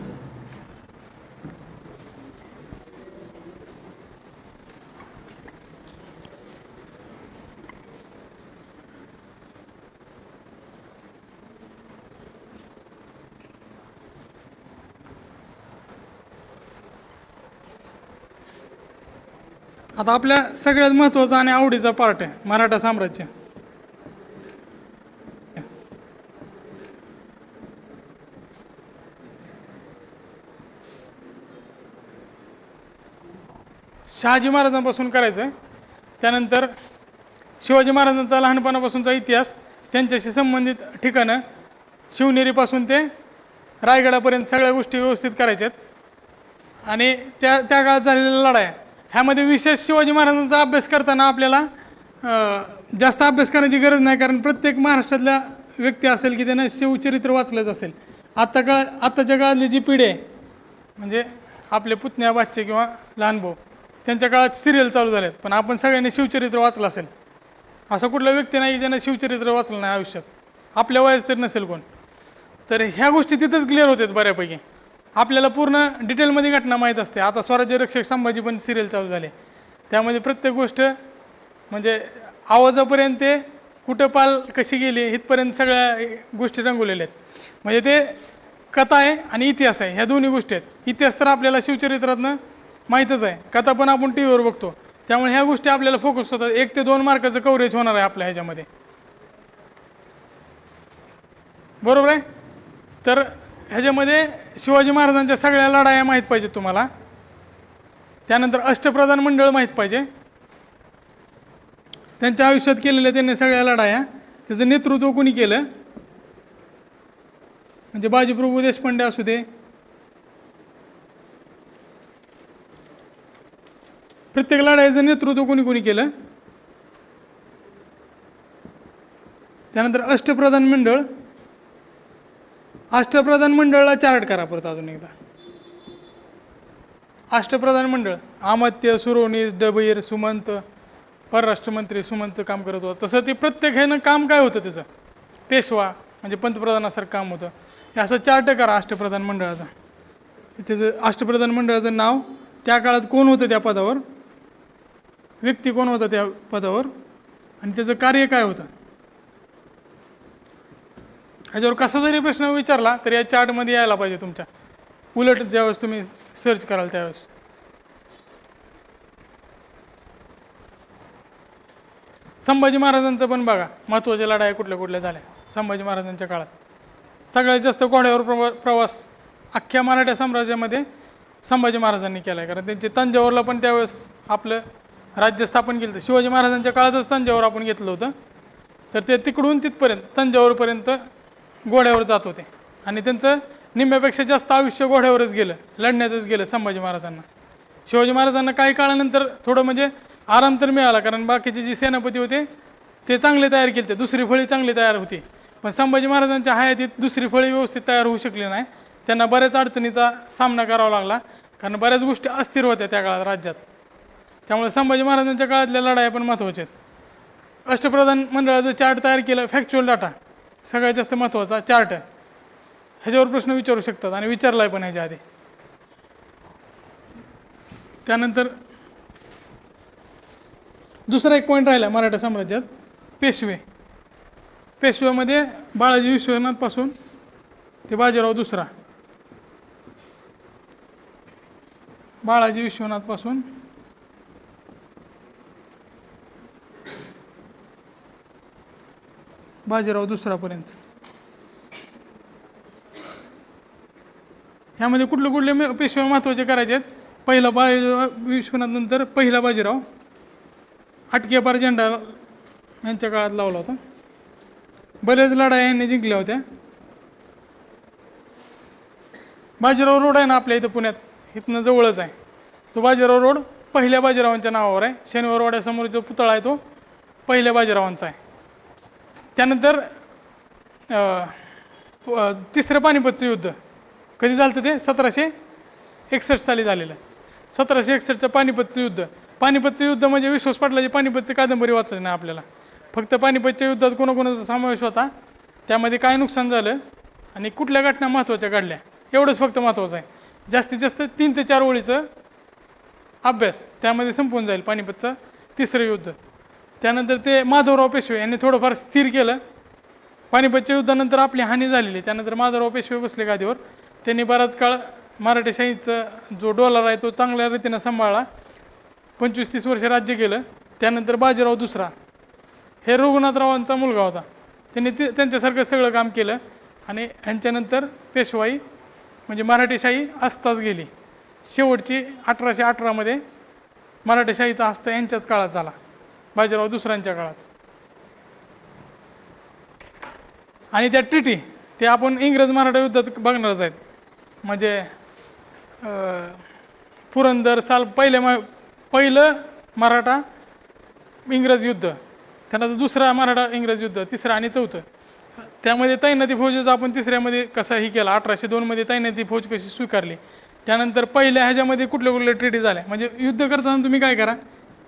आता आपल्या सगळ्यात महत्त्वाचा आणि आवडीचा पार्ट आहे मराठा साम्राज्य. शहाजी महाराजांपासून करायचं आहे, त्यानंतर शिवाजी महाराजांचा लहानपणापासूनचा इतिहास, त्यांच्याशी संबंधित ठिकाणं, शिवनेरीपासून ते रायगडापर्यंत सगळ्या गोष्टी व्यवस्थित करायच्या आहेत. आणि त्या काळात झालेल्या लढाया ह्यामध्ये विशेष शिवाजी महाराजांचा अभ्यास करताना आपल्याला जास्त अभ्यास करण्याची गरज नाही, कारण प्रत्येक महाराष्ट्रातल्या व्यक्ती असेल की त्यानं शिवचरित्र वाचलंच असेल. आत्ताच्या काळातली जी पिढी आहे, म्हणजे आपले पुतण्या बादशे किंवा लहान भाऊ, त्यांच्या काळात सिरियल चालू झालेत, पण आपण सगळ्यांनी शिवचरित्र वाचलं असेल. असं कुठला व्यक्ती नाही ज्यानं शिवचरित्र वाचलं नाही आयुष्यात, आपल्या वयात तरी नसेल कोण. तर ह्या गोष्टी तिथंच क्लिअर होतात बऱ्यापैकी. आपल्याला पूर्ण डिटेलमध्ये घटना माहीत असते. आता स्वराज्य रक्षक संभाजी पण सिरियल चालू झाले, त्यामध्ये प्रत्येक गोष्ट म्हणजे आवाजापर्यंत ते कुठं पाल कशी गेली इथपर्यंत सगळ्या गोष्टी रंगवलेल्या आहेत. म्हणजे ते कथा आहे आणि इतिहास आहे, ह्या दोन्ही गोष्टी आहेत. इतिहास तर आपल्याला शिवचरित्रातनं माहीतच आहे, कथा पण आपण टी व्हीवर बघतो, त्यामुळे ह्या गोष्टी आपल्याला फोकस होतात. 1 ते 2 मार्काचं कव्हरेज होणार आहे आपल्या ह्याच्यामध्ये, बरोबर आहे. तर ह्याच्यामध्ये शिवाजी महाराजांच्या सगळ्या लढाया माहीत पाहिजेत तुम्हाला. त्यानंतर अष्टप्रधान मंडळ माहीत पाहिजे, त्यांच्या आयुष्यात केलेल्या त्यांनी सगळ्या लढाया, त्याचं नेतृत्व कोणी केलं, म्हणजे बाजीप्रभू देशपांडे असू दे, प्रत्येक लढाईचं नेतृत्व कोणी कोणी केलं. त्यानंतर अष्टप्रधान मंडळ, अष्टप्रधान मंडळाला चार्ट करा परत अजून एकदा. अष्टप्रधान मंडळ अमात्य, सुरोनीस, डबीर, सुमंत, परराष्ट्रमंत्री सुमंत काम करत होता. तसं ते प्रत्येक ह्यानं काम काय होतं त्याचं, पेशवा म्हणजे पंतप्रधानासारखं काम होतं. हे असं चार्ट करा अष्टप्रधान मंडळाचा. त्याचं अष्टप्रधान मंडळाचं नाव, त्या काळात कोण होतं त्या पदावर, व्यक्ती कोण होता त्या पदावर, आणि त्याचं कार्य काय होतं. ह्याच्यावर कसा जरी प्रश्न विचारला तर या चार्टमध्ये यायला पाहिजे तुमच्या. उलट ज्यावेळेस तुम्ही सर्च कराल त्यावेळेस. संभाजी महाराजांचं पण बघा, महत्त्वाच्या लढाया कुठल्या कुठल्या झाल्या संभाजी महाराजांच्या काळात. सगळ्यात जास्त घोड्यावर प्रवास अख्ख्या मराठा साम्राज्यामध्ये संभाजी महाराजांनी केला आहे, कारण त्यांचे तंजावरला पण त्यावेळेस आपलं राज्य स्थापन केलं होतं. शिवाजी महाराजांच्या काळातच तंजावर आपण घेतलं होतं, तर ते तिकडून तिथपर्यंत तंजावरपर्यंत घोड्यावर जात होते. आणि त्यांचं निम्म्यापेक्षा जास्त आयुष्य घोड्यावरच गेलं, लढण्यातच गेलं संभाजी महाराजांना. शिवाजी महाराजांना काही काळानंतर थोडं म्हणजे आराम तर मिळाला, कारण बाकीचे जे सेनापती होते ते चांगले तयार केले, दुसरी फळी चांगली तयार होती. पण संभाजी महाराजांच्या हयातीत दुसरी फळी व्यवस्थित तयार होऊ शकली नाही. त्यांना बऱ्याच अडचणीचा सामना करावा लागला, कारण बऱ्याच गोष्टी अस्थिर होत्या त्या काळात राज्यात. त्यामुळे संभाजी महाराजांच्या काळातल्या लढाया पण महत्त्वाच्या आहेत. अष्टप्रधान मंडळाचं चार्ट तयार केलं, फॅक्च्युअल डाटा सगळ्यात जास्त महत्त्वाचा चार्ट आहे. ह्याच्यावर प्रश्न विचारू शकतात आणि विचारलाय पण ह्याच्या आधी. त्यानंतर दुसरा एक पॉईंट राहिला मराठा साम्राज्यात, पेशवे. पेशव्यामध्ये बाळाजी विश्वनाथ पासून ते बाजीराव दुसरा, बाळाजी विश्वनाथ पासून बाजीराव दुसरापर्यंत. ह्यामध्ये कुठले कुठले पेशवे महत्त्वाचे करायचे आहेत. पहिला बाळाजी विश्वनाथ, नंतर पहिला बाजीराव. हटकेपार झेंडा यांच्या काळात लावला होता. बरेच लढाया यांनी जिंकल्या होत्या. बाजीराव रोड आहे ना आपल्या इथं पुण्यात, इथनं जवळच आहे. तो बाजीराव रोड पहिल्या बाजीरावांच्या नावावर आहे. शनिवार वाड्यासमोर जो पुतळा आहे तो पहिल्या बाजीरावांचा आहे. त्यानंतर तिसरं पानिपतचं युद्ध कधी झालं ते 1761 साली झालेलं आहे. 1761चं पानिपतचं युद्ध. पानिपतचं युद्ध म्हणजे विश्वास पाटलाची पानिपतची कादंबरी वाचायची नाही आपल्याला. फक्त पानिपतच्या युद्धात कोणाकोणाचा समावेश होता, त्यामध्ये काय नुकसान झालं आणि कुठल्या घटना महत्त्वाच्या घडल्या, एवढंच फक्त महत्त्वाचं आहे. जास्तीत जास्त 3 ते 4 ओळीचं अभ्यास त्यामध्ये संपून जाईल पानिपतचं तिसरं युद्ध. त्यानंतर ते माधवराव पेशवे यांनी थोडंफार स्थिर केलं. पानिपतच्या युद्धानंतर आपली हानी झालेली, त्यानंतर माधवराव पेशवे बसले गादीवर. त्यांनी बराच काळ मराठेशाहीचा जो डोलार आहे तो चांगल्या रीतीनं सांभाळला, 25-30 वर्ष राज्य केलं. त्यानंतर बाजीराव दुसरा हे रघुनाथरावांचा मुलगा होता, त्यांनी त्यांच्यासारखं सगळं काम केलं आणि ह्यांच्यानंतर पेशवाई म्हणजे मराठेशाही अस्ताच गेली. शेवटची 1818 मराठेशाहीचा हस्त यांच्याच काळात झाला, बाजीराव दुसऱ्यांच्या काळात. आणि त्या ट्रिटी ते आपण इंग्रज मराठा युद्धात बघणारच आहेत. म्हणजे पुरंदर साल पहिलं मराठा इंग्रज युद्ध, त्यानंतर दुसरा मराठा इंग्रज युद्ध, तिसरं आणि चौथं. त्यामध्ये तैनाती फौजेचा आपण तिसऱ्यामध्ये कसाही केला, 1802 तैनाती फौज कशी स्वीकारली. त्यानंतर पहिल्या ह्याच्यामध्ये कुठल्या ट्रिटी झाल्या. म्हणजे युद्ध करताना तुम्ही काय करा,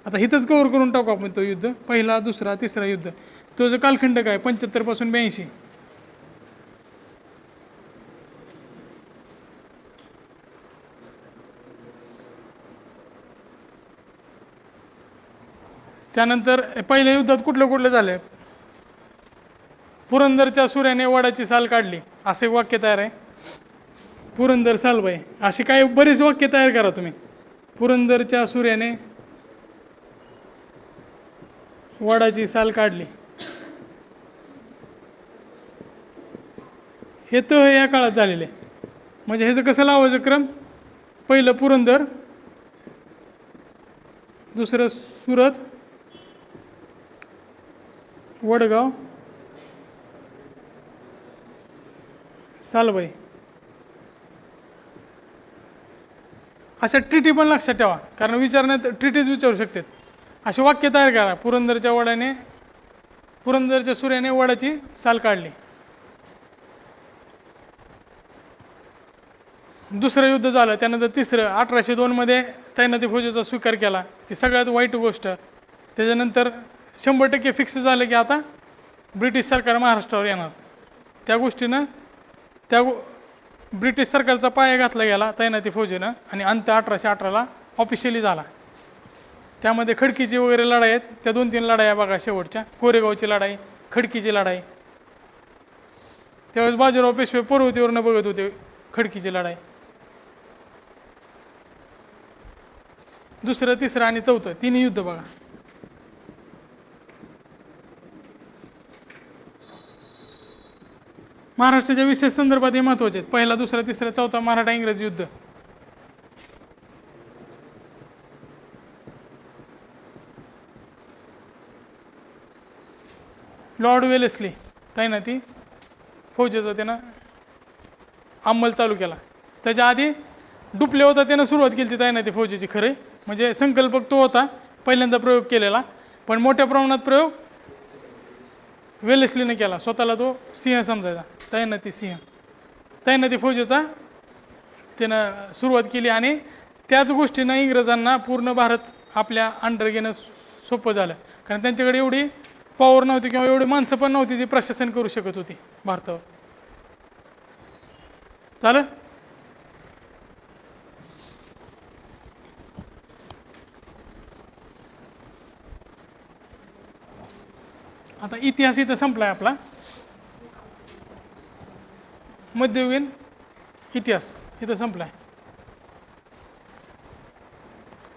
आता इथंच कव्हर करून टाकू आपण तो युद्ध, पहिला दुसरा तिसरा युद्ध. तो जो कालखंड काय 75 पासून 82. त्यानंतर पहिल्या युद्धात कुठलं झालं, पुरंदरच्या सूर्याने वडाची साल काढली, असे वाक्य तयार आहे. पुरंदर सालबाई, अशी काही बरीच वाक्य तयार करा तुम्ही. पुरंदरच्या सूर्याने वडाची साल काढली, हे तर या काळात झालेले. म्हणजे ह्याचं कसं लावायचं क्रम, पहिलं पुरंदर, दुसरं सुरत, वडगाव, सालबाई. अशा ट्रिटी पण लक्षात ठेवा, कारण विचारण्यात ट्रिटीज विचारू शकतात. असे वाक्य तयार करा, पुरंदरच्या सूर्याने वडाची साल काढली. दुसरं युद्ध झालं, त्यानंतर तिसरं 1802 तैनाती फौजेचा स्वीकार केला, ती सगळ्यात वाईट गोष्ट. त्याच्यानंतर 100% फिक्स झालं की आता ब्रिटिश सरकार महाराष्ट्रावर येणार. त्या गोष्टीनं ब्रिटिश सरकारचा पाया घातला गेला तैनाती फौजेनं आणि अंत 1818 ऑफिशियली झाला. त्यामध्ये खडकीची वगैरे लढाई आहेत, त्या 2-3 लढाया बघा शेवटच्या, कोरेगावची लढाई, खडकीची लढाई. त्यावेळेस बाजीराव पेशवे पर्वतीवरनं बघत होते खडकीची लढाई. दुसरं तिसरं आणि चौथं 3 युद्ध बघा. महाराष्ट्राच्या विशेष संदर्भात हे महत्वाचे आहेत. पहिला दुसरा तिसरा चौथा मराठा इंग्रज युद्ध. लॉर्ड वेलेस्ली तैनाती फौजेचा त्यानं अंमल चालू केला. त्याच्या आधी डुप्ले होता, त्यानं सुरुवात केली तैनाती फौजेची. खरे म्हणजे संकल्पक तो होता, पहिल्यांदा प्रयोग केलेला, पण मोठ्या प्रमाणात प्रयोग वेलेस्लीने केला. स्वतःला तो सिंह समजायचा, तैनाती सिंह. तैनाती फौजेचा त्यानं सुरुवात केली आणि त्याच गोष्टीनं इंग्रजांना पूर्ण भारत आपल्या अंडर घेणं सोपं झालं, कारण त्यांच्याकडे एवढी पॉवर नव्हती किंवा एवढी माणसं पण नव्हती ती प्रशासन करू शकत होती भारतावर. झालं. आता इतिहास इथं संपलाय आपला. मध्ययुगीन इतिहास इथं संपलाय.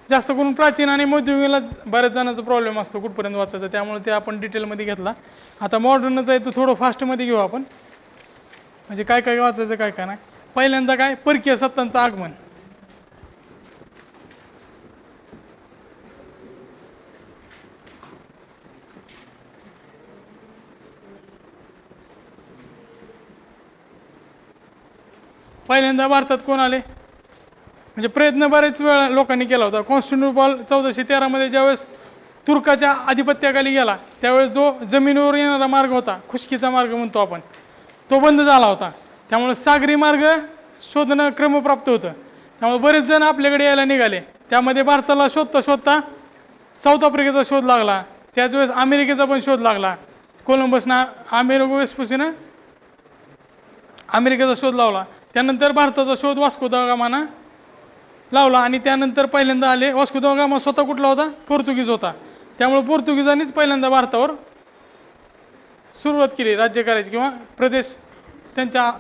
जास्त करून प्राचीन आणि मध्ययुगीनलाच बऱ्याच जणांचा प्रॉब्लेम असतो कुठपर्यंत वाचायचं, त्यामुळे ते आपण डिटेलमध्ये घेतला. आता मॉडर्नच आहे तो थोडं फास्टमध्ये घेऊ आपण, म्हणजे काय काय वाचायचं काय काय नाही. पहिल्यांदा काय, परकीय सत्तांचं आगमन. पहिल्यांदा भारतात कोण आले, म्हणजे प्रयत्न बरेच वेळा लोकांनी केला होता. कॉन्स्टँटिनोपॉल 1413 ज्यावेळेस तुर्काच्या आधिपत्याखाली गेला, त्यावेळेस जो जमिनीवर येणारा मार्ग होता, खुशकीचा मार्ग म्हणतो आपण, तो बंद झाला होता. त्यामुळे सागरी मार्ग शोधणं क्रमप्राप्त होतं. त्यामुळे बरेच जण आपल्याकडे यायला निघाले. त्यामध्ये भारताला शोधता शोधता साऊथ आफ्रिकेचा शोध लागला, त्याच वेळेस अमेरिकेचा पण शोध लागला. कोलंबसना अमेरिका वेस्टपासून अमेरिकेचा शोध लावला. त्यानंतर भारताचा शोध वास्को दा गामानं लावला आणि त्यानंतर पहिल्यांदा आले. वास्को दा गामा स्वतः कुठला होता? पोर्तुगीज होता. त्यामुळे पोर्तुगीजांनीच पहिल्यांदा भारतावर सुरुवात केली राज्य करायची किंवा प्रदेश त्यांच्या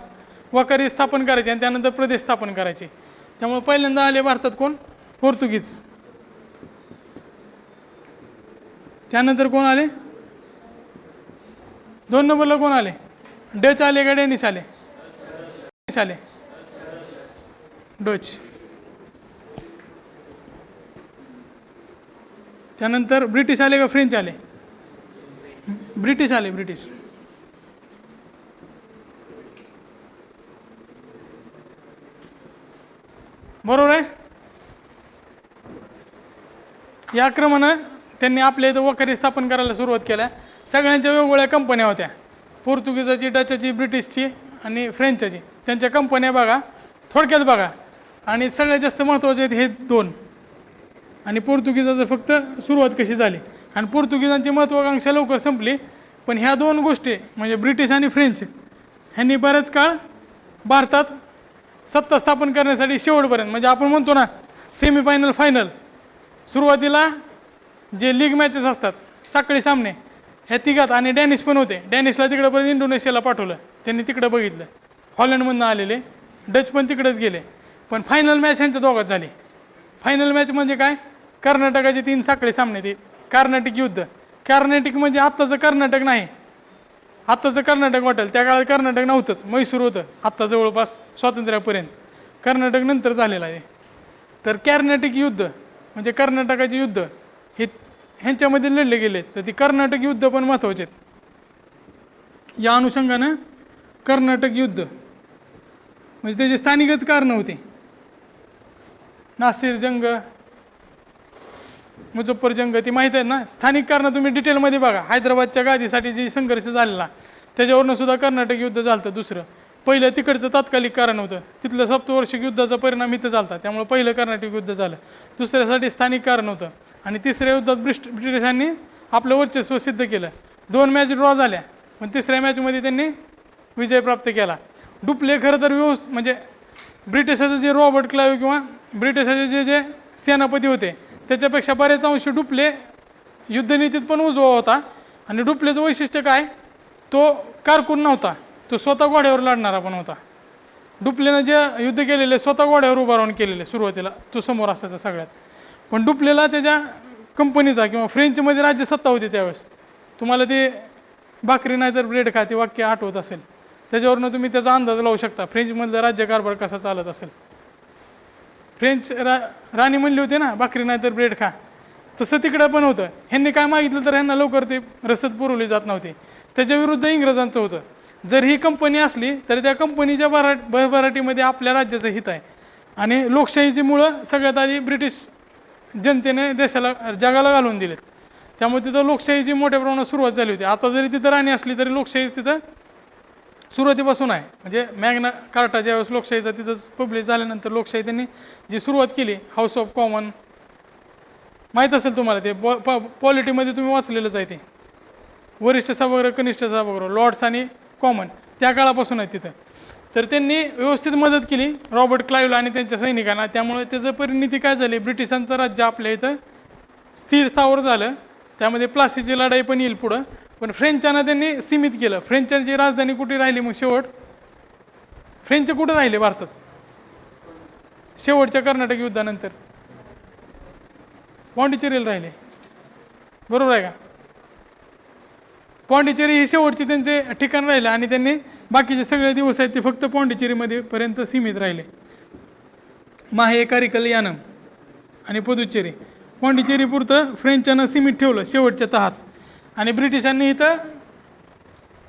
वखारी स्थापन करायचे आणि त्यानंतर प्रदेश स्थापन करायचे. त्यामुळे पहिल्यांदा आले भारतात कोण? पोर्तुगीज. त्यानंतर कोण आले? 2 नंबरला कोण आले? डच आले का डेनिश आले? आले डच. त्यानंतर ब्रिटिश आले का फ्रेंच आले? ब्रिटिश आले. ब्रिटिश. बरोबर आहे. या क्रमानं त्यांनी आपल्या इथं वखारी स्थापन करायला सुरुवात केल्या. सगळ्यांच्या वेगवेगळ्या कंपन्या होत्या. पोर्तुगीजाची, डचाची, ब्रिटिशची आणि फ्रेंचची. त्यांच्या कंपन्या बघा, थोडक्यात बघा. आणि सगळ्यात जास्त महत्त्वाचे आहेत हे 2. आणि पोर्तुगीजाचं फक्त सुरुवात कशी झाली. आणि पोर्तुगीजांची महत्त्वाकांक्षा लवकर संपली. पण ह्या 2 गोष्टी म्हणजे ब्रिटिश आणि फ्रेंच ह्यांनी बराच काळ भारतात सत्ता स्थापन करण्यासाठी शेवटपर्यंत, म्हणजे आपण म्हणतो ना सेमीफायनल, फायनल, सुरुवातीला जे लीग मॅचेस असतात, साखळी सामने, ह्या तिघात आणि डॅनिश पण होते. डॅनिशला तिकडंपर्यंत इंडोनेशियाला पाठवलं, त्यांनी तिकडं बघितलं. हॉलंडमधनं आलेले, डच पण तिकडंच गेले. पण फायनल मॅच ह्यांच्या दोघात झाली. फायनल मॅच म्हणजे काय? कर्नाटकाचे 3 साखळी सामने. ते कर्नाटिक युद्ध. कर्नाटिक म्हणजे आत्ताचं कर्नाटक नाही, आत्ताचं कर्नाटक वाटेल. त्या काळात कर्नाटक नव्हतंच, म्हैसूर होतं. आत्ता जवळपास स्वातंत्र्यापर्यंत कर्नाटक नंतर झालेलं आहे. तर कर्नाटिक युद्ध म्हणजे कर्नाटकाचे युद्ध हे ह्यांच्यामध्ये लढले गेले. तर ती कर्नाटक युद्ध पण महत्त्वाचे आहेत. या अनुषंगानं कर्नाटक युद्ध म्हणजे त्याचे स्थानिकच कारणं होते. नासिर जंग, मुझफ्फर जंग, ती माहीत आहे ना. स्थानिक कारणं तुम्ही डिटेलमध्ये बघा. हैदराबादच्या गादीसाठी जी संघर्ष झालेला त्याच्यावरनं सुद्धा कर्नाटक युद्ध झालं. दुसरं पहिलं तिकडचं तात्कालिक कारण होतं. तिथलं सप्तवार्षिक युद्धाचा परिणाम इथं झाला. त्यामुळे पहिलं कर्नाटक युद्ध झालं. दुसऱ्यासाठी स्थानिक कारण होतं. आणि तिसऱ्या युद्धात ब्रिटिशांनी आपलं वर्चस्व सिद्ध केलं. 2 मॅच ड्रॉ झाल्या, पण तिसऱ्या मॅचमध्ये त्यांनी विजय प्राप्त केला. डुप्ले खरं तर म्हणजे ब्रिटिशाचं जे रॉबर्ट क्लाइव्ह किंवा ब्रिटिशाचे जे सेनापती होते त्याच्यापेक्षा बरेच अंश डुप्ले युद्धनीतीत पण उजवा होता. आणि डुप्लेचं वैशिष्ट्य काय? तो कारकून नव्हता, तो स्वतः घोड्यावर लढणारा पण होता. डुप्लेनं जे युद्ध केलेले स्वतः घोड्यावर उभा राहून केलेले सुरुवातीला, तो समोर असायचा सगळ्यात. पण डुप्लेला त्याच्या कंपनीचा किंवा फ्रेंचमध्ये राज्यसत्ता होती त्यावेळेस. तुम्हाला ते भाकरी नाही तर ब्रेड खा ते वाक्य आठवत असेल, त्याच्यावरनं तुम्ही त्याचा अंदाज लावू शकता फ्रेंचमधलं राज्यकारभार कसा चालत असेल. फ्रेंच राणी म्हणली होती ना भाकरी नाही तर ब्रेड खा, तसं तिकडं पण होतं. ह्यांनी काय मागितलं तर ह्यांना लवकर ते रसद पुरवली जात नव्हती. त्याच्या विरुद्ध इंग्रजांचं होतं. जर ही कंपनी असली तर त्या कंपनीच्या भरभराटीमध्ये आपल्या राज्याचं हित आहे. आणि लोकशाहीची मुळं सगळ्यात आधी ब्रिटिश जनतेने देशाला, जगाला घालून दिलेत. त्यामुळे तिथं लोकशाहीची मोठ्या प्रमाणात सुरुवात झाली होती. आता जरी तिथं राणी असली तरी लोकशाही तिथं सुरुवातीपासून आहे. म्हणजे मॅग्ना कार्टा ज्यावेळेस लोकशाहीचा तिथंच पब्लिश झाल्यानंतर लोकशाही त्यांनी जी सुरुवात केली, हाऊस ऑफ कॉमन, माहीत असेल तुम्हाला. ते पॉलिटीमध्ये तुम्ही वाचलेलंच आहे. ते वरिष्ठ सभागृह, कनिष्ठ सभागृह, लॉर्ड्स आणि कॉमन त्या काळापासून आहे तिथं. तर त्यांनी व्यवस्थित मदत केली रॉबर्ट क्लाइव्हला आणि त्यांच्या सैनिकांना. त्यामुळे त्याचं परिणिती काय झाली? ब्रिटिशांचं राज्य आपल्या इथं स्थिर स्थावर झालं. त्यामध्ये प्लासीची लढाई पण येईल पुढं. पण फ्रेंचांना त्यांनी सीमित केलं. फ्रेंचांची राजधानी कुठे राहिली मग शेवट? फ्रेंच कुठं राहिले भारतात शेवटच्या कर्नाटक युद्धानंतर? पॉंडिचेरीला राहिले. बरोबर आहे का? पॉंडिचेरी ही शेवटची त्यांचे ठिकाण राहिलं आणि त्यांनी बाकीचे सगळे दिवस आहेत ते फक्त पॉंडिचेरीमध्ये पर्यंत सीमित राहिले. माहे, कारिकल, यानम आणि पुदुच्चेरी, पॉंडिचेरी पुरतं फ्रेंचांना सीमित ठेवलं शेवटच्या तहात. आणि ब्रिटिशांनी इथं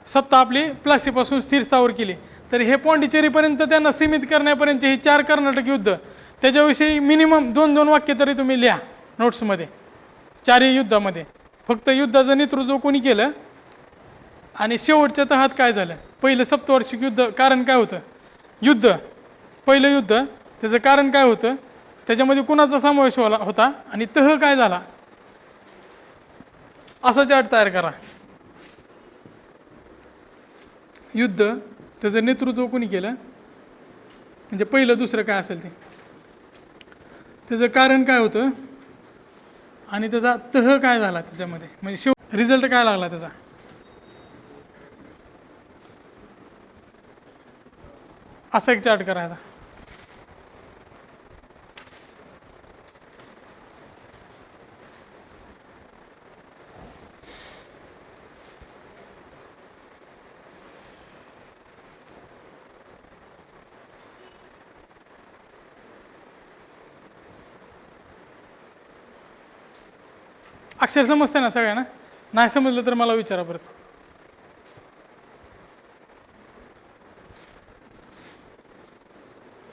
सत्ता आपली प्लासीपासून स्थिर स्थावर केली. तर हे पॉंडिचेरीपर्यंत त्यांना सीमित करण्यापर्यंतचे ही 4 कर्नाटक युद्ध, त्याच्याविषयी मिनिमम 2-2 वाक्य तरी तुम्ही लिहा नोट्समध्ये. 4ही युद्धामध्ये फक्त युद्धाचं नेतृत्व कोणी केलं आणि शेवटच्या तहात काय झालं? पहिलं सप्तवार्षिक युद्ध, कारण काय होतं? युद्ध, पहिलं युद्ध, त्याचं कारण काय होतं? त्याच्यामध्ये कुणाचा समावेश होता आणि तह काय झाला? असा चार्ट तयार करा. युद्ध त्याचं नेतृत्व कोणी केलं, म्हणजे पहिलं दुसरं काय असेल ते, त्याचं कारण काय होतं आणि त्याचा तह काय झाला त्याच्यामध्ये, म्हणजे रिझल्ट काय लागला त्याचा. असा एक चार्ट करायचा. अक्षर समजते ना सगळ्यांना, नाही समजलं तर मला विचारा परत.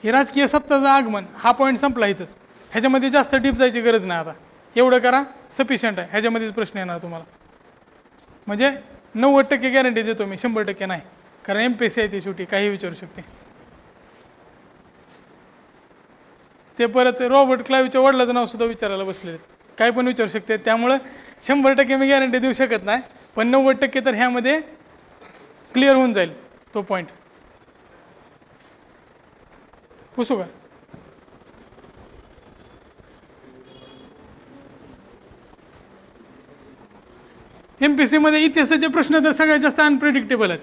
हे राजकीय सत्ताचं आगमन हा पॉईंट संपला इथंच. ह्याच्यामध्ये जास्त डीप जायची गरज नाही. आता एवढं करा सफिशियंट आहे. ह्याच्यामध्येच प्रश्न येणार तुम्हाला, म्हणजे 90% गॅरंटी देतो मी, 100% नाही. कारण MPSC आहे ती शेवटी, काही विचारू शकते. ते परत रॉबर्ट क्लाईव्हच्या वडिलाचं नाव सुद्धा विचारायला बसलेले, काय पण विचारू शकते. त्यामुळं 100% मी गॅरंटी देऊ शकत नाही, पण 90% तर ह्यामध्ये क्लिअर होऊन जाईल तो पॉईंट. पुसू का? MPSC मध्ये इतिहासाचे प्रश्न तर सगळ्यात जास्त अनप्रिडिक्टेबल आहेत.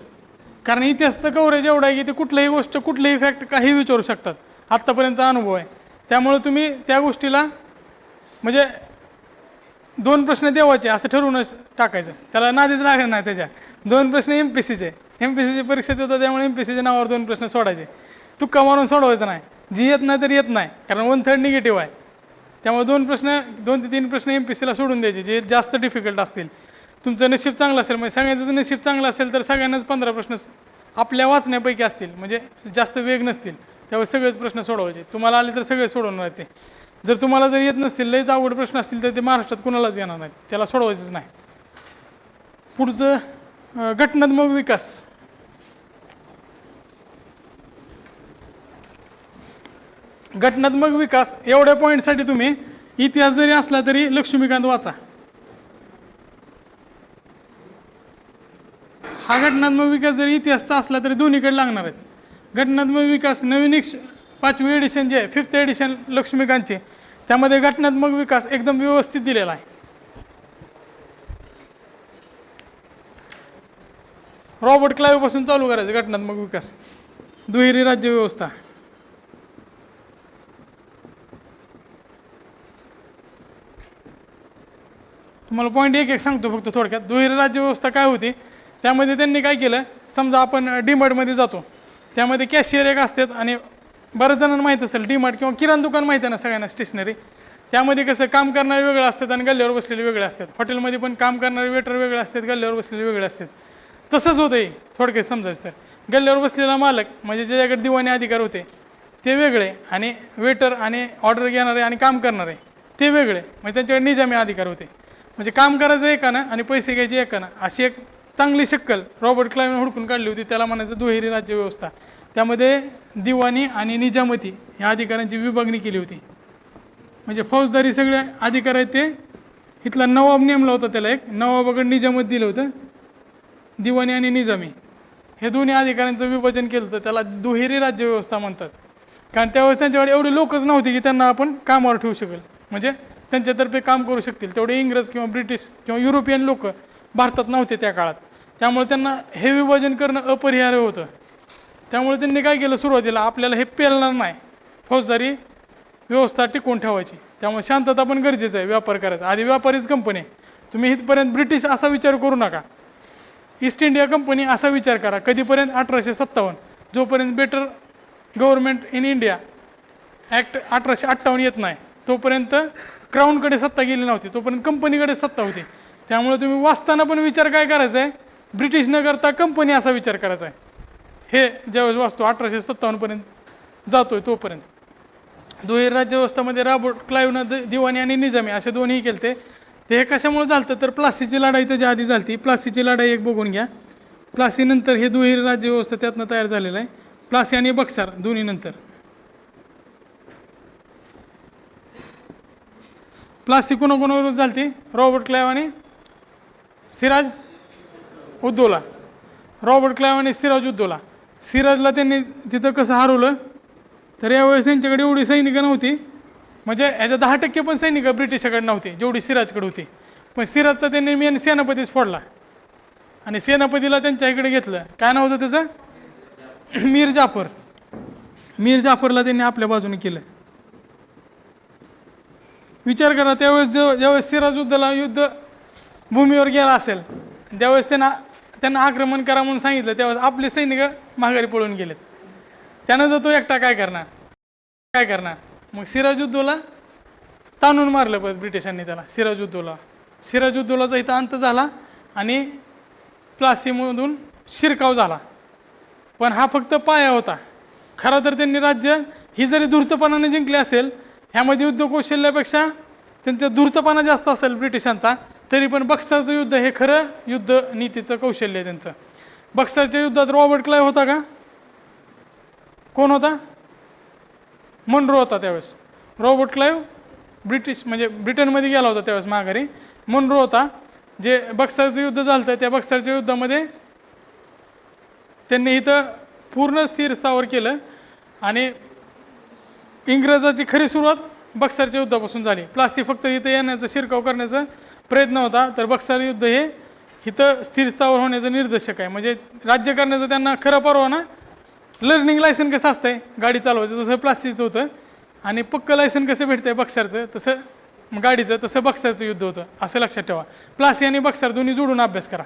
कारण इतिहासाचं कव्हरेज एवढं आहे की ते कुठल्याही गोष्ट, कुठलेही फॅक्ट काही विचारू शकतात. आत्तापर्यंतचा अनुभव आहे. त्यामुळे तुम्ही त्या गोष्टीला म्हणजे 2 प्रश्न देवाचे असं ठरवूनच टाकायचं, त्याला नादीच लागणार नाही. त्याच्या 2 प्रश्न MPSCचे, MPSCची परीक्षा देतात, त्यामुळे MPSCच्या नावावर 2 प्रश्न सोडायचे. तुक्का मारून सोडवायचं नाही. जी येत नाही तर येत नाही, कारण 1/3 निगेटिव्ह आहे. त्यामुळे 2 ते 3 प्रश्न MPSCला सोडून द्यायचे जे जास्त डिफिकल्ट असतील. तुमचं नशीब चांगलं असेल, म्हणजे सगळ्यांचं नशीब चांगलं असेल तर सगळ्यांनाच 15 प्रश्न आपल्या वाचण्यापैकी असतील, म्हणजे जास्त वेग नसतील, त्यावेळेस सगळेच प्रश्न सोडवायचे. तुम्हाला आले तर सगळे सोडवणार ते. जर तुम्हाला जर येत नसतील, लयच अवघड प्रश्न असतील, तर ते महाराष्ट्रात कुणालाच येणार नाहीत, त्याला सोडवायचंच नाही. पुढचं घटनात्मक विकास. घटनात्मक विकास एवढ्या पॉईंटसाठी तुम्ही इतिहास जरी असला तरी लक्ष्मीकांत वाचा. हा घटनात्मक विकास जरी इतिहासचा असला तरी दोन्हीकडे लागणार आहेत. घटनात्मक विकास नवीन 5वी एडिशन जे आहे, 5th एडिशन लक्ष्मीकांतचे, त्यामध्ये घटनात्मक विकास एकदम व्यवस्थित दिलेला आहे. रॉबर्ट क्लाईव्ह पासून चालू करायचं घटनात्मक विकास. दुहेरी राज्य व्यवस्था. तुम्हाला पॉईंट एक सांगतो फक्त थोडक्यात. दुहेरी राज्य व्यवस्था काय होती, त्यामध्ये त्यांनी काय केलं, समजा आपण डीमार्टमध्ये जातो, त्यामध्ये कॅशियर एक असतात, आणि बऱ्याच जणांना माहीत असेल डीमार्ट किंवा किराणा दुकान माहिती आहे ना सगळ्यांना, स्टेशनरी. त्यामध्ये कसं काम करणारे वेगळे असतात आणि गल्ल्यावर बसलेले वेगळे असतात. हॉटेलमध्ये पण काम करणारे वेटर वेगळे असतात, गल्ल्यावर बसलेले वेगळे असतात. तसंच होतं थोडक्यात समजायचं तर. गल्ल्यावर बसलेला मालक म्हणजे ज्याच्याकडे दिवाणी अधिकार होते ते वेगळे, आणि वेटर आणि ऑर्डर घेणारे आणि काम करणारे ते वेगळे, म्हणजे त्यांच्याकडे निजामी अधिकार होते. म्हणजे काम करायचं एकानं आणि पैसे घ्यायचे एकानं, अशी एक चांगली शक्कल रॉबर्ट क्लाईव्हने हुडकून काढली होती. त्याला म्हणायचं दुहेरी राज्य व्यवस्था. त्यामध्ये दिवाणी आणि निजामती या अधिकारांची विभागणी केली होती. म्हणजे फौजदारी सगळे अधिकार आहेत ते इथला नवाब नेमला होता, त्याला एक नवाबाकडे निजामत दिलं होतं. दिवाणी आणि निजामी हे दोन्ही अधिकाऱ्यांचं विभाजन केलं होतं, त्याला दुहेरी राज्य व्यवस्था म्हणतात. कारण त्यावेळेस त्यांच्याकडे एवढे लोकच नव्हते की त्यांना आपण कामावर ठेवू शकेल, म्हणजे त्यांच्यातर्फे काम करू शकतील तेवढे इंग्रज किंवा ब्रिटिश किंवा युरोपियन लोक भारतात नव्हते त्या काळात. त्यामुळे त्यांना हे विभाजन करणं अपरिहार्य होतं. त्यामुळे त्यांनी काय केलं, सुरुवातीला आपल्याला हे पेलणार नाही, फौजदारी व्यवस्था टिकवून ठेवायची. त्यामुळे शांतता पण गरजेचं आहे व्यापार करायचा. आधी व्यापारीच कंपनी आहे, तुम्ही इथपर्यंत ब्रिटिश असा विचार करू नका. ईस्ट इंडिया कंपनी असा विचार करा. कधीपर्यंत 1857, जोपर्यंत better government in India act 1858 येत नाही तोपर्यंत क्राऊनकडे सत्ता गेली नव्हती, तोपर्यंत कंपनीकडे सत्ता होती. त्यामुळे तुम्ही वाचताना पण विचार काय करायचा आहे, ब्रिटिश न करता कंपनी असा विचार करायचा आहे. हे ज्यावेळेस वाचतो 1857पर्यंत जातोय तोपर्यंत. दुहेरी राज्यव्यवस्थामध्ये रॉबर्ट क्लाईव्हनं दिवाणी आणि निजामी असे दोन्ही केले. ते कशामुळे झालं तर प्लासीची लढाई त्याच्या आधी झाली. प्लासीची लढाई एक बघून घ्या. प्लासी नंतर हे दुहेरी राज्यव्यवस्था त्यातनं तयार झालेलं आहे. प्लासी आणि बक्सार दोन्ही नंतर. प्लासी कोणाकोणाविरोधात झाली? रॉबर्ट क्लाईव्ह आणि सिराज उद्दौला, रॉबर्ट क्लाइव्ह आणि सिराज उद्दौला. सिराजला त्यांनी तिथं कसं हरवलं, तर यावेळेस त्यांच्याकडे एवढी सैनिकं नव्हती, म्हणजे ह्याच्या 10% पण सैनिकं ब्रिटिशाकडे नव्हती जेवढी सिराजकडे होती. पण सिराजचा त्यांनी मेन सेनापतीच फोडला आणि सेनापतीला त्यांच्या इकडे घेतलं. काय नाव होतं त्याचं? मीर जाफर. मीर जाफरला त्यांनी आपल्या बाजूने केलं. विचार करा, त्यावेळेस ज्यावेळेस सिराजुद्दौला युद्ध भूमीवर गेला असेल, त्यावेळेस त्यांना आक्रमण करा म्हणून सांगितलं, त्यावेळेस आपले सैनिक माघारी पळून गेलेत. त्यानंतर तो एकटा काय करणार? मग सिराजुद्दौला ताणून मारलं परत ब्रिटिशांनी त्याला. सिराजुद्दौलाचा इथं अंत झाला आणि प्लासीमधून शिरकाव झाला. पण हा फक्त पाया होता. खरं तर त्यांनी राज्य ही जरी धूर्तपणाने जिंकले असेल, ह्यामध्ये युद्ध कौशल्यापेक्षा त्यांचा धूर्तपणा जास्त असेल ब्रिटिशांचा, तरी पण बक्सरचं युद्ध हे खरं युद्ध नीतीचं कौशल्य आहे त्यांचं. बक्सरच्या युद्धात रॉबर्ट क्लाइव्ह होता का? कोण होता? मनरो होता त्यावेळेस. रॉबर्ट क्लाइव्ह ब्रिटनमध्ये गेला होता त्यावेळेस माघारी. मनरो होता. जे बक्सरचं युद्ध झालं त्या बक्सरच्या युद्धामध्ये त्यांनी इथं पूर्ण स्थिर स्थावर केलं आणि इंग्रजाची खरी सुरुवात बक्सरच्या युद्धापासून झाली. प्लासी फक्त इथं येण्याचा शिरकाव करण्याचा प्रयत्न होता, तर बक्सर युद्ध हे इथं स्थिर स्थावर होण्याचं निर्देशक आहे. म्हणजे राज्य करण्याचा त्यांना खरं परवाना, लर्निंग लायसन कसं असतंय गाडी चालवायचं तसं प्लास्टिकचं होतं, आणि पक्क लायसन कसं भेटतंय बक्सरचं तसं गाडीचं, तसं बक्सरचं युद्ध होतं. असं लक्षात ठेवा. प्लासी आणि बक्सर दोन्ही जोडून अभ्यास करा.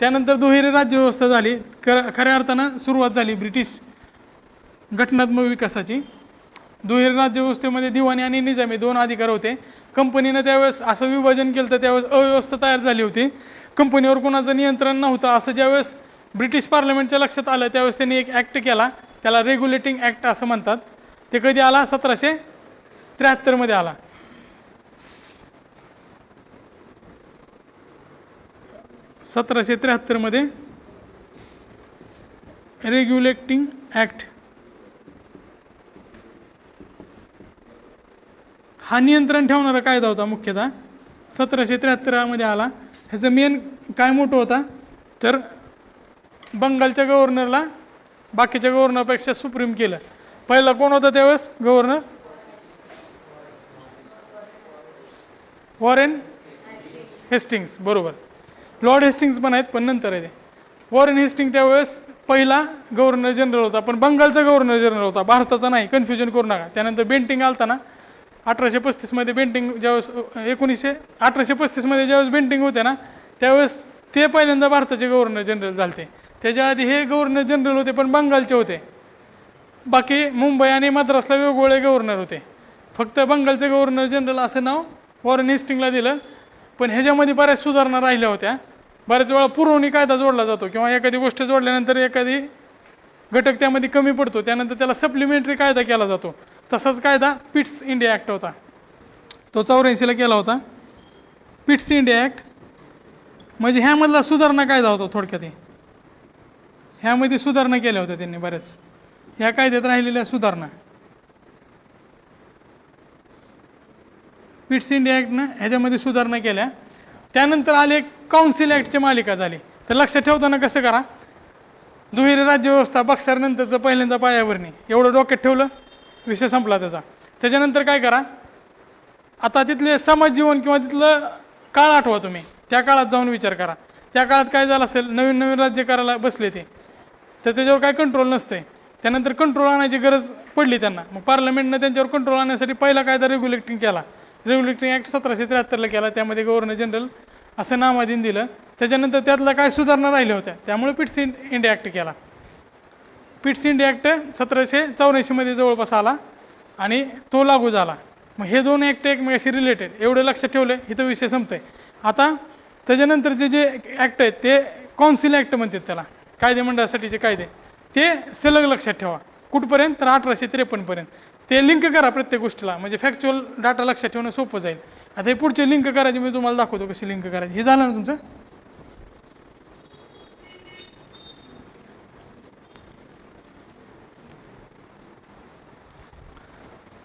त्यानंतर दुहेरी राज्यव्यवस्था झाली. खऱ्या अर्थानं सुरुवात झाली ब्रिटिश घटनात्मक विकासाची. दुहेरी राज्यव्यवस्थेमध्ये दिवाणी आणि निजामी 2 अधिकार होते. कंपनीनं त्यावेळेस असं विभाजन केलं तर त्यावेळेस अव्यवस्था तयार झाली होती. कंपनीवर कोणाचं नियंत्रण नव्हतं असं ज्यावेळेस ब्रिटिश पार्लमेंटच्या लक्षात आलं, त्यावेळेस त्यांनी एक ॲक्ट केला, त्याला रेग्युलेटिंग ॲक्ट असं म्हणतात. ते कधी आला? 1773 मध्ये आला. 1773 मध्ये रेग्युलेटिंग ॲक्ट हा नियंत्रण ठेवणारा कायदा होता. मुख्यतः 1773 मध्ये आला. ह्याचं मेन काय मोठं होता, तर बंगालच्या गव्हर्नरला बाकीच्या गव्हर्नरपेक्षा सुप्रीम केलं. पहिला कोण होता त्यावेळेस गव्हर्नर? Warren Hastings. बरोबर, लॉर्ड हेस्टिंग्स पण आहेत, पण नंतर आहे ते. वॉरेन हेस्टिंग त्यावेळेस पहिला गव्हर्नर जनरल होता, पण बंगालचा गव्हर्नर जनरल होता, भारताचा नाही, कन्फ्युजन करू नका. त्यानंतर बेंटिंग आलता ना 1835 मध्ये, बेंटिंग ज्यावेळेस 1835 मध्ये ज्यावेळेस बेंटिंग होते ना, त्यावेळेस ते पहिल्यांदा भारताचे गव्हर्नर जनरल झालते. त्याच्या आधी हे गव्हर्नर जनरल होते, पण बंगालचे होते. बाकी मुंबई आणि मद्रासला वेगवेगळे गव्हर्नर होते. फक्त बंगालचे गव्हर्नर जनरल असं नाव वॉरेन हेस्टिंगला दिलं. पण ह्याच्यामध्ये बऱ्याच सुधारणा राहिल्या होत्या. बऱ्याच वेळा पुरवणी कायदा जोडला जातो, किंवा एखादी गोष्ट जोडल्यानंतर एखादी घटक त्यामध्ये कमी पडतो, त्यानंतर त्याला सप्लिमेंटरी कायदा केला जातो. तसाच कायदा पिट्स इंडिया ॲक्ट होता, तो 84 ला केला होता. पिट्स इंडिया ॲक्ट म्हणजे ह्यामधला सुधारणा कायदा होता थोडक्यात. ह्यामध्ये सुधारणा केल्या होत्या त्यांनी बऱ्याच, ह्या कायद्यात राहिलेल्या सुधारणा. पिट्स इंडिया ॲक्टनं ह्याच्यामध्ये सुधारणा केल्या. त्यानंतर आले काउन्सिल ॲक्टची मालिका झाली. तर लक्षात ठेवताना कसं करा, दुहेरी राज्यव्यवस्था बक्सर नंतरचं पहिल्यांदा पायाभरणी, एवढं डोक्यात ठेवलं, विषय संपला त्याचा. त्याच्यानंतर काय करा, आता तिथले समाज जीवन किंवा तिथलं काळ आठवा तुम्ही, त्या काळात जाऊन विचार करा. त्या काळात काय झालं असेल, नवीन नवीन राज्य करायला बसले ते, तर त्याच्यावर काय कंट्रोल नसते. त्यानंतर कंट्रोल आणायची गरज पडली त्यांना. मग पार्लमेंटनं त्यांच्यावर कंट्रोल आणण्यासाठी पहिला कायदा रेग्युलेटिंग केला. रेग्युलेटिंग ॲक्ट 1773 केला. त्यामध्ये गव्हर्नर जनरल असं नामाधीन दिलं. त्याच्यानंतर त्यातला काय सुधारणा राहिल्या होत्या, त्यामुळे पिट्स इंडिया ॲक्ट केला. पिट्स इंडिया ॲक्ट 1784 मध्ये जवळपास आला आणि तो लागू झाला. मग हे 2 ॲक्ट एकमेकाशी रिलेटेड, एवढं लक्षात ठेवलं इथं विषय संपतंय. आता त्याच्यानंतरचे जे ॲक्ट आहेत ते काउन्सिल ॲक्ट म्हणतात त्याला, कायदेमंडळासाठीचे कायदे. ते सलग लक्षात ठेवा. कुठपर्यंत? तर 1853 पर्यंत. ते लिंक करा प्रत्येक गोष्टीला, म्हणजे फॅक्च्युअल डाटा लक्षात ठेवणं सोपं जाईल. आता हे पुढचे लिंक करायचे मी तुम्हाला दाखवतो कशी लिंक करायची. हे झालं ना तुमचं?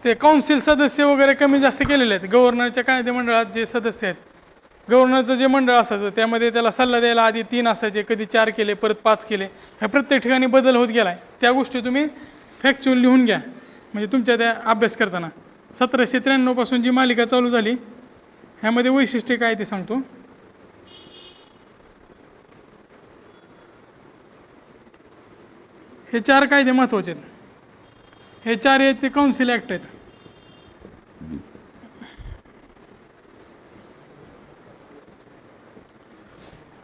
ते काउन्सिल सदस्य वगैरे कमी जास्त केलेले आहेत. गव्हर्नरच्या कायदेमंडळात जे सदस्य आहेत, गव्हर्नरचं जे मंडळ असायचं त्यामध्ये त्याला सल्ला द्यायला आधी 3 असायचे, कधी 4 केले, परत 5 केले. ह्या प्रत्येक ठिकाणी बदल होत गेला आहे. त्या गोष्टी तुम्ही फॅक्च्युअल लिहून घ्या, म्हणजे तुमच्या त्या अभ्यास करताना. 1793 पासून जी मालिका चालू झाली ह्यामध्ये वैशिष्ट्य काय ते सांगतो. हे 4 कायदे महत्त्वाचे आहेत. हे 4 आहेत ते काउन्सिल ॲक्ट आहेत.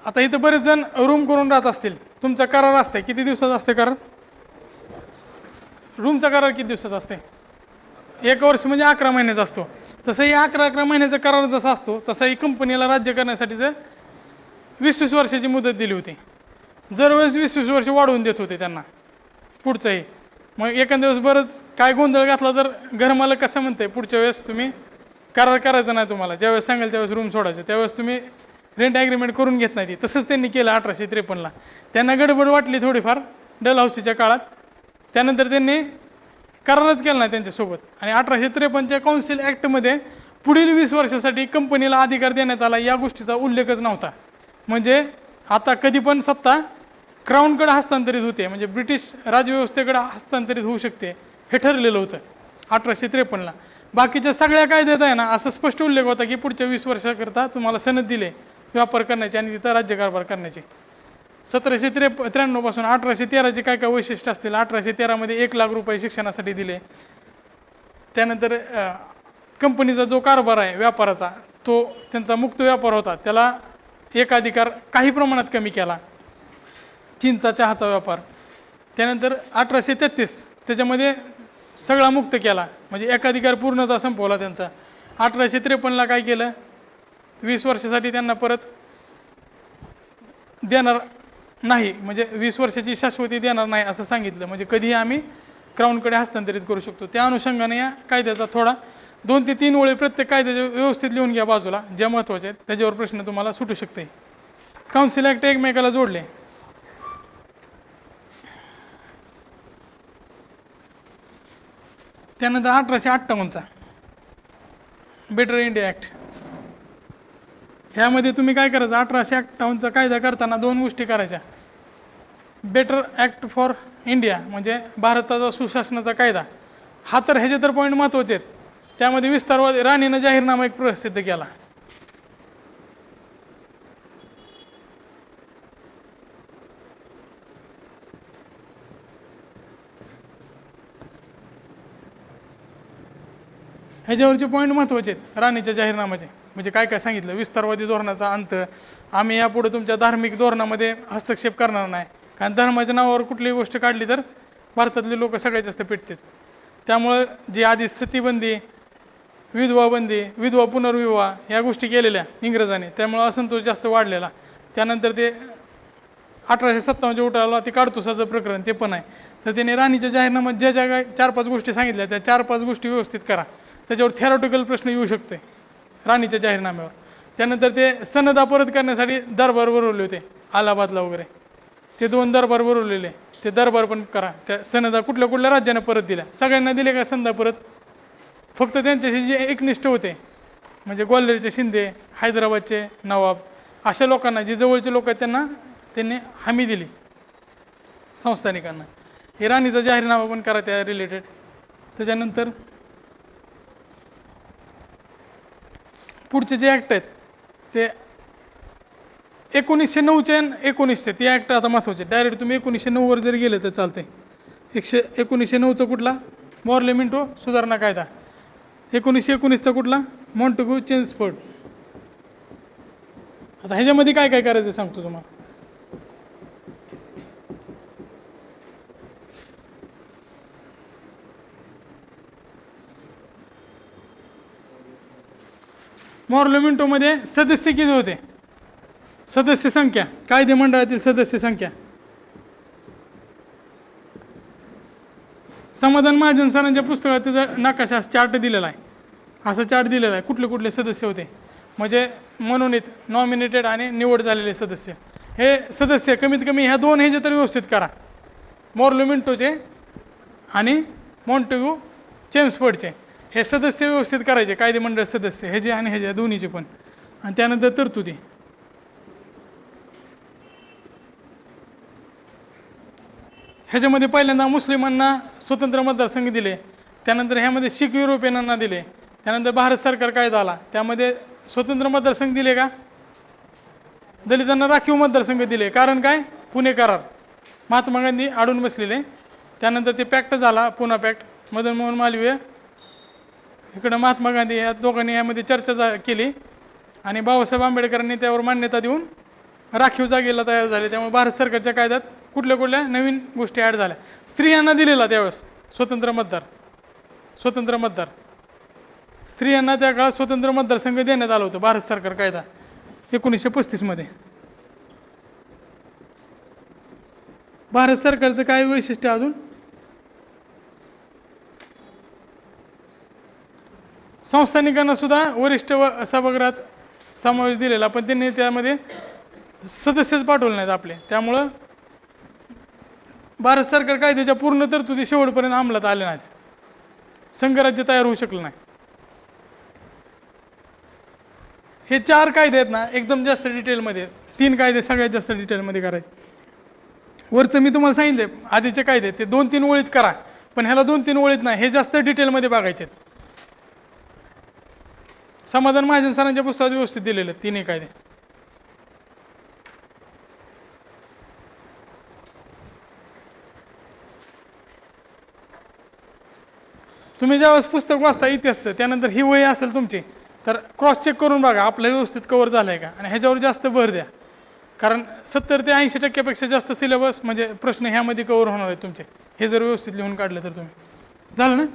आता इथं बरेच जण रूम करून राहत असतील. तुमचा करार असते, किती दिवसाचा असते करार? रूमचा करार किती दिवसाचा असते? 1 वर्ष म्हणजे 11 महिन्याचा असतो. तसंही 11 महिन्याचा करार जसा असतो तसाही कंपनीला राज्य करण्यासाठीचं 20 वर्षाची मुदत दिली होती. दरवेळेस 20 वर्ष वाढवून देत होते त्यांना पुढचंही. मग एखाद्या दिवस बरंच काय गोंधळ घातला तर घरमालक कसं म्हणते, पुढच्या वेळेस तुम्ही करार करायचा नाही, तुम्हाला ज्यावेळेस सांगेल त्यावेळेस रूम सोडायचं, त्यावेळेस तुम्ही रेंट ॲग्रीमेंट करून घेत नाही. तसंच त्यांनी केलं 1853ला. त्यांना गडबड वाटली थोडीफार डलहाऊसीच्या काळात, त्यानंतर त्यांनी करारच केला नाही त्यांच्यासोबत. आणि 1853च्या काउन्सिल ॲक्टमध्ये पुढील 20 वर्षासाठी कंपनीला अधिकार देण्यात आला, या गोष्टीचा उल्लेखच नव्हता. म्हणजे आता कधी पण सत्ता क्राऊनकडे हस्तांतरित होते, म्हणजे ब्रिटिश राजव्यवस्थेकडे हस्तांतरित होऊ शकते, हे ठरलेलं होतं 1853ला. बाकीच्या सगळ्या कायद्यात आहे ना असं स्पष्ट उल्लेख होता की पुढच्या 20 वर्षाकरता तुम्हाला सनद दिले व्यापार करण्याचे आणि तिथं राज्यकारभार करण्याचे. 1793 पासून 1813चे काय काय वैशिष्ट्य असतील. 1813मध्ये 1 लाख रुपये शिक्षणासाठी दिले. त्यानंतर कंपनीचा जो कारभार आहे व्यापाराचा, तो त्यांचा मुक्त व्यापार होता, त्याला एकाधिकार काही प्रमाणात कमी केला. चीनचा चहाचा व्यापार. त्यानंतर 1833 त्याच्यामध्ये सगळा मुक्त केला, म्हणजे एकाधिकार पूर्णतः संपवला त्यांचा. 1853ला काय केलं, 20 वर्षासाठी त्यांना परत देणार नाही, म्हणजे 20 वर्षाची शाश्वती देणार नाही असं सांगितलं, म्हणजे कधीही आम्ही क्राऊनकडे हस्तांतरित करू शकतो. त्या अनुषंगाने या कायद्याचा थोडा 2 ते 3 ओळी प्रत्येक कायद्याचे व्यवस्थित लिहून घ्या बाजूला, ज्या महत्त्वाचे आहेत, त्याच्यावर प्रश्न तुम्हाला सुटू शकते. काउन्सिल ॲक्ट एकमेकाला जोडले. त्यानंतर 1858चा बेटर इंडिया ॲक्ट. ह्यामध्ये तुम्ही काय करायचं, 1858चा कायदा करताना 2 गोष्टी करायच्या. बेटर ॲक्ट फॉर इंडिया म्हणजे भारताचा सुशासनाचा कायदा, हा तर ह्याचे तर पॉईंट महत्त्वाचे आहेत. त्यामध्ये विस्तारवादी राणीनं जाहीरनामा एक प्रसिद्ध केला. ह्याच्यावरचे पॉईंट महत्त्वाचे आहेत राणीच्या जाहीरनाम्याचे. म्हणजे काय काय सांगितलं, विस्तारवादी धोरणाचा अंत, आम्ही यापुढे तुमच्या धार्मिक धोरणामध्ये हस्तक्षेप करणार नाही, कारण धर्माच्या नावावर कुठलीही गोष्ट काढली तर भारतातले लोक सगळ्यात जास्त पेटतात. त्यामुळं जी आधी सतीबंदी, विधवा बंदी, विधवा पुनर्विवाह या गोष्टी केलेल्या इंग्रजांनी, त्यामुळं असंतोष जास्त वाढलेला. त्यानंतर ते 1857च्या उठावाला ते काडतुसाचं प्रकरण ते पण आहे. तर त्याने राणीच्या जाहीरनाम्यात ज्या ज्या 4-5 गोष्टी सांगितल्या त्या 4-5 गोष्टी व्यवस्थित करा, त्याच्यावर थेरॉटिकल प्रश्न येऊ शकते राणीच्या जाहीरनाम्यावर. त्यानंतर ते सनदा परत करण्यासाठी दरबार भरवले होते अलाहाबादला वगैरे, ते 2 दरबार भरवलेले, ते दरबार पण करा. त्या सनदा कुठल्या कुठल्या राज्यानं परत दिल्या, सगळ्यांना दिले का सनदा परत? फक्त त्यांच्याशी जे एकनिष्ठ होते, म्हणजे ग्वाल्हेरचे शिंदे, हैदराबादचे नवाब, अशा लोकांना, जे जवळचे लोक आहेत त्यांनी हमी दिली संस्थानिकांना. हे राणीचा जाहीरनामा पण करा त्या रिलेटेड. त्याच्यानंतर पुढचे जे ॲक्ट आहेत ते 1909चे आणि 1900 ते ॲक्ट आता महत्त्वाचे. डायरेक्ट तुम्ही 1909 वर जर गेले तर चालते. 1909चा कुठला, मॉर्लेमिंटो सुधारणा कायदा. 1919चा कुठला, मॉन्टेग्यू चेम्सफोर्ड. आता ह्याच्यामध्ये काय काय करायचं सांगतो तुम्हाला. मॉर्लेमिंटोमध्ये सदस्य किती होते, सदस्य संख्या, कायदे मंडळातील सदस्य संख्या. समाधान महाजन सरांच्या पुस्तकात त्याचा नकाशा चार्ट दिलेला आहे, असा चार्ट दिलेला आहे कुठले कुठले सदस्य होते, म्हणजे मनोनीत, नॉमिनेटेड आणि निवड झालेले सदस्य. हे सदस्य कमीत कमी ह्या 2 ह्याचे तर व्यवस्थित करा, मॉर्लेमिंटोचे आणि मॉन्टेग्यू चेम्सफोर्डचे. हे सदस्य व्यवस्थित करायचे, कायदेमंडळ सदस्य ह्याचे आणि ह्याचे दोन्हीचे पण. आणि त्यानंतर तरतुदी. ह्याच्यामध्ये पहिल्यांदा मुस्लिमांना स्वतंत्र मतदारसंघ दिले, त्यानंतर ह्यामध्ये शीख युरोपियनांना दिले, त्यानंतर भारत सरकार कायदा आला, त्यामध्ये स्वतंत्र मतदारसंघ दिले का, दलितांना राखीव मतदारसंघ दिले. कारण काय, पुणे करार, महात्मा गांधी अडून बसलेले. त्यानंतर ते पॅक्ट झाला, पुणा पॅक्ट, मदन मोहन मालवीय इकडं महात्मा गांधी, या दोघांनी यामध्ये चर्चा केली आणि बाबासाहेब आंबेडकरांनी त्यावर मान्यता देऊन राखीव जागेला तयार झाले. त्यामुळे भारत सरकारच्या कायद्यात कुठल्या कुठल्या नवीन गोष्टी ॲड झाल्या. स्त्रियांना दिलेला त्यावेळेस स्वतंत्र मतदार स्त्रियांना त्या काळात स्वतंत्र मतदारसंघ देण्यात आलं होतं, भारत सरकार कायदा 1935 मध्ये. भारत सरकारचं काय वैशिष्ट्य अजून, संस्थानिकांना सुद्धा वरिष्ठ सभागृहात समावेश दिलेला, पण त्यांनी त्यामध्ये सदस्यच पाठवले नाहीत आपले. त्यामुळं भारत सरकार कायद्याच्या पूर्ण तरतुदी शेवटपर्यंत अंमलात आल्या नाहीत, संघराज्य तयार होऊ शकलं नाही. हे 4 कायदे आहेत ना, एकदम जास्त डिटेलमध्ये, 3 कायदे सगळ्यात जास्त डिटेलमध्ये करायचे. वरचं मी तुम्हाला सांगितले आधीचे कायदे ते 2-3 ओळीत करा, पण ह्याला 2-3 ओळीत नाही, हे जास्त डिटेलमध्ये बघायचे. समाधान महाजन सरांच्या पुस्तकात व्यवस्थित दिलेले 3 कायदे. तुम्ही ज्यावेळेस पुस्तक वाचता इतिहासचं, त्यानंतर ही वही असेल तुमची, तर क्रॉस चेक करून बघा आपलं व्यवस्थित कव्हर झालं आहे का, आणि ह्याच्यावर जास्त भर द्या. कारण 70 ते 80% जास्त सिलेबस म्हणजे प्रश्न ह्यामध्ये कव्हर होणार आहेत तुमचे, हे जर व्यवस्थित लिहून काढलं तर. तुम्ही झालं ना.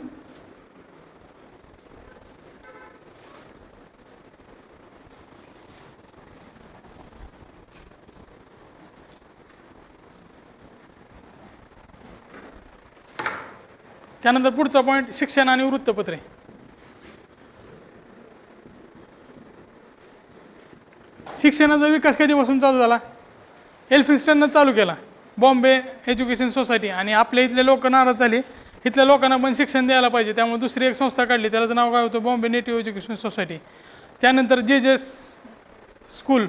त्यानंतर पुढचा पॉईंट, शिक्षण आणि वृत्तपत्रे. शिक्षणाचा विकास कधीपासून चालू झाला, एल्फिन्स्टननं चालू केला, बॉम्बे एज्युकेशन सोसायटी. आणि आपल्या इथले लोक नाराज झाले, इथल्या लोकांना पण शिक्षण द्यायला पाहिजे, त्यामुळे दुसरी एक संस्था काढली, त्याचं नाव काय होतं, बॉम्बे नेटिव्ह एज्युकेशन सोसायटी. त्यानंतर जे स्कूल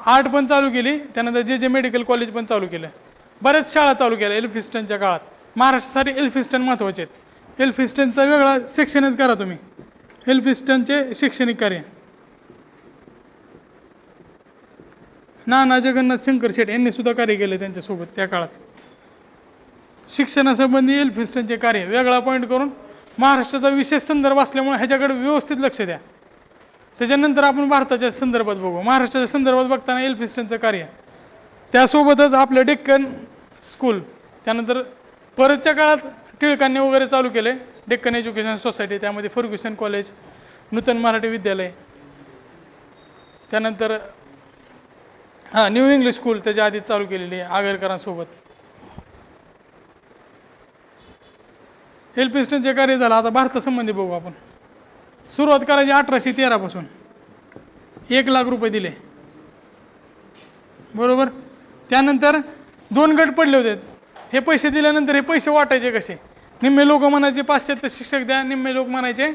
आर्ट पण चालू केली, त्यानंतर जे मेडिकल कॉलेज पण चालू केलं, बऱ्याच शाळा चालू केल्या एल्फिन्स्टनच्या काळात. महाराष्ट्रासाठी एल्फिन्स्टन महत्त्वाचे आहेत. एल्फिन्स्टनचा वेगळा सेक्शनच करा तुम्ही, एल्फिन्स्टनचे शैक्षणिक कार्य. नाना जगन्नाथ शंकर शेठ यांनी सुद्धा कार्य केले त्यांच्यासोबत त्या काळात. शिक्षणासंबंधी एल्फिन्स्टनचे कार्य वेगळा पॉईंट करून, महाराष्ट्राचा विशेष संदर्भ असल्यामुळे ह्याच्याकडे व्यवस्थित लक्ष द्या. त्याच्यानंतर आपण भारताच्या संदर्भात बघू. महाराष्ट्राच्या संदर्भात बघताना एल्फिन्स्टनचं कार्य, त्यासोबतच आपलं डेक्कन स्कूल, त्यानंतर परतच्या काळात टिळकांनी वगैरे चालू केले डेक्कन एज्युकेशन सोसायटी, त्यामध्ये फर्ग्युसन कॉलेज, नूतन मराठी विद्यालय, त्यानंतर न्यू इंग्लिश स्कूल त्याच्या आधी चालू केलेली आहे आगरकरांसोबत. एल्फिन्स्टनचे कार्य झालं. आता भारतासंबंधी बघू आपण. सुरुवात करायची 1813 पासून. 1 लाख रुपये दिले, बरोबर. त्यानंतर 2 गट पडले होते. हे पैसे दिल्यानंतर हे पैसे वाटायचे कसे, निम्मे लोक म्हणायचे पाश्चात्य शिक्षक द्या, निम्मे लोक म्हणायचे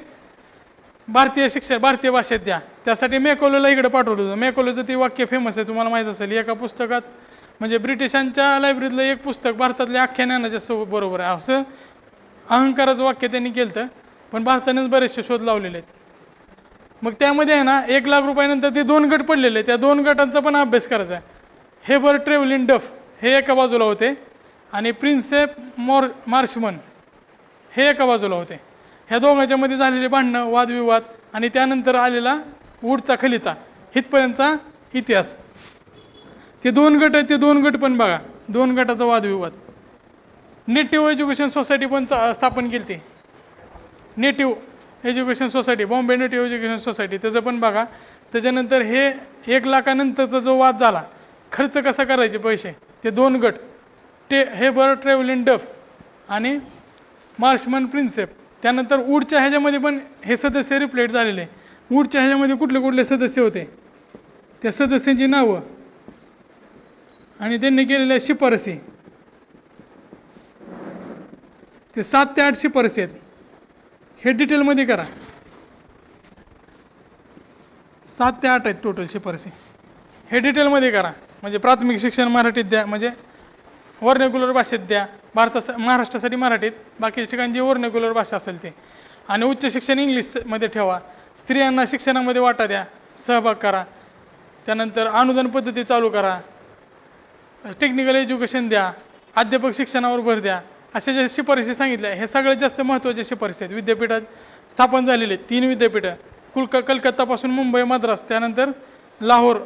भारतीय शिक्षक भारतीय भाषेत द्या. त्यासाठी मॅकॉलेला इकडे पाठवलं होतं. मॅकॉलेचं ते वाक्य फेमस आहे, तुम्हाला माहीत असेल. एका पुस्तकात म्हणजे ब्रिटिशांच्या लायब्ररीतलं एक पुस्तक भारतातल्या अख्ख्या ज्ञानाच्या सोबत बरोबर आहे असं अहंकाराचं वाक्य त्यांनी केलं, पण भारतानेच बरेचसे शोध लावलेले आहेत. मग त्यामध्ये आहे ना 1 लाख रुपयानंतर ते 2 गट पडलेले, त्या 2 गटांचा पण अभ्यास करायचा आहे. हेबर ट्रेव्हलिन डफ हे एका बाजूला होते आणि प्रिन्सेप मार्शमन हे एका बाजूला होते. ह्या दोघांच्या मध्ये झालेले भांडणं, वादविवाद आणि त्यानंतर आलेला वूडचा खलिता, इथपर्यंतचा इतिहास. ते 2 गट आहेत, ते 2 गट पण बघा, 2 गटाचा वादविवाद. नेटिव्ह एज्युकेशन सोसायटी पण स्थापन केली ती, native education society, Bombay native education society, त्याचं पण बघा. त्याच्यानंतर हे 1 लाखानंतरचा जो वाद झाला, खर्च कसा करायचे पैसे, ते 2 गट, हेबर ट्रेव्हलिन डफ आणि मार्शमन प्रिन्सेप. त्यानंतर वूडच्या ह्याच्यामध्ये पण हे सदस्य रिप्लेट झालेले. वूडच्या ह्याच्यामध्ये कुठले कुठले सदस्य होते, त्या सदस्यांची नावं आणि त्यांनी केलेल्या शिफारसी, ते 7 ते 8 शिफारसी आहेत. हे डिटेलमध्ये करा. 7 ते 8 आहेत टोटल शिफारसी. हे डिटेलमध्ये करा. म्हणजे प्राथमिक शिक्षण मराठीत द्या, म्हणजे वर्णकुलर भाषेत द्या. महाराष्ट्रासाठी मराठीत, बाकीच्या ठिकाणी जी वर्णकुलर भाषा असेल ते. आणि उच्च शिक्षण इंग्लिशमध्ये ठेवा. स्त्रियांना शिक्षणामध्ये वाटा द्या, सहभाग करा. त्यानंतर अनुदान पद्धती चालू करा. टेक्निकल एज्युकेशन द्या. अध्यापक शिक्षणावर भर द्या. अशा ज्या शिफारशी सांगितल्या हे सगळ्यात जास्त महत्त्वाच्या शिफारशी आहेत. विद्यापीठात स्थापन झालेले 3 विद्यापीठं, कलकत्तापासून मुंबई, मद्रास, त्यानंतर लाहोर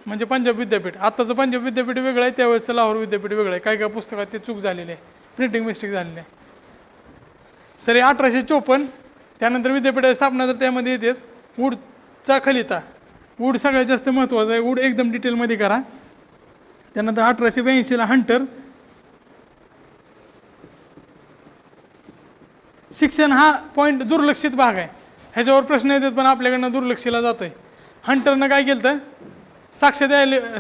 म्हणजे पंजाब विद्यापीठ. आत्ताचं पंजाब विद्यापीठ वेगळं आहे, त्यावेळेसचं लाहोर विद्यापीठ वेगळं आहे. काही पुस्तकात ते चूक झालेली आहे, प्रिंटिंग मिस्टेक झालेली आहे. तरी 1854 त्यानंतर विद्यापीठाची स्थापना तर त्यामध्ये येतेच. वूडचा खलिता, वूड सगळ्यात जास्त महत्त्वाचा आहे. वूड एकदम डिटेलमध्ये करा. त्यानंतर 1882ला हंटर. शिक्षण हा पॉईंट दुर्लक्षित भाग आहे, ह्याच्यावर प्रश्न येतात पण आपल्याकडनं दुर्लक्षिला जात आहे. हंटरनं काय केलं तर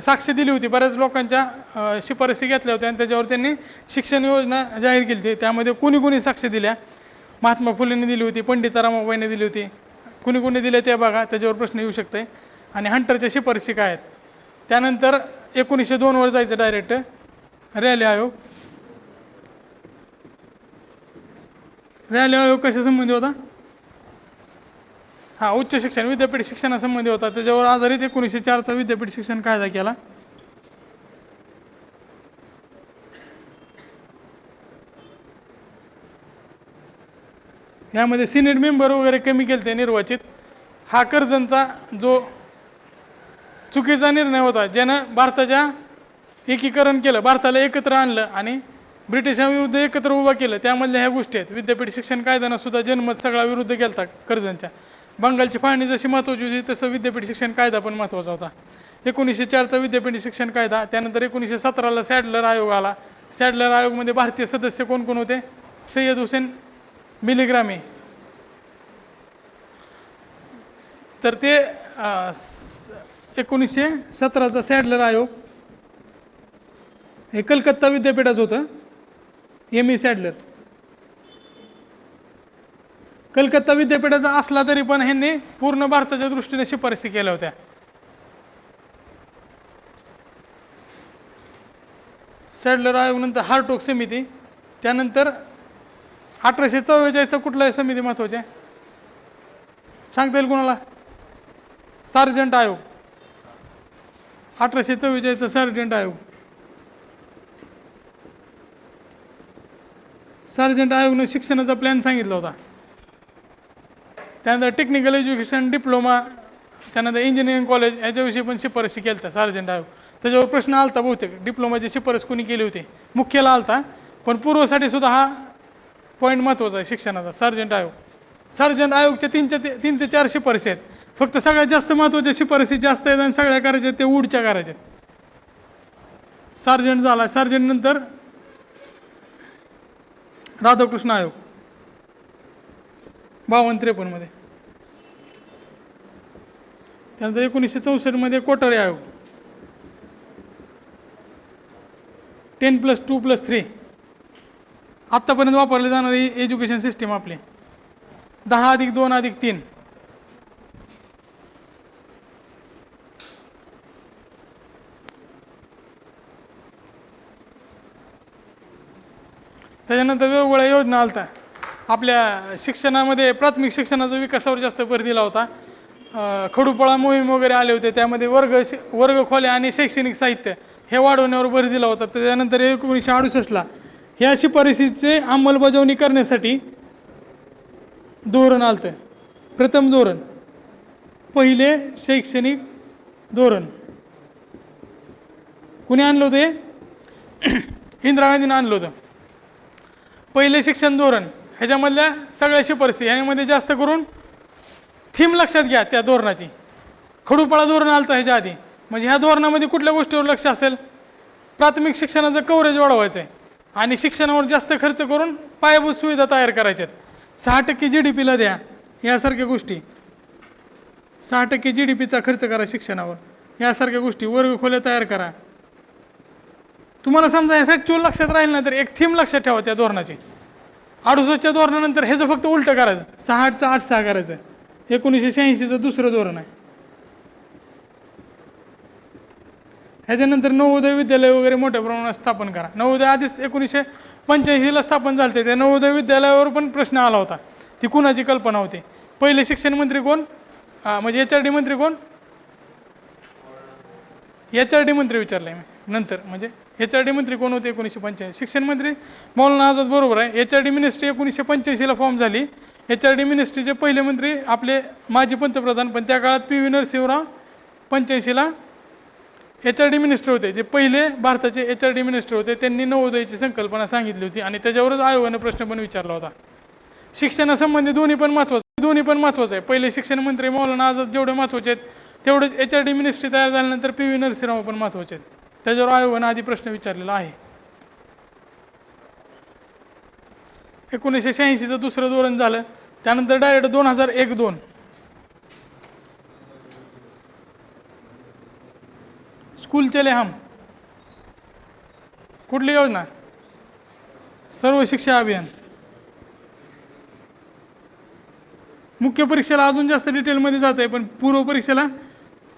साक्ष दिली होती, बऱ्याच लोकांच्या शिफारसी घेतल्या होत्या आणि त्याच्यावर त्यांनी शिक्षण योजना जाहीर केली होती. त्यामध्ये कुणी साक्ष दिल्या? महात्मा फुलेंनी दिली होती, पंडित रामाबाईंनी दिली होती. कुणी दिल्या त्या बघा, त्याच्यावर प्रश्न येऊ शकते. आणि हंटरच्या शिफारसी काय आहेत? त्यानंतर 1902 वर जायचं डायरेक्ट. रॅली आयोग. रॅली आयोग कशा संबंधी होता? हा, उच्च शिक्षण विद्यापीठ शिक्षणासंबंधी होता. त्याच्यावर आधारित 1904चा विद्यापीठ शिक्षण कायदा केला. यामध्ये सिनेट मेंबर वगैरे कमी केले निर्वाचित. हा कर्जनचा जो चुकीचा निर्णय होता, ज्यानं भारताच्या एकीकरण केलं, भारताला एकत्र आणलं आणि ब्रिटिशांविरुद्ध एकत्र उभा केलं, त्यामधल्या ह्या गोष्टी आहेत. विद्यापीठ शिक्षण कायद्यानं सुद्धा जनमत सगळा विरुद्ध केला कर्जनच्या. बंगालची फाळणी जशी महत्त्वाची होती तसं विद्यापीठ शिक्षण कायदा पण महत्त्वाचा होता. 1904चा विद्यापीठ शिक्षण कायदा. त्यानंतर 1917ला सॅडलर आयोग आला. सॅडलर आयोगमध्ये भारतीय सदस्य कोण कोण होते? सय्यद हुसेन मिलिग्रामी. तर ते 1917चा सॅडलर आयोग हे कलकत्ता विद्यापीठाचं होतं. एम ई सॅडलर कलकत्ता विद्यापीठाचा असला तरी पण ह्यांनी पूर्ण भारताच्या दृष्टीने शिफारसी केल्या होत्या. सॅडलर आयोग नंतर हार्टोक समिती. त्यानंतर 1844चा कुठला समिती महत्वाची आहे सांगता येईल कोणाला? सार्जंट आयोग. 1844चा सार्जंट आयोग. सार्जंट आयोगने शिक्षणाचा प्लॅन सांगितला होता. त्यानंतर टेक्निकल एज्युकेशन डिप्लोमा, त्यानंतर इंजिनिअरिंग कॉलेज याच्याविषयी पण शिफारसी केली होत्या सार्जंट आयोग. त्याच्यावर प्रश्न आलता बहुतेक, डिप्लोमाची शिफारस कोणी केली होती? मुख्याला आलता, पण पूर्वसाठी सुद्धा हा पॉईंट महत्त्वाचा आहे शिक्षणाचा. सार्जंट आयोग. सार्जंट आयोगच्या 3 ते 4 शिफारसी आहेत. फक्त सगळ्यात जास्त महत्त्वाच्या शिफारसी जास्त आहेत आणि सगळ्या करायच्या ते वूडच्या करायच्या. सार्जंट झाला. सार्जंट नंतर राधाकृष्ण आयोग 52-53 मध्ये. त्यानंतर 1964 मध्ये कोठारी आयोग. 10+2+3 आत्तापर्यंत वापरली जाणारी एज्युकेशन सिस्टीम आपली. 10+2+3. त्याच्यानंतर वेगवेगळ्या योजना आलता. आपल्या शिक्षणामध्ये प्राथमिक शिक्षणाचा विकासावर जास्त भर दिला होता. खडूपळा मोहीम वगैरे आले होते, त्यामध्ये वर्गखोल्या आणि शैक्षणिक साहित्य हे वाढवण्यावर भर दिला होता. त्याच्यानंतर 1968ला ह्या शिफारसीचे अंमलबजावणी करण्यासाठी धोरण आलतं. प्रथम धोरण, पहिले शैक्षणिक धोरण कुणी आणलं होतं? इंदिरा गांधीनं आणलं होतं. पहिले शिक्षण धोरण ह्याच्यामधल्या सगळ्या शिफारसी ह्यामध्ये जास्त करून थीम लक्षात घ्या त्या धोरणाची. खडूपाळा धोरण आलं ह्याच्या आधी, म्हणजे ह्या धोरणामध्ये कुठल्या गोष्टीवर लक्ष असेल? प्राथमिक शिक्षणाचं कव्हरेज वाढवायचं आहे आणि शिक्षणावर जास्त खर्च करून पायाभूत सुविधा तयार करायच्यात. 6% GDP ला द्या, यासारख्या गोष्टी. 6% GDPचा खर्च करा शिक्षणावर, यासारख्या गोष्टी. वर्गखोल्या तयार करा. तुम्हाला समजा फॅक्च्युअल लक्षात राहील ना तर एक थीम लक्षात ठेवा त्या धोरणाची. 68च्या धोरणानंतर ह्याचं फक्त उलटं करायचं. 68चं 8-6 करायचं. 1986चं दुसरं धोरण आहे. ह्याच्यानंतर नवोदय विद्यालय वगैरे मोठ्या प्रमाणात स्थापन करा. नवोदय आधीच 1985ला स्थापन झाले. त्या नवोदय विद्यालयावर पण प्रश्न आला होता, ती कुणाची कल्पना होती. पहिले शिक्षण मंत्री कोण, म्हणजे HRD मंत्री कोण, HRD मंत्री विचारलंय मी नंतर, म्हणजे HRD मंत्री कोण होते 1985. शिक्षण मंत्री मौलाना आझाद, बरोबर आहे. HRD मिनिस्ट्री 1985ला फॉर्म झाली. HRD मिनिस्ट्रीचे पहिले मंत्री आपले माजी पंतप्रधान, पण त्या काळात PV नरसिंहराव 85ला HRD मिनिस्टर होते. जे पहिले भारताचे HRD मिनिस्टर होते, त्यांनी नवोदयाची संकल्पना सांगितली होती आणि त्याच्यावरच आयोगानं प्रश्न पण विचारला होता. शिक्षणासंबंधी दोन्ही पण महत्त्वाचं आहे. पहिले शिक्षण मंत्री मौलाना आझाद जेवढे महत्त्वाचे आहेत, तेवढेच HRD मिनिस्ट्री तयार झाल्यानंतर PV नरसिंहराव पण महत्त्वाचे आहेत. त्याच्यावर आयोगानं आधी प्रश्न विचारलेला आहे. 1986चं दुसरं धोरण झालं. त्यानंतर डायरेक्ट 2001-2 स्कूल चले हम, कुठली योजना, सर्व शिक्षा अभियान. मुख्य परीक्षेला अजून जास्त डिटेलमध्ये जात आहे, पण पूर्व परीक्षेला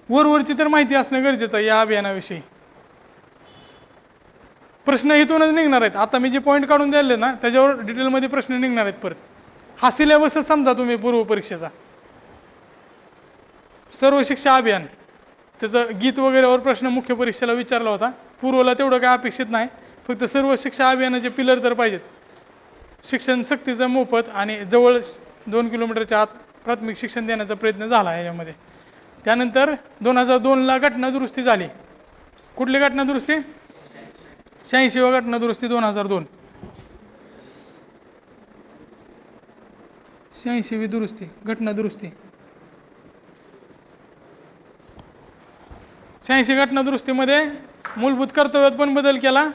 वरवरची तर माहिती असणं गरजेचं आहे या अभियानाविषयी. प्रश्न इथूनच निघणार आहेत. आता मी जे पॉईंट काढून द्यायले ना, त्याच्यावर डिटेलमध्ये प्रश्न निघणार आहेत परत. हा सिलेबसच समजा तुम्ही पूर्व परीक्षेचा. सर्व शिक्षा अभियान, त्याचं गीत वगैरेवर प्रश्न मुख्य परीक्षेला विचारला होता. पूर्वला तेवढं काय अपेक्षित नाही, फक्त सर्व शिक्षा अभियानाचे पिलर तर पाहिजेत. शिक्षण सक्तीचं मोफत आणि जवळ 2 किलोमीटरच्या आत प्राथमिक शिक्षण देण्याचा प्रयत्न झाला याच्यामध्ये. त्यानंतर 2002ला घटना दुरुस्ती झाली. कुठली घटना दुरुस्ती, 86वी घटना दुरुस्ती 2002. 86वी दुरुस्ती, घटना दुरुस्ती. 86 घटना दुरुस्तीमध्ये मूलभूत कर्तव्यात पण बदल केला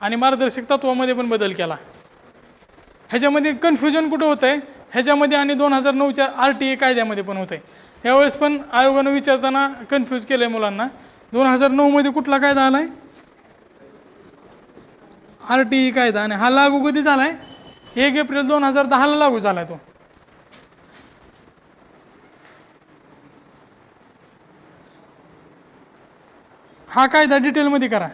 आणि मार्गदर्शक तत्वामध्ये पण बदल केला. ह्याच्यामध्ये कन्फ्युजन कुठं होतं आहे, ह्याच्यामध्ये आणि 2009च्या RTA कायद्यामध्ये पण होतं आहे. यावेळेस पण आयोगानं विचारताना कन्फ्यूज केलं आहे मुलांना. 2009मध्ये कुठला कायदा आला आहे, RTA कायदा, आणि हा लागू कधी झाला आहे, 1 एप्रिल 2010ला लागू झाला आहे तो. हा कायदा डिटेलमध्ये करा.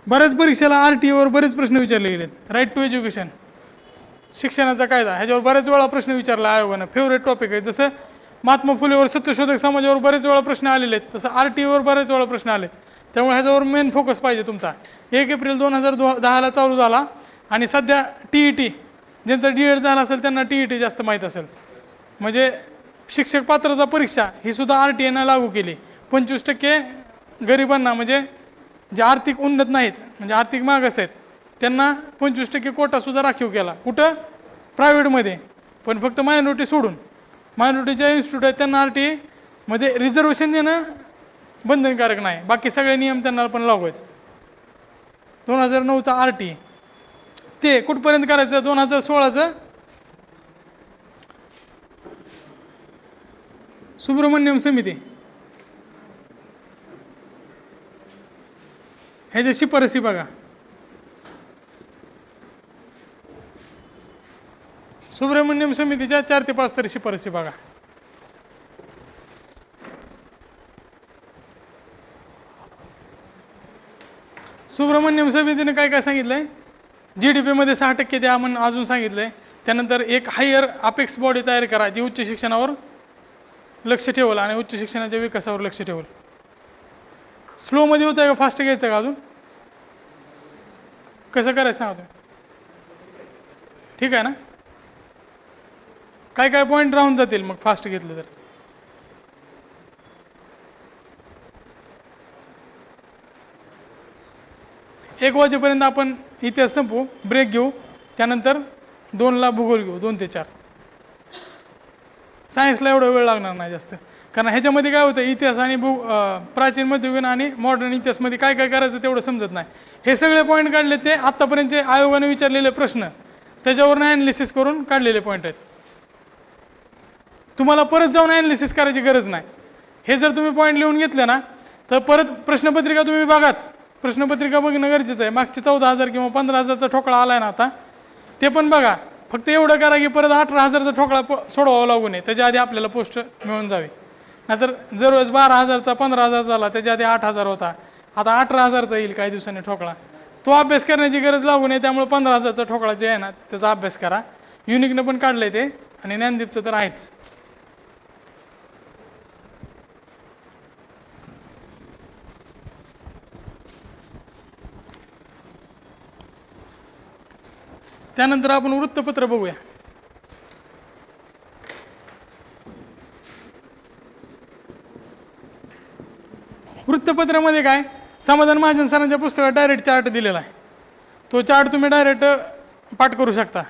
बऱ्याच परीक्षेला RTA बरेच प्रश्न विचारले गेलेत. राईट टू एज्युकेशन, शिक्षणाचा कायदा, ह्याच्यावर बऱ्याच वेळा प्रश्न विचारला आयोगानं. फेवरेट टॉपिक आहे. जसं महात्मा फुलेवर सत्यशोधक समाजावर बरेच वेळा प्रश्न आलेले आहेत, तसं RTA बरेच वेळा प्रश्न आले. त्यामुळे ह्याच्यावर मेन फोकस पाहिजे तुमचा. 1 एप्रिल 2010ला चालू झाला आणि सध्या TET, ज्यांचं DED झालं असेल त्यांना TET जास्त माहीत असेल. म्हणजे शिक्षक पात्रता परीक्षा ही सुद्धा RTAनं लागू केली. 25% गरिबांना, म्हणजे जे आर्थिक उन्नत नाहीत, म्हणजे आर्थिक मागास आहेत, त्यांना 25% कोटासुद्धा राखीव केला. कुठं, प्रायव्हेटमध्ये, पण फक्त मायनॉरिटी सोडून. मायनॉरिटीच्या इन्स्टिट्यूट आहेत त्यांना RTA मध्ये रिझर्वेशन देणं बंधनकारक नाही, बाकी सगळे नियम त्यांना पण लागू आहेत. 2009चा RTA ते कुठपर्यंत करायचं, 2016चं सुब्रमण्यम समिती, ह्याच्या शिफारसी बघा. सुब्रमण्यम समितीच्या 4 ते 5 तरी शिफारसी बघा. सुब्रमण्यम समितीने काय काय सांगितलंय, GDP मध्ये 6% द्या म्हणून अजून सांगितलंय. त्यानंतर एक हायर अपेक्स बॉडी तयार करा, जी उच्च शिक्षणावर लक्ष ठेवलं आणि उच्च शिक्षणाच्या विकासावर लक्ष ठेवलं. स्लो मध्ये होत आहे का, फास्ट घ्यायचं का, अजून कसं करायचं सांगा तुम्ही. ठीक आहे ना, काय काय पॉईंट राहून जातील मग फास्ट घेतलं तर. एक वाजेपर्यंत आपण इतिहास संपू, ब्रेक घेऊ. त्यानंतर 2ला भूगोल घेऊ, 2 ते 4. सायन्सला एवढा वेळ लागणार नाही जास्त, कारण ह्याच्यामध्ये काय होतं, इतिहास आणि प्राचीन मध्ययुगीन आणि मॉडर्न इतिहासमध्ये काय काय करायचं तेवढं समजत नाही. हे सगळे पॉईंट काढले ते आत्तापर्यंतचे आयोगाने विचारलेले प्रश्न, त्याच्यावर ॲनालिसिस करून काढलेले पॉईंट आहेत. तुम्हाला परत जाऊन ॲनालिसिस करायची गरज नाही. हे जर तुम्ही पॉईंट लिहून घेतले ना, तर परत प्रश्नपत्रिका तुम्ही बघाच. प्रश्नपत्रिका बघणं गरजेचं आहे. मागचे 14,000 किंवा 15,000चा ठोकळा आलाय ना आता, ते पण बघा. फक्त एवढं करा की परत 18,000चा ठोकळा सोडवावा लागू नये, त्याच्या आधी आपल्याला पोस्ट मिळून जावी. नाहीतर दररोज 12,000चा 15,000 झाला, त्याच्या आधी 8,000 होता, आता 18,000चा येईल काही दिवसांनी ठोकळा. तो अभ्यास करण्याची गरज लागू नये, त्यामुळे 15,000चा ठोकळा जे आहे ना त्याचा अभ्यास करा. युनिकनं पण काढलंय ते, आणि ज्ञानदीपचं तर आहेच. त्यानंतर आपण वृत्तपत्र बघूया. वृत्तपत्रामध्ये काय, समाधान महाजन सरांच्या पुस्तकात डायरेक्ट चार्ट दिलेला आहे. तो चार्ट तुम्ही डायरेक्ट पाठ करू शकता.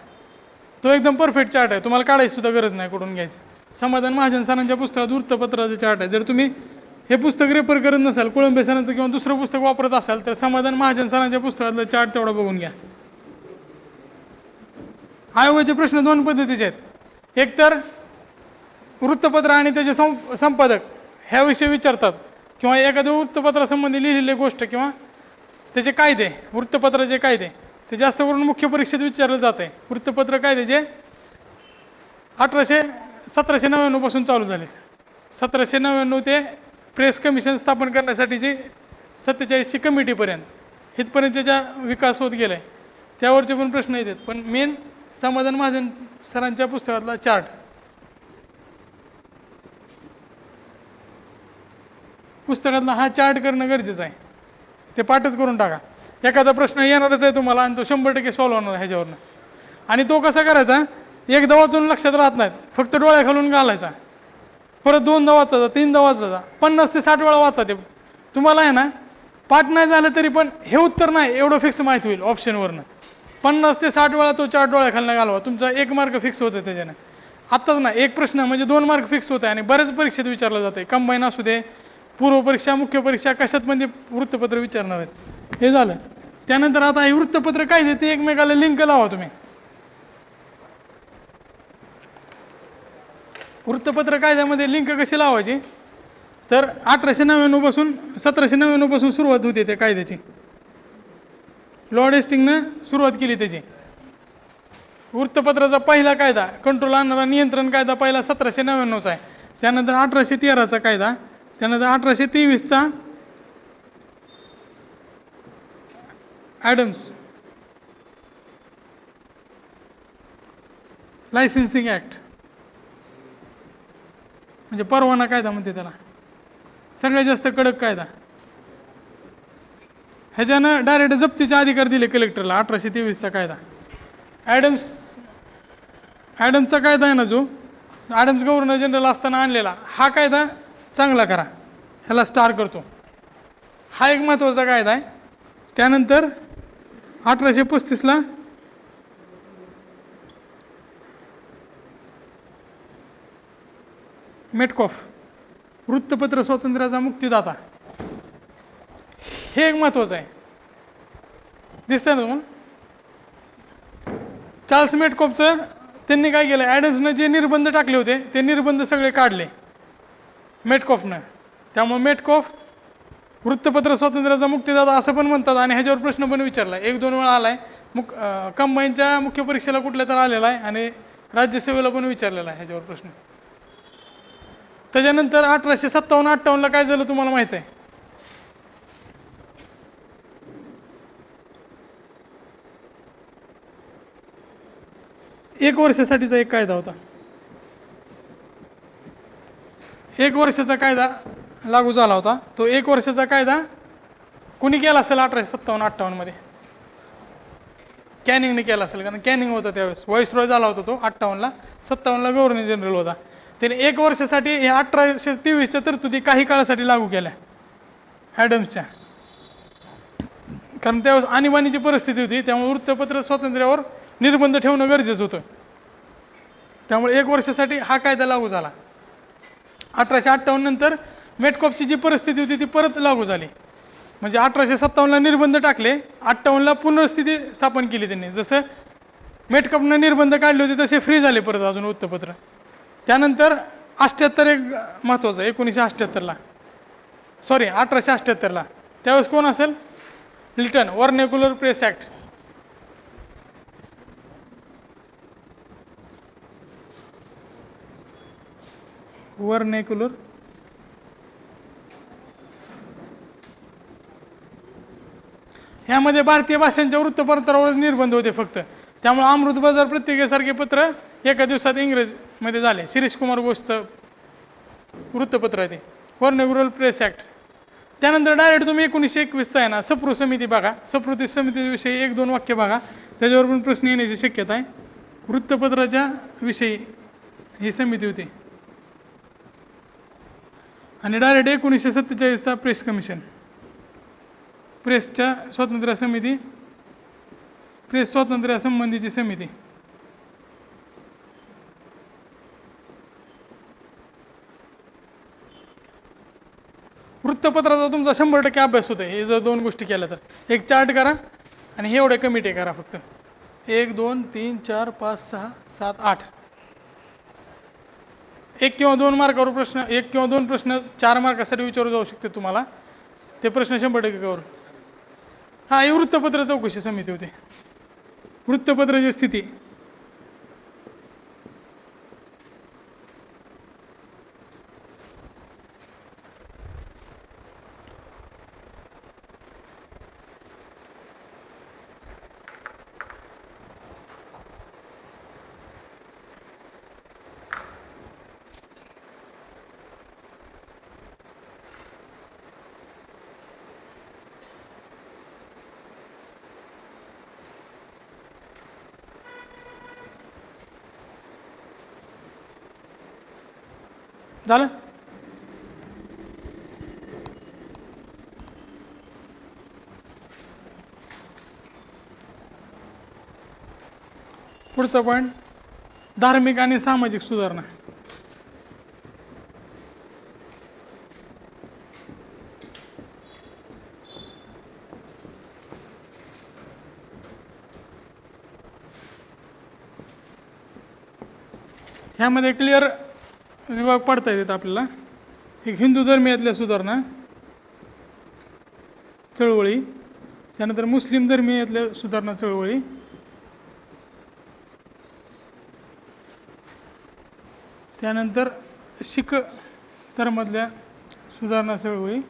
तो एकदम परफेक्ट चार्ट आहे, तुम्हाला काढायची सुद्धा गरज नाही कुठून घ्यायचं. समाधान महाजन सरांच्या पुस्तकात वृत्तपत्राचं चार्ट आहे. जर तुम्ही हे पुस्तक रेफर करत नसाल, कोळंबे सरांचं किंवा दुसरं पुस्तक वापरत असाल, तर समाधान महाजन सरांच्या पुस्तकातलं चार्ट तेवढा बघून घ्या. आयोगाचे प्रश्न दोन पद्धतीचे आहेत. एक तर वृत्तपत्र आणि त्याचे संपादक ह्याविषयी विचारतात, किंवा एखाद्या वृत्तपत्रासंबंधी लिहिलेली गोष्ट किंवा त्याचे कायदे, वृत्तपत्राचे कायदे, ते जास्त करून मुख्य परीक्षेत विचारलं जात आहे. वृत्तपत्र कायदे जे 1799 पासून चालू झाले. 1799 ते प्रेस कमिशन स्थापन करण्यासाठीची 47ची कमिटीपर्यंत इथपर्यंत त्याचा विकास होत गेलाय. त्यावरचे पण प्रश्न येतात. पण मेन समाधान महाजन सरांच्या पुस्तकातला चार्ट, पुस्तकातला हा चार्ट करणं गरजेचं आहे. ते पाठच करून टाका. एखादा प्रश्न येणारच आहे तुम्हाला, आणि तो 100% सॉल्व्ह होणार ह्याच्यावरनं. आणि तो कसा करायचा, एकदा वाचून लक्षात राहत नाहीत, फक्त डोळ्या खालून घालायचा, परत 2दा वाचायचा, 3दा वाचायचा, 50 ते 60 वेळा वाचा. ते तुम्हाला आहे ना, पाठ नाही झालं तरी पण हे उत्तर नाही एवढं फिक्स माहीत होईल ऑप्शनवरनं. 50 ते 60 वेळा तो चार्ट डोळ्या खालनं घालवा, तुमचा 1 मार्क फिक्स होतं त्याच्यानं. आत्ताच ना एक प्रश्न म्हणजे 2 मार्क फिक्स होत आहे, आणि बऱ्याच परीक्षेत विचारलं जाते. कंबाईन असू दे, पूर्व परीक्षा, मुख्य परीक्षा, कशात म्हणजे वृत्तपत्र विचारणार आहेत. हे झालं. त्यानंतर आता हे वृत्तपत्र काय ते एकमेकाला लिंक लावा तुम्ही. वृत्तपत्र कायद्यामध्ये लिंक कशी लावायची, तर 1899 पासून 1799 पासून सुरुवात होते त्या कायद्याची. लॉर्ड हेस्टिंगनं सुरुवात केली त्याची. वृत्तपत्राचा पहिला कायदा, कंट्रोल आणणारा नियंत्रण कायदा पहिला 1799चा आहे. त्यानंतर 1813चा कायदा, त्यानंतर 1823चा ॲडम्स लायसेन्सिंग ॲक्ट, म्हणजे परवाना कायदा म्हणते त्याला, सगळ्यात जास्त कडक कायदा. ह्याच्यानं डायरेक्ट जप्तीचे अधिकार दिले कलेक्टरला. 1823चा कायदा. ॲडम्सचा कायदा आहे ना, जो ॲडम्स गव्हर्नर जनरल असताना आणलेला, हा कायदा चांगला करा, ह्याला स्टार करतो. हा एक महत्त्वाचा कायदा आहे. त्यानंतर 1835ला मेटकॉफ, वृत्तपत्र स्वातंत्र्याचा मुक्तिदाता, हे एक महत्त्वाचं आहे. दिसतंय ना तुम्हाला. चार्ल्स मेटकॉफचं त्यांनी काय केलं, ॲडम्सनं जे निर्बंध टाकले होते ते निर्बंध सगळे काढले मेटकॉफनं. त्यामुळे मेटकॉफ वृत्तपत्र स्वातंत्र्याचा मुक्तिदाता असं पण म्हणतात. आणि ह्याच्यावर प्रश्न पण विचारला, 1-2 वेळा आलाय. कंबाईनच्या मुख्य परीक्षेला कुठल्या तर आलेला आहे, आणि राज्यसेवेला पण विचारलेला आहे ह्याच्यावर प्रश्न. त्याच्यानंतर 1857-58ला काय झालं तुम्हाला माहित आहे. एक वर्षासाठीचा एक कायदा होता. 1 वर्षाचा कायदा लागू झाला होता. तो 1 वर्षाचा कायदा कुणी केला असेल 1857-58 मध्ये? कॅनिंगने केला असेल, कारण कॅनिंग होता त्यावेळेस, व्हाईसरॉय झाला होता तो 58ला. 57ला गव्हर्नर जनरल होता. त्याने 1 वर्षासाठी हे 1823च्या तरतुदी काही काळासाठी लागू केल्या ॲडम्सच्या, कारण त्यावेळेस आणीबाणीची परिस्थिती होती. त्यामुळे वृत्तपत्र स्वातंत्र्यावर निर्बंध ठेवणं गरजेचं होतं. त्यामुळे 1 वर्षासाठी हा कायदा लागू झाला. 1858 नंतर मेटकॉफची जी परिस्थिती होती ती परत लागू झाली. म्हणजे 1857ला निर्बंध टाकले, 58ला पुनर्स्थिती स्थापन केली त्यांनी. जसं मेटकॉफनं निर्बंध काढले होते तसे फ्री झाले परत अजून वृत्तपत्र. त्यानंतर 78 एक महत्त्वाचं, 1978ला, सॉरी 1878ला, त्यावेळेस कोण असेल, Lytton vernacular press act. Vernacular ह्यामध्ये भारतीय भाषांच्या वृत्तपत्रावरच निर्बंध होते फक्त. त्यामुळे अमृत बाजार पत्रिकेसारखे पत्र एका दिवसात इंग्रजीमध्ये झाले. शिरीष कुमार घोषचं वृत्तपत्र आहे ते, फॉर्नेग्रुअल प्रेस ॲक्ट. त्यानंतर डायरेक्ट तुम्ही 1921चा आहे ना सप्रू समिती बघा. सप्रू समितीविषयी 1-2 वाक्य बघा, त्याच्यावर पण प्रश्न येण्याची शक्यता आहे. वृत्तपत्राच्या विषयी ही समिती होती. आणि डायरेक्ट 1947चा प्रेस कमिशन, प्रेसच्या स्वातंत्र्य समिती, प्रेस स्वातंत्र्यासंबंधीची समिती. वृत्तपत्राचा तुमचा 100% अभ्यास होतो. हे जर 2 गोष्टी केल्या तर एक चार्ट करा आणि हे एवढ्या कमिटी करा फक्त. 1 2 3 4 5 6 7 8. 1 किंवा 2 मार्कावर प्रश्न, 1 किंवा 2 प्रश्न 4 मार्कासाठी विचारू जाऊ शकते तुम्हाला. ते प्रश्न 100% कवर. हा, ही वृत्तपत्र चौकशी समिती होती. वृत्तपत्राची स्थिती. झालं. पुढचा पॉईंट, धार्मिक आणि सामाजिक सुधारणा. ह्यामध्ये क्लिअर विभाग पडता येतात आपल्याला. एक हिंदू धर्मीयातल्या सुधारणा चळवळी, त्यानंतर मुस्लिम धर्मीयातल्या सुधारणा चळवळी, त्यानंतर शीख धर्मातल्या सुधारणा चळवळी,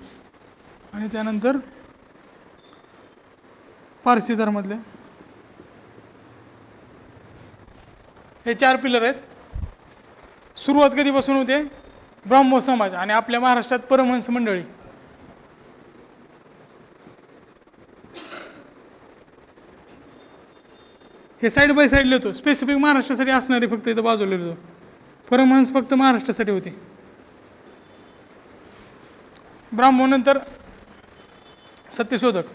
आणि त्यानंतर पारसी धर्मातल्या. हे 4 पिलर आहेत. सुरुवात कधीपासून होते? ब्राह्मो समाज आणि आपल्या महाराष्ट्रात परमहंस मंडळी. हे साईड बाय साईड लिहितो. स्पेसिफिक महाराष्ट्रासाठी असणारे फक्त इथं बाजूला लिहितो. परमहंस फक्त महाराष्ट्रासाठी होते. ब्राह्मो नंतर सत्यशोधक,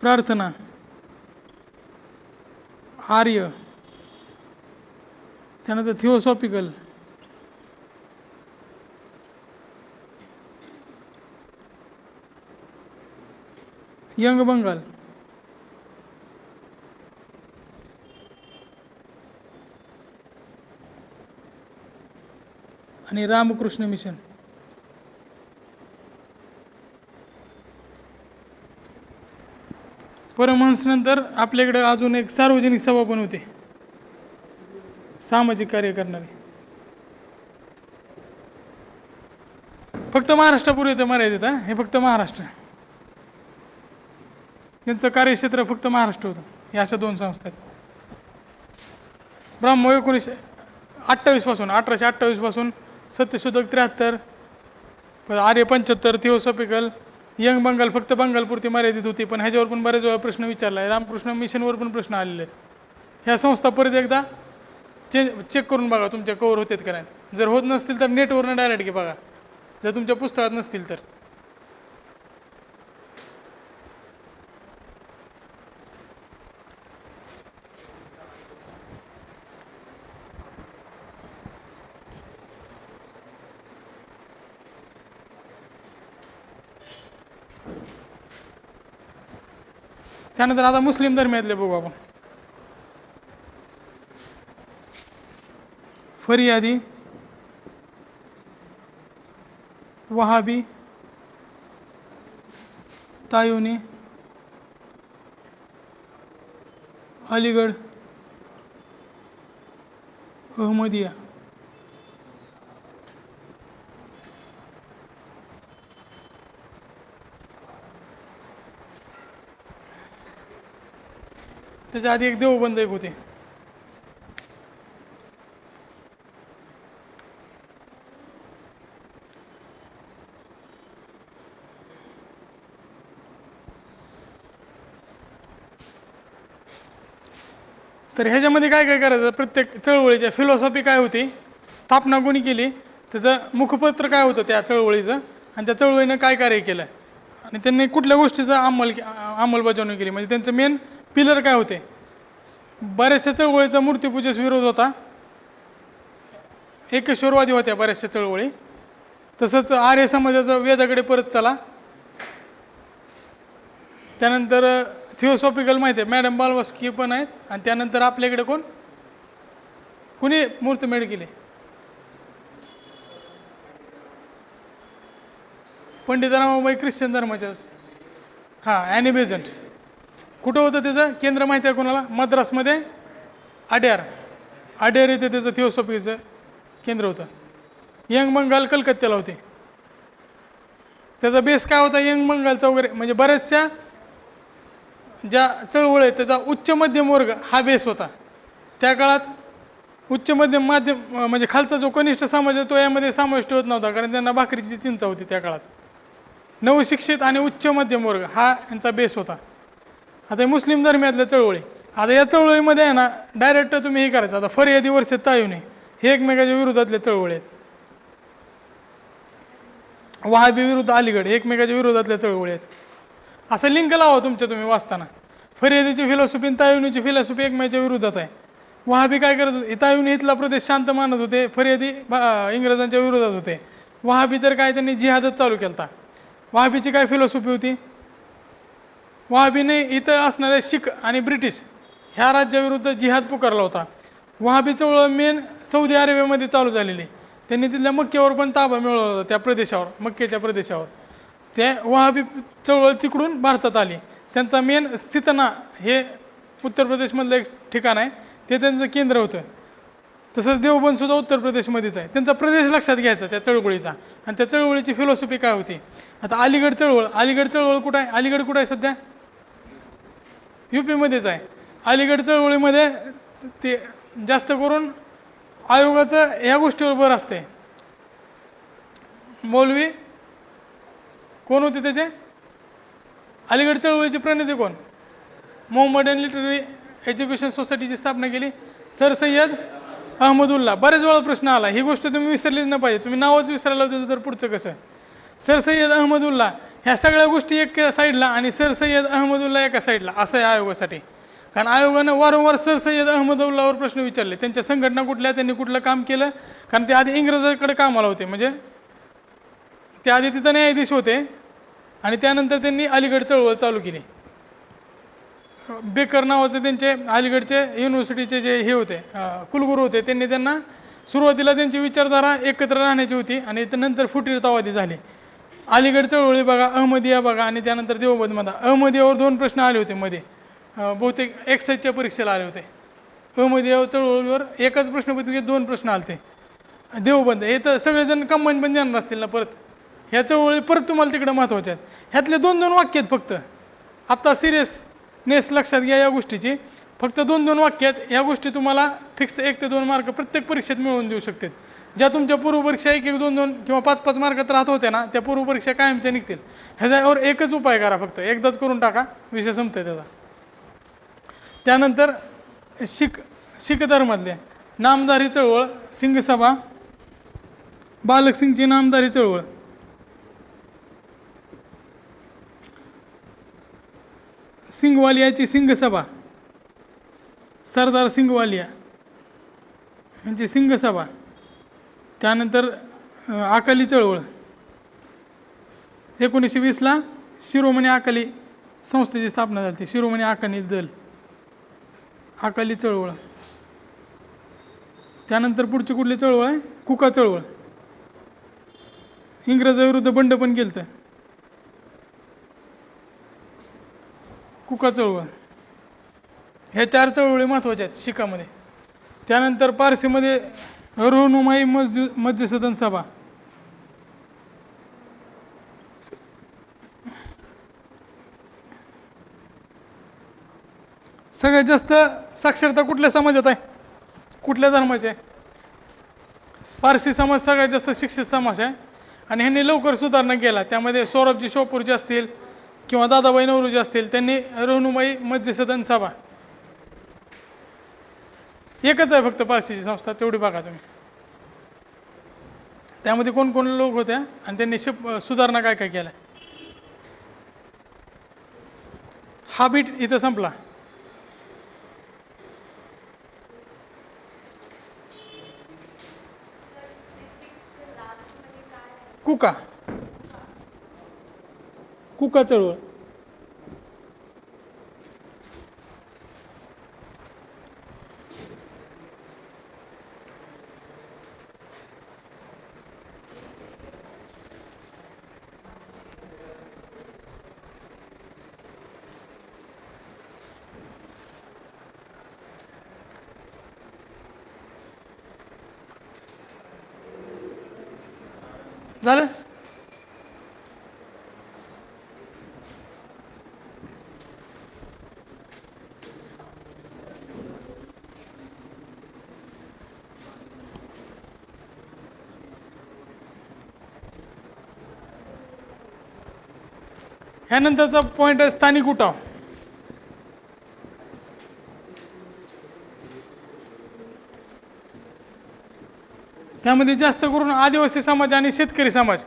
प्रार्थना, आर्य, त्यानंतर थिओसॉफिकल, यंग बंगाल, आणि रामकृष्ण मिशन. परमहंस नंतर आपल्याकडे अजून एक सार्वजनिक सभा पण होते, सामाजिक कार्य करणारे. फक्त महाराष्ट्रापूर्वी ते मर्यादित. हे फक्त महाराष्ट्र, त्यांचं कार्यक्षेत्र फक्त महाराष्ट्र होतं. हे अशा 2 संस्था आहेत. ब्राह्मो 1928 पासून, 1828 पासून, सत्यशोधक 73, आर्य 75, थिओसॉफिकल, यंग बंगाल फक्त बंगालपुरती मर्यादित होती. पण ह्याच्यावर पण बरेच वेळा प्रश्न विचारला आहे. रामकृष्ण मिशनवर पण प्रश्न आलेले आहेत. ह्या संस्था परत एकदा चेक करून बघा तुमच्या कवर होतात का नाही. जर होत नसतील तर नेटवरनं डायरेक्ट घे बघा, जर तुमच्या पुस्तकात नसतील तर. त्यानंतर आता मुस्लिम धर्मियातले बघू आपण. फरियादी, वहाबी, तायुनी, अलीगड, अहमदिया. त्याच्या आधी एक देवबंद एक होते. तर ह्याच्यामध्ये काय काय करायचं, प्रत्येक चळवळीच्या फिलॉसॉफी काय होती, स्थापना कोणी केली, त्याचं मुखपत्र काय होतं त्या चळवळीचं, आणि त्या चळवळीनं काय कार्य केलं, आणि त्यांनी कुठल्या गोष्टीचं अंमलबजावणी केली, म्हणजे त्यांचं मेन पिलर काय होते. बऱ्याचशा चळवळीचा मूर्तीपूजेस विरोध होता, एकेश्वरवादी होत्या बऱ्याचशा चळवळी. तसंच आर्य समाजाचं वेदाकडे परत चला. त्यानंतर थिओसॉफिकल माहिती आहे, मॅडम बालवास्की पण आहेत. आणि त्यानंतर आपल्याकडे कुणी मूर्तमेढ केली, पंडित रामाबाई ख्रिश्चन धर्माच्या. हां, ॲनी बेझंट. कुठं होतं त्याचं केंद्र माहिती आहे कोणाला? मद्रासमध्ये अड्यार इथे त्याचं थिओसॉफीचं केंद्र होतं. यंग बंगाल कलकत्त्याला होते. त्याचा बेस काय होता यंग बंगालचा वगैरे, म्हणजे बऱ्याचशा ज्या चळवळ आहेत त्याचा उच्च मध्यम वर्ग हा बेस होता. त्या काळात उच्च मध्यम म्हणजे खालचा जो कनिष्ठ समाज आहे तो यामध्ये समाविष्ट होत नव्हता, कारण त्यांना भाकरीची चिंता होती त्या काळात. नवशिक्षित आणि उच्च मध्यम वर्ग हा यांचा बेस होता. आता मुस्लिम धर्मियातल्या चळवळी, आता या चळवळीमध्ये आहे ना डायरेक्ट तुम्ही हे करायचं. आता फरियादी वर्षे तायुने हे एकमेकाच्या विरोधातल्या चळवळी आहेत. वहाबी विरुद्ध अलीगड एकमेकाच्या विरोधातल्या चळवळी आहेत. असं लिंक लावा तुमच्या तुम्ही वाचताना. फरियादीची फिलॉसॉफी आणि तायुनीची फिलॉसॉफी एकमेकाच्या विरोधात आहे. वहाबी काय करत होते, तायुनी इथला प्रदेश शांत मानत होते, फरियादी इंग्रजांच्या विरोधात होते. वहाबी तर काय त्यांनी जिहादच चालू केला. वहाबीची काय फिलॉसॉफी होती, वहाबीने इथं असणारे शीख आणि ब्रिटिश ह्या राज्याविरुद्ध जिहाद पुकारला होता. वहाबी चळवळ मेन सौदी अरेबियामध्ये चालू झालेली. त्यांनी तिथल्या मक्क्यावर पण ताबा मिळवला होता, त्या प्रदेशावर, मक्क्याच्या प्रदेशावर. ते वहाबी चळवळ तिकडून भारतात आली. त्यांचा मेन सितना हे उत्तर प्रदेशमधलं एक ठिकाण आहे, ते त्यांचं केंद्र होतं. तसंच देवबंद सुद्धा उत्तर प्रदेशमध्येच आहे. त्यांचा प्रदेश लक्षात घ्यायचा त्या चळवळीचा, आणि त्या चळवळीची फिलॉसॉफी काय होती. आता अलीगड चळवळ कुठं आहे, अलीगड कुठं आहे सध्या, UP-मध्येच आहे. अलीगड चळवळीमध्ये ते जास्त करून आयोगाचं ह्या गोष्टीवर भर असते. मौलवी कोण होते त्याचे, अलीगड चळवळीचे प्रणेते कोण, मोहम्मदन लिटररी एज्युकेशन सोसायटीची स्थापना केली सर सय्यद अहमदुल्ला. बरेच वेळा प्रश्न आला, ही गोष्ट तुम्ही विसरलीच नाही पाहिजे. तुम्ही नावच विसरायला होते तर पुढचं कसं. सर सय्यद अहमदुल्ला ह्या सगळ्या गोष्टी एका साईडला आणि सर सय्यद अहमदुल्ला एका साईडला, असं आहे आयोगासाठी. कारण आयोगानं वारंवार सर सय्यद अहमदुल्लावर प्रश्न विचारले, त्यांच्या संघटना कुठल्या, त्यांनी कुठलं काम केलं. कारण ते आधी इंग्रजांकडे कामाला होते, म्हणजे ते आधी तिथं न्यायाधीश होते, आणि त्यानंतर त्यांनी अलीगड चळवळ चालू केली. बेकर नावाचे त्यांचे अलीगडचे युनिव्हर्सिटीचे जे हे होते कुलगुरू होते, त्यांनी त्यांना सुरुवातीला त्यांची विचारधारा एकत्र राहण्याची होती, आणि नंतर फुटीरतावादी झाली. अलीगड चळवळी बघा, अहमदिया बघा, आणि त्यानंतर देवबंदमध्ये. अहमदियावर 2 प्रश्न आले होते मध्ये, बहुतेक एक्साईजच्या परीक्षेला आले होते. अहमदिया चळवळीवर एकच प्रश्नपत्रिकेत 2 प्रश्न आले ते. देवबंद हे तर सगळेजण कंबाईन पण जाणार असतील ना परत. ह्या चळवळी परत तुम्हाला तिकडे महत्त्वाच्या आहेत. ह्यातले 2-2 वाक्य आहेत फक्त. आत्ता सिरियसनेस लक्षात घ्या या गोष्टीची. फक्त 2-2 वाक्य आहेत. ह्या गोष्टी तुम्हाला फिक्स 1 ते 2 मार्क प्रत्येक परीक्षेत मिळवून देऊ शकतात. ज्या तुमच्या पूर्वपरीक्षा 1-1, 2-2 किंवा 5-5 मार्कात राहत होत्या ना, त्या पूर्वपरीक्षा कायमच्या निघतील. ह्याच्यावर एकच उपाय करा, फक्त एकदाच करून टाका, विषय संपतोय त्याचा. त्यानंतर शीख धर्मातले नामधारी चळवळ, सिंगसभा, बालक सिंगची नामधारी चळवळ, सिंगवालियाची सिंगसभा, सरदार सिंगवालिया यांची सिंगसभा. त्यानंतर अकाली चळवळ 1920ला शिरोमणी अकाली संस्थेची स्थापना झाली, शिरोमणी अकाली दल, अकाली चळवळ. त्यानंतर पुढची कुठली चळवळ आहे, कुका चळवळ, इंग्रजाविरुद्ध बंड पण केलं, कुका चळवळ. ह्या 4 चळवळी महत्त्वाच्या आहेत शिखामध्ये. त्यानंतर पारसीमध्ये रहनुमाई मज्लिसदन सभा, सगळ्यात जास्त साक्षरता कुठल्या समाजात आहे, कुठल्या धर्माचे आहे? पारसी समाज सगळ्यात जास्त शिक्षित समाज आहे आणि ह्यांनी लवकर सुधारणा केला. त्यामध्ये सौरभजी शोपूरजी असतील किंवा दादाबाई नवरोजी असतील, त्यांनी रहनुमाई मस्जिद सदन सभा एकच आहे फक्त पारसीची संस्था, तेवढी बघा तुम्ही. त्यामध्ये कोण कोण लोक होत्या आणि त्यांनी सुधारणा काय काय केल्या. हा बीट इथं संपला. कुका कुका चळवळ झालं. ह्यानंतरचा पॉईंट आहे स्थानिक उठाव. त्यामध्ये जास्त करून आदिवासी समाज आणि शेतकरी समाज,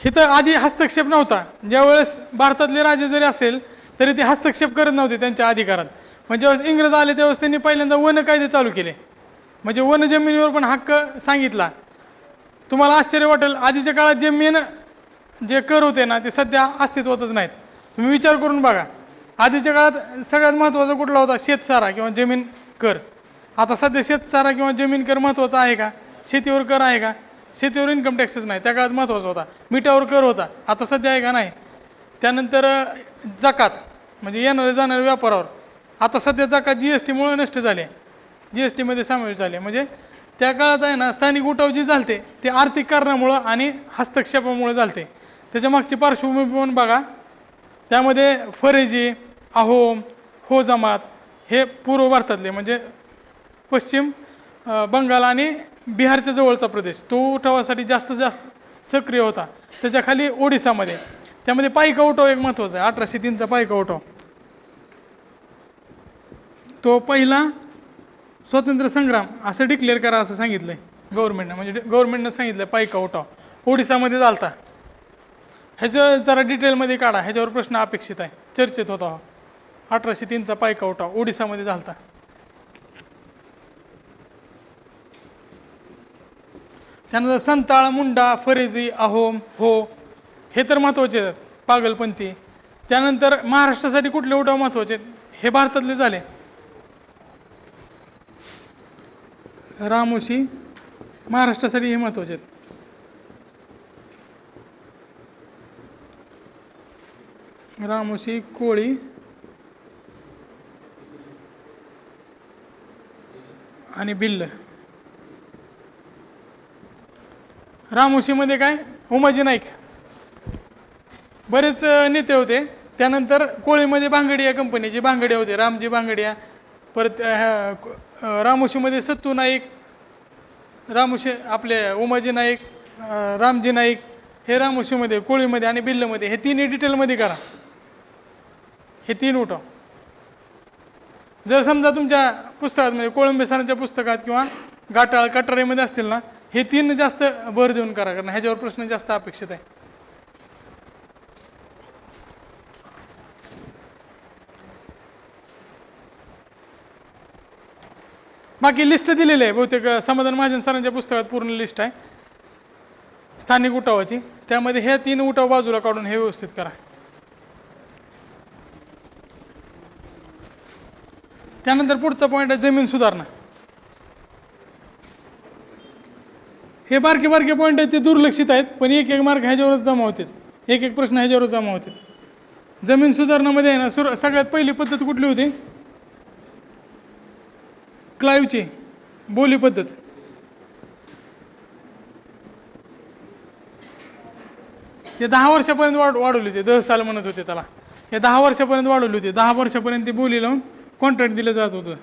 इथं आधी हस्तक्षेप नव्हता. ज्यावेळेस भारतातले राजे जरी असेल तरी ते हस्तक्षेप करत नव्हते त्यांच्या अधिकारात. म्हणजे ज्यावेळेस इंग्रज आले त्यावेळेस त्यांनी पहिल्यांदा वन कायदे चालू केले, म्हणजे वन जमिनीवर पण हक्क सांगितला. तुम्हाला आश्चर्य वाटेल, आधीच्या काळात जमीन जे कर होते ना ते सध्या अस्तित्वातच नाहीत. तुम्ही विचार करून बघा, आधीच्या काळात सगळ्यात महत्त्वाचा कुठला होता? शेतसारा किंवा जमीन कर. आता सध्या शेतसारा किंवा जमीन कर महत्त्वाचा आहे का? शेतीवर कर आहे का? शेतीवर इन्कम टॅक्सच नाही. त्या काळात महत्त्वाचा होता. मिठावर कर होता, आता सध्या आहे का? नाही. त्यानंतर जकात म्हणजे येणारे जाणारे व्यापारावर, आता सध्या जकात GSTमुळे नष्ट झाले, GSTमध्ये समावेश झाले. म्हणजे त्या काळात आहे ना, स्थानिक उठाव जे झालते ते आर्थिक कारणामुळं आणि हस्तक्षेपामुळे झालते. त्याच्या मागची पार्श्वभूमी पण बघा. त्यामध्ये फरेजी, अहोम, हो जमात हे पूर्व भारतातले म्हणजे पश्चिम बंगाल आणि बिहारच्या जवळचा प्रदेश, तो उठावासाठी जास्त सक्रिय होता. त्याच्याखाली ओडिसामध्ये, त्यामध्ये पाईका उठाव एक महत्त्वाचा आहे. 1803चा पाईका उठाव, तो पहिला स्वातंत्र्य संग्राम असं डिक्लेअर करा असं सांगितलंय गव्हर्नमेंटनं. म्हणजे गव्हर्नमेंटनं सांगितलं पाईका उठाव ओडिसामध्ये झालता. ह्याचं जरा डिटेलमध्ये काढा, ह्याच्यावर प्रश्न अपेक्षित आहे, चर्चेत होता. 1803चा पाईका उठाव ओडिसामध्ये झालता. त्यानंतर संताळ, मुंडा, फरेजी, अहोम, हो हे तर महत्त्वाचे आहेत, पागलपंथी. त्यानंतर महाराष्ट्रासाठी कुठले उठाव महत्त्वाचे हे भारतातले झाले? रामोशी महाराष्ट्रासाठी हे महत्त्वाचे आहेत. रामोशी, कोळी आणि बिल्ल. रामोशीमध्ये काय? उमाजी नाईक, बरेच नेते होते. त्यानंतर कोळीमध्ये भांगडिया कंपनीचे भांगडिया होते, रामजी भांगडिया. परत रामोशीमध्ये सत्तू नाईक, रामोशी आपले उमाजी नाईक, रामजी नाईक हे रामोशीमध्ये, कोळीमध्ये आणि बिल्लमध्ये. हे तिन्ही डिटेलमध्ये करा, हे तीन उठाव. जर समजा तुमच्या पुस्तकात म्हणजे कोळंबे सरांच्या पुस्तकात किंवा गाटाळ कटारीमध्ये असतील ना, हे तीन जास्त भर देऊन करा, कारण ह्याच्यावर प्रश्न जास्त अपेक्षित आहे. बाकी लिस्ट दिलेली आहे बहुतेक समाधान महाजन सरांच्या पुस्तकात, पूर्ण लिस्ट आहे स्थानिक उठावाची. त्यामध्ये हे तीन उठाव बाजूला काढून हे व्यवस्थित करा. त्यानंतर पुढचा पॉईंट आहे जमीन सुधारणा. हे बारके बारके पॉईंट आहेत, ते दुर्लक्षित आहेत, पण एक एक मार्क ह्याच्यावरच जमा होतात, एक एक प्रश्न ह्याच्यावरच जमा होतात. जमीन सुधारणामध्ये आहे ना, सगळ्यात पहिली पद्धत कुठली होती? क्लाईव्हची बोली पद्धत. ते 10 वर्षापर्यंत वाढवली होती, 10 साल म्हणत होते त्याला. हे 10 वर्षापर्यंत वाढवली होती. 10 वर्षापर्यंत ती बोली लावून कॉन्ट्रॅक्ट दिलं जात होतं,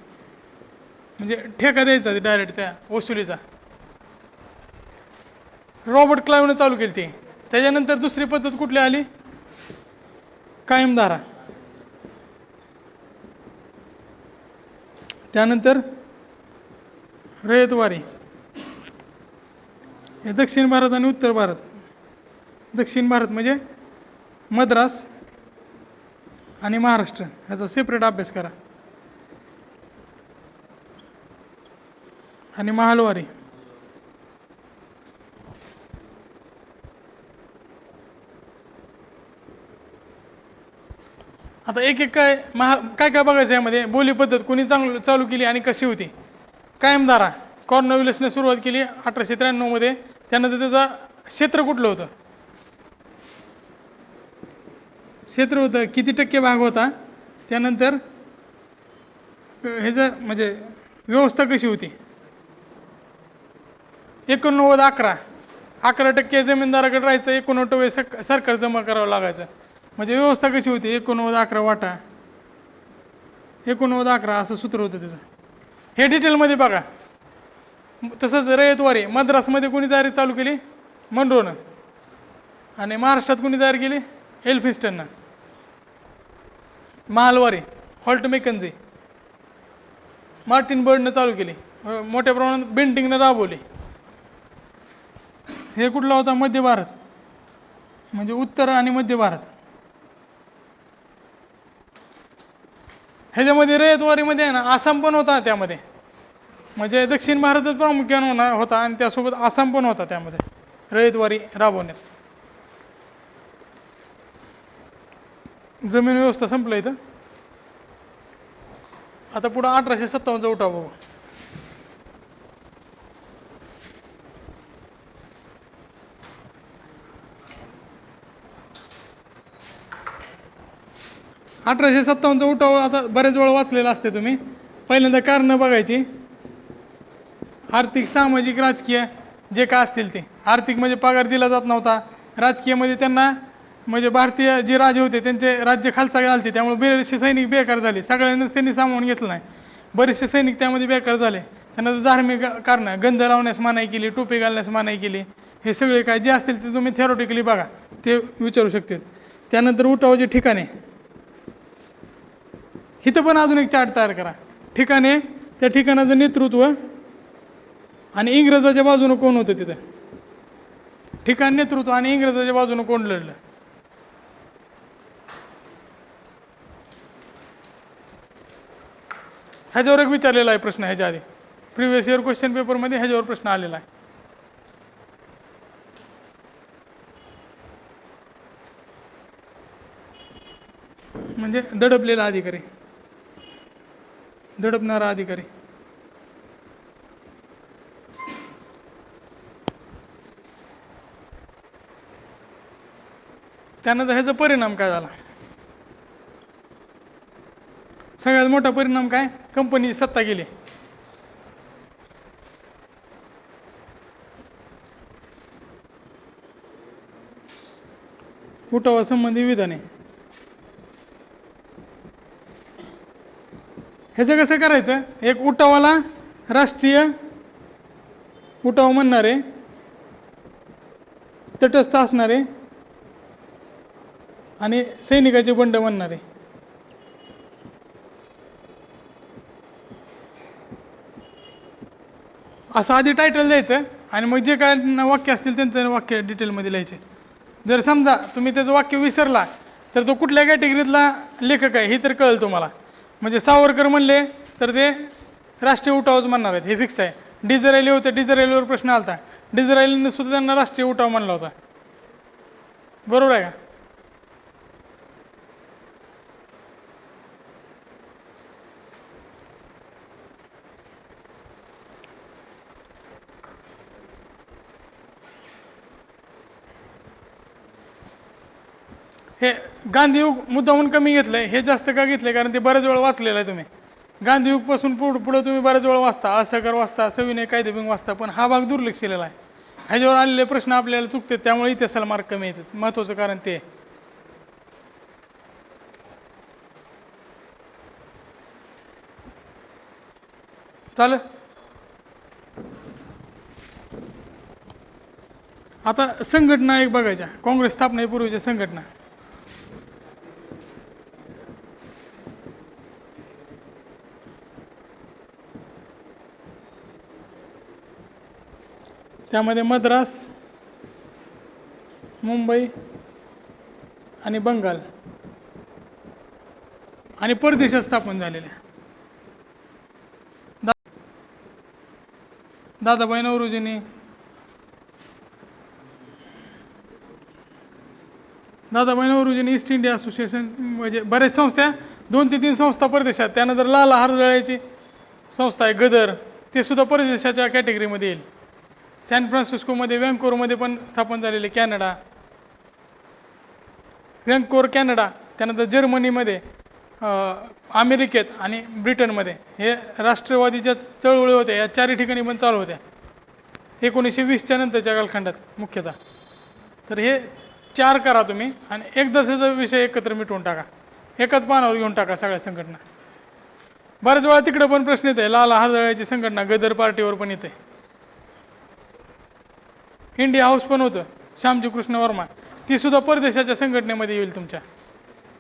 म्हणजे ठेका द्यायचा डायरेक्ट त्या वसुलीचा. रॉबर्ट क्लाइव्हनं चालू केली ती. त्याच्यानंतर दुसरी पद्धत कुठली आली? कायमधारा. त्यानंतर रयतवारी. हे दक्षिण भारत आणि उत्तर भारत. दक्षिण भारत म्हणजे मद्रास आणि महाराष्ट्र, ह्याचा सेपरेट अभ्यास करा. आणि महालवारी. आता एक एक काय काय काय बघायचं यामध्ये. बोली पद्धत कोणी चालू केली आणि कशी होती. कायमधारा कॉर्नविलिसने सुरुवात केली 1893 मध्ये. त्यानंतर त्याचा क्षेत्र कुठलं होतं, क्षेत्र होतं किती टक्के भाग होता. त्यानंतर ह्याचं म्हणजे व्यवस्था कशी होती. 89-11 जमीनदाराकडे राहायचं, 89 सरकार जमा करावं लागायचं. म्हणजे व्यवस्था कशी होती. 89-11 वाटा, 89-11 असं सूत्र होतं त्याचं. हे डिटेलमध्ये बघा. तसंच रयतवारी मद्रासमध्ये कोणी तयारी चालू केली? मनरोनं. आणि महाराष्ट्रात कोणी तयार केली? एल्फिन्स्टननं. महालवारी हॉल्ट मेकन्झी, मार्टिन बर्डनं चालू केली. मोठ्या प्रमाणात बेंटिंगनं राबवली. हे कुठला होता? मध्य भारत, म्हणजे उत्तर आणि मध्य भारत. ह्याच्यामध्ये रयतवारीमध्ये आहे ना आसाम पण होता त्यामध्ये, म्हणजे दक्षिण भारतात प्रामुख्याने होता आणि त्यासोबत आसाम पण होता त्यामध्ये रयतवारी राबवण्यात. जमीन व्यवस्था संपलं इथं. आता पुढं 1857चा उठाव बघू. उठाव आता बरेच वेळ वाचलेला असते तुम्ही. पहिल्यांदा कारण बघायची. आर्थिक, सामाजिक, राजकीय जे काय असतील ते. आर्थिक म्हणजे पगार दिला जात नव्हता. राजकीय म्हणजे त्यांना म्हणजे भारतीय जे राजे होते त्यांचे राज्य खालसा घालते, त्यामुळे बरेचसे सैनिक बेकार झाले. सगळ्यांनाच त्यांनी सामावून घेतलं नाही. बरेचसे सैनिक त्यामध्ये बेकार झाले. त्यांना धार्मिक कारण, गंध लावण्यास मनाई केली, टोपी घालण्यास मनाई केली. हे सगळे काय जे असतील ते तुम्ही थेरोटिकली बघा, ते विचारू शकते. त्यानंतर उठावाचे ठिकाणे. इथं पण अजून एक चार्ट तयार करा. ठिकाणे, त्या ठिकाणाचं नेतृत्व आणि इंग्रजाच्या बाजूने कोण होतं तिथं. ठिकाण, नेतृत्व आणि इंग्रजाच्या बाजूने कोण लढलं. ह्याच्यावर एक विचारलेला आहे प्रश्न. ह्याच्या आधी प्रिव्हियस इयर क्वेश्चन पेपरमध्ये ह्याच्यावर प्रश्न आलेला आहे. म्हणजे दडपलेला अधिकारी, दडपणारा अधिकारी. त्यानंतर ह्याचा परिणाम काय झाला. सगळ्यात मोठा परिणाम काय? कंपनीची सत्ता गेली. उठावासंबंधी विधाने. ह्याचं कसं करायचं. एक उठावाला राष्ट्रीय उठाव म्हणणारे, तटस्थ असणारे आणि सैनिकाचे बंड म्हणणारे. असं आधी टायटल द्यायचं आणि मग जे काय वाक्य असतील त्यांचं वाक्य डिटेलमध्ये लिहायचे. जर समजा तुम्ही त्याचं वाक्य विसरला तर तो कुठल्या कॅटेगरीतला लेखक आहे हे तर कळेल तुम्हाला. म्हणजे सावरकर म्हणले तर ते राष्ट्रीय उठावच म्हणणार आहेत, हे फिक्स आहे. डिझरायली होते, डिझरायलीवर प्रश्न आला होता. डिझरायलीने सुद्धा त्यांना राष्ट्रीय उठाव म्हणला होता. बरोबर आहे का? हे गांधीयुग मुद्दामून कमी घेतलंय. हे जास्त का घेतलंय? कारण ते बऱ्याच वेळ वाचलेलं आहे तुम्ही. गांधीयुग पासून पुढे तुम्ही बऱ्याच वेळ वाचता, असहकार वाचता, सविनय कायदेभंग वाचता, पण हा भाग दुर्लक्षिलेला आहे. ह्याच्यावर आलेले प्रश्न आपल्याला चुकतात, त्यामुळे इतिहासाला मार्क कमी येतात. महत्वाचं कारण ते. चालेल. आता संघटना एक बघायच्या, काँग्रेस स्थापनेपूर्वीच्या संघटना. त्यामध्ये मद्रास, मुंबई आणि बंगाल आणि परदेशात स्थापन झालेल्या. दादाभाई नौरोजींनी ईस्ट इंडिया असोसिएशन, म्हणजे बऱ्याच संस्था, 2 ते 3 संस्था परदेशात. त्यानंतर लाला हरदळ्याची संस्था आहे गदर, ते सुद्धा परदेशाच्या कॅटेगरीमध्ये येईल. सॅन फ्रान्सिस्कोमध्ये, वँकोवरमध्ये पण स्थापन झालेले कॅनडा, वँकोवर कॅनडा. त्यानंतर जर्मनीमध्ये, अमेरिकेत आणि ब्रिटनमध्ये हे राष्ट्रवादीच्या चळवळी होत्या. या 4 ठिकाणी पण चालू होत्या 1920च्या नंतरच्या कालखंडात मुख्यतः. तर हे 4 करा तुम्ही आणि एकदाचा विषय एकत्र मिटवून टाका, एकाच पानावर घेऊन टाका सगळ्या संघटना. बऱ्याच वेळा तिकडे पण प्रश्न येते, लाला हरदळ्याची संघटना गदर पार्टीवर पण येते. इंडिया हाऊस पण होतं, श्यामजी कृष्ण वर्मा, ती सुद्धा परदेशाच्या संघटनेमध्ये येईल तुमच्या.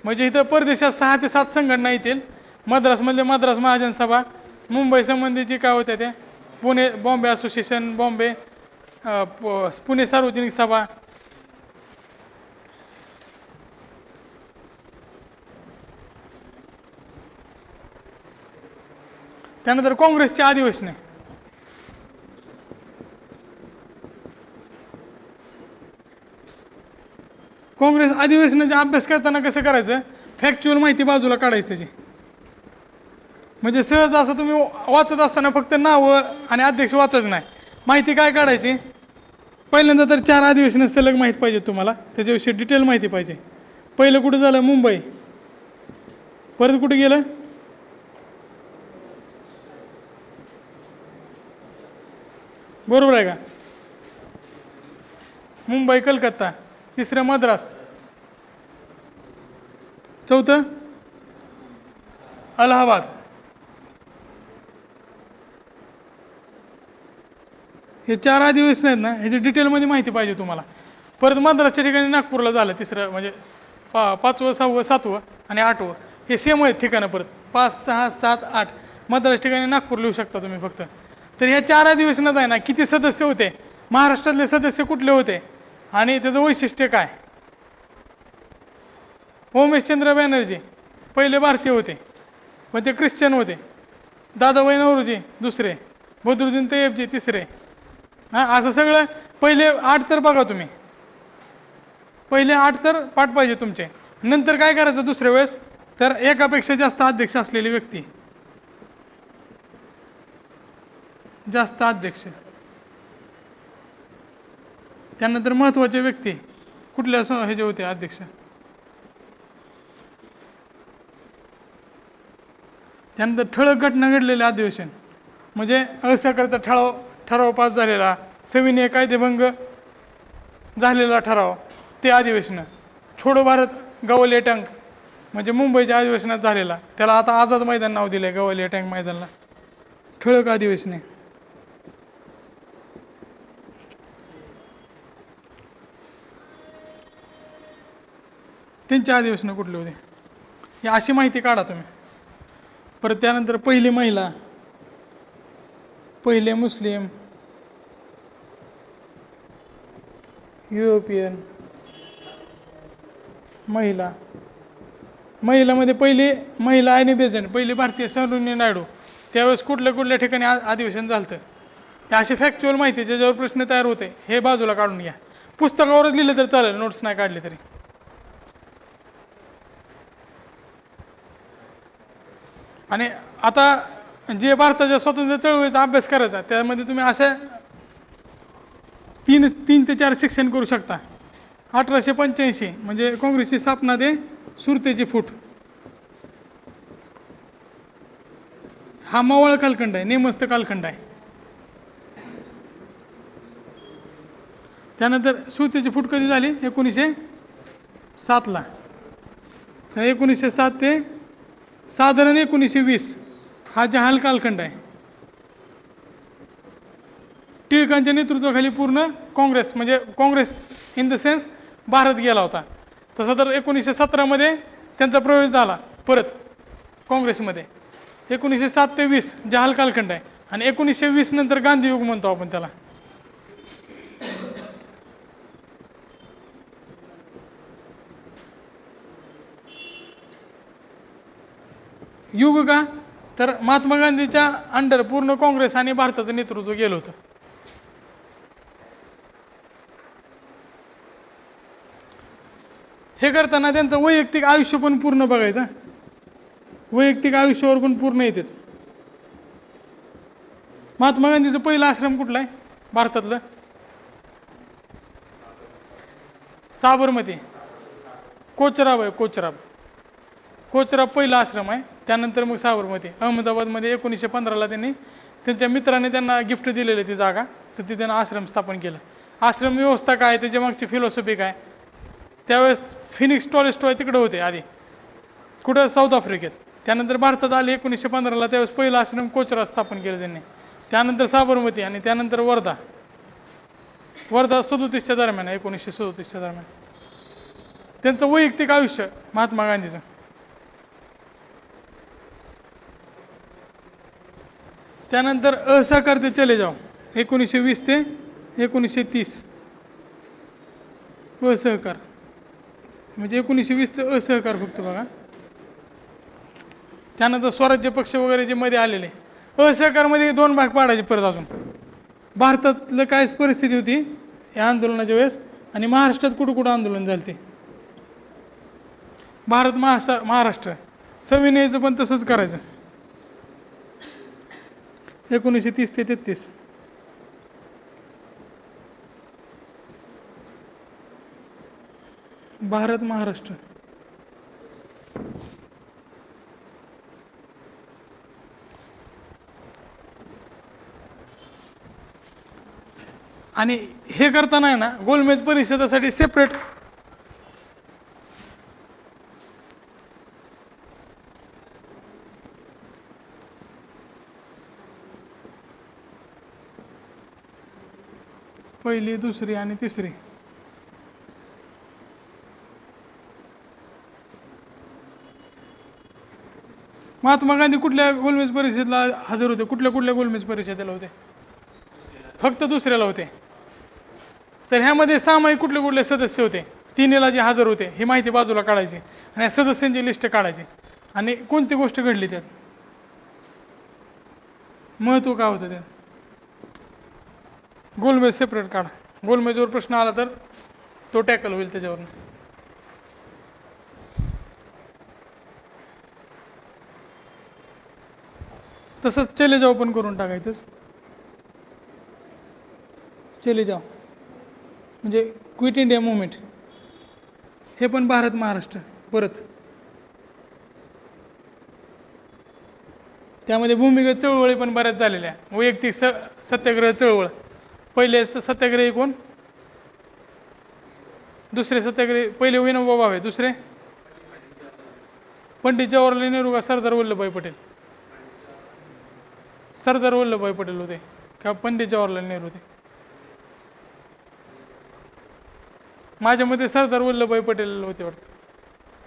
म्हणजे इथं परदेशात 6 ते 7 संघटना येतील. मद्रासमधले मद्रास महाजन सभा, मुंबई संबंधीची काय होत्या त्या, पुणे बॉम्बे असोसिएशन, बॉम्बे पुणे सार्वजनिक सभा. त्यानंतर काँग्रेसचे अधिवेशने. काँग्रेस अधिवेशनाचा अभ्यास करताना कसं करायचं, फॅक्च्युअल माहिती बाजूला काढायची त्याची. म्हणजे सहज असं तुम्ही वाचत असताना फक्त नावं आणि अध्यक्ष वाचायचं नाही, माहिती काय काढायची. पहिल्यांदा तर 4 अधिवेशनं सलग माहीत पाहिजे तुम्हाला, त्याच्याविषयी डिटेल माहिती पाहिजे. पहिलं कुठं झालं, मुंबई. परत कुठे गेलं, बरोबर आहे का, मुंबई कलकत्ता. तिसरं मद्रास. चौथं अलाहाबाद. हे 4 अधिवेशन आहेत ना, ह्याची डिटेलमध्ये माहिती पाहिजे तुम्हाला. परत मद्रासच्या ठिकाणी नागपूरला झालं तिसरं, म्हणजे 5वं 6वं 7वं आणि 8वं हे सेम आहेत ठिकाणं. परत 5 6 7 8 मद्रास ठिकाणी नागपूर लिहू शकता तुम्ही फक्त. तर ह्या 4 अधिवेशनात आहे ना, किती सदस्य होते, महाराष्ट्रातले सदस्य कुठले होते आणि त्याचं वैशिष्ट्य काय. उमेशचंद्र बॅनर्जी पहिले भारतीय होते, पण ते ख्रिश्चन होते. दादाभाई नौरोजी दुसरे, बद्रुद्दीन तय्यबजी तिसरे. असं सगळं पहिले 8 तर बघा तुम्ही, पहिले 8 तर पाठ पाहिजे तुमचे. नंतर काय करायचं दुसऱ्या वेळेस, तर एकापेक्षा जास्त अध्यक्ष असलेली व्यक्ती, जास्त अध्यक्ष. त्यानंतर महत्वाचे व्यक्ती कुठल्या ह्याचे होते अध्यक्ष. त्यानंतर ठळक घटना घडलेले अधिवेशन, म्हणजे असहकारचा ठराव पास झालेला, सविनय कायदेभंग झालेला ठराव ते अधिवेशन. छोडो भारत गवलिया टँक म्हणजे मुंबईच्या अधिवेशनात झालेला, त्याला आता आझाद मैदान नाव दिलंय, गवलिया टँक मैदानला. ठळक अधिवेशने. त्यांची अधिवेशनं कुठले होते ही अशी माहिती काढा तुम्ही. परत त्यानंतर पहिली महिला, पहिले मुस्लिम, युरोपियन महिला, महिलामध्ये पहिली महिला आणि बेझंट, पहिली भारतीय सरोजिनी नायडू. त्यावेळेस कुठल्या कुठल्या ठिकाणी अधिवेशन झालं, हे अशी फॅक्च्युअल माहिती ज्याच्यावर प्रश्न तयार होते हे बाजूला काढून घ्या. पुस्तकावरच लिहिलं तर चालेल, नोट्स नाही काढले तरी. आणि आता जे भारताच्या स्वातंत्र्य चळवळीचा अभ्यास करायचा, त्यामध्ये तुम्ही अशा 3 ते 4 सेक्शन करू शकता. 1885 म्हणजे काँग्रेसची स्थापना ते सुरतेची फूट, हा मावळ कालखंड आहे, नेमस्त कालखंड आहे. त्यानंतर सुरतेची फूट कधी झाली, 1907ला. तर 1907 ते साधारण 1920 हा जहाल कालखंड आहे. टिळकांच्या नेतृत्वाखाली पूर्ण काँग्रेस, म्हणजे Congress in the sense Bharat गेला होता. तसं तर 1917 त्यांचा प्रवेश झाला परत काँग्रेसमध्ये. 1907 ते 20 जहाल कालखंड आहे, आणि 1920 नंतर गांधी युग म्हणतो आपण त्याला. युग का, तर महात्मा गांधीच्या अंडर पूर्ण काँग्रेस आणि भारताचं नेतृत्व गेलं होतं. हे करताना त्यांचं वैयक्तिक आयुष्य पण पूर्ण बघायचं. वैयक्तिक आयुष्यावर पण पूर्ण येतात. महात्मा गांधीचं पहिलं आश्रम कुठला आहे भारतातलं? साबरमती. कोचराब आहे, कोचराब पहिला आश्रम आहे. त्यानंतर मग साबरमती. अहमदाबादमध्ये 1915 त्यांनी त्यांच्या मित्राने त्यांना गिफ्ट दिलेली ती जागा, तर ती त्यांना आश्रम स्थापन केलं. आश्रम व्यवस्था काय, त्याच्या मागची फिलॉसॉफी काय. त्यावेळेस फिनिक्स टॉलस्टॉय तिकडे होते आधी, कुठं, साऊथ आफ्रिकेत. त्यानंतर भारतात आले 1915. त्यावेळेस पहिलं आश्रम कोचराब स्थापन केलं त्यांनी. त्यानंतर साबरमती, आणि त्यानंतर वर्धा 37च्या दरम्यान, 1937च्या दरम्यान. त्यांचं वैयक्तिक आयुष्य महात्मा गांधीचं. त्यानंतर असहकार ते चले जाओ 1920 ते 1930. असहकार म्हणजे 1920चं असहकार फक्त बघा. त्यानंतर स्वराज्य पक्ष वगैरे जे मध्ये आलेले. असहकारमध्ये 2 भाग पाडायचे परत अजून. भारतातलं काय परिस्थिती होती या आंदोलनाच्या वेळेस, आणि महाराष्ट्रात कुठं कुठं आंदोलन झालं ते. भारत महाराष्ट्र सविनयचं पण तसंच करायचं 1930 ते 33. भारत महाराष्ट्र. आणि हे करताना आहे ना, गोलमेज परिषदेसाठी सेपरेट पहिली, दुसरी आणि तिसरी. महात्मा गांधी कुठल्या गोलमेज परिषदेला हजर होते? कुठल्या कुठल्या गोलमेज परिषदेला होते? फक्त दुसऱ्याला होते. तर ह्यामध्ये सामायिक कुठले कुठले सदस्य होते? 3ला जे हजर होते ही माहिती बाजूला काढायची, आणि या सदस्यांची लिस्ट काढायची, आणि कोणती गोष्ट घडली त्यात, महत्व काय होतं त्यात. गोलमेज सेपरेट काढा. गोलमेजवर प्रश्न आला तर तो टॅकल होईल त्याच्यावरून. तसंच चले जाओ पण करून टाकायचंच. चले जाओ म्हणजे क्विट इंडिया मुवमेंट, हे पण भारत महाराष्ट्र परत. त्यामध्ये भूमिगत चळवळी पण बऱ्याच झालेल्या. वैयक्तिक सत्याग्रह चळवळ. पहिले सत्याग्रही कोण? दुसरे सत्याग्रही पहिले विनोबा भावे, दुसरे पंडित जवाहरलाल नेहरू का सरदार वल्लभभाई पटेल? सरदार वल्लभभाई पटेल होते का पंडित जवाहरलाल नेहरू होते? माझ्या मते सरदार वल्लभभाई पटेल होते वाटतं.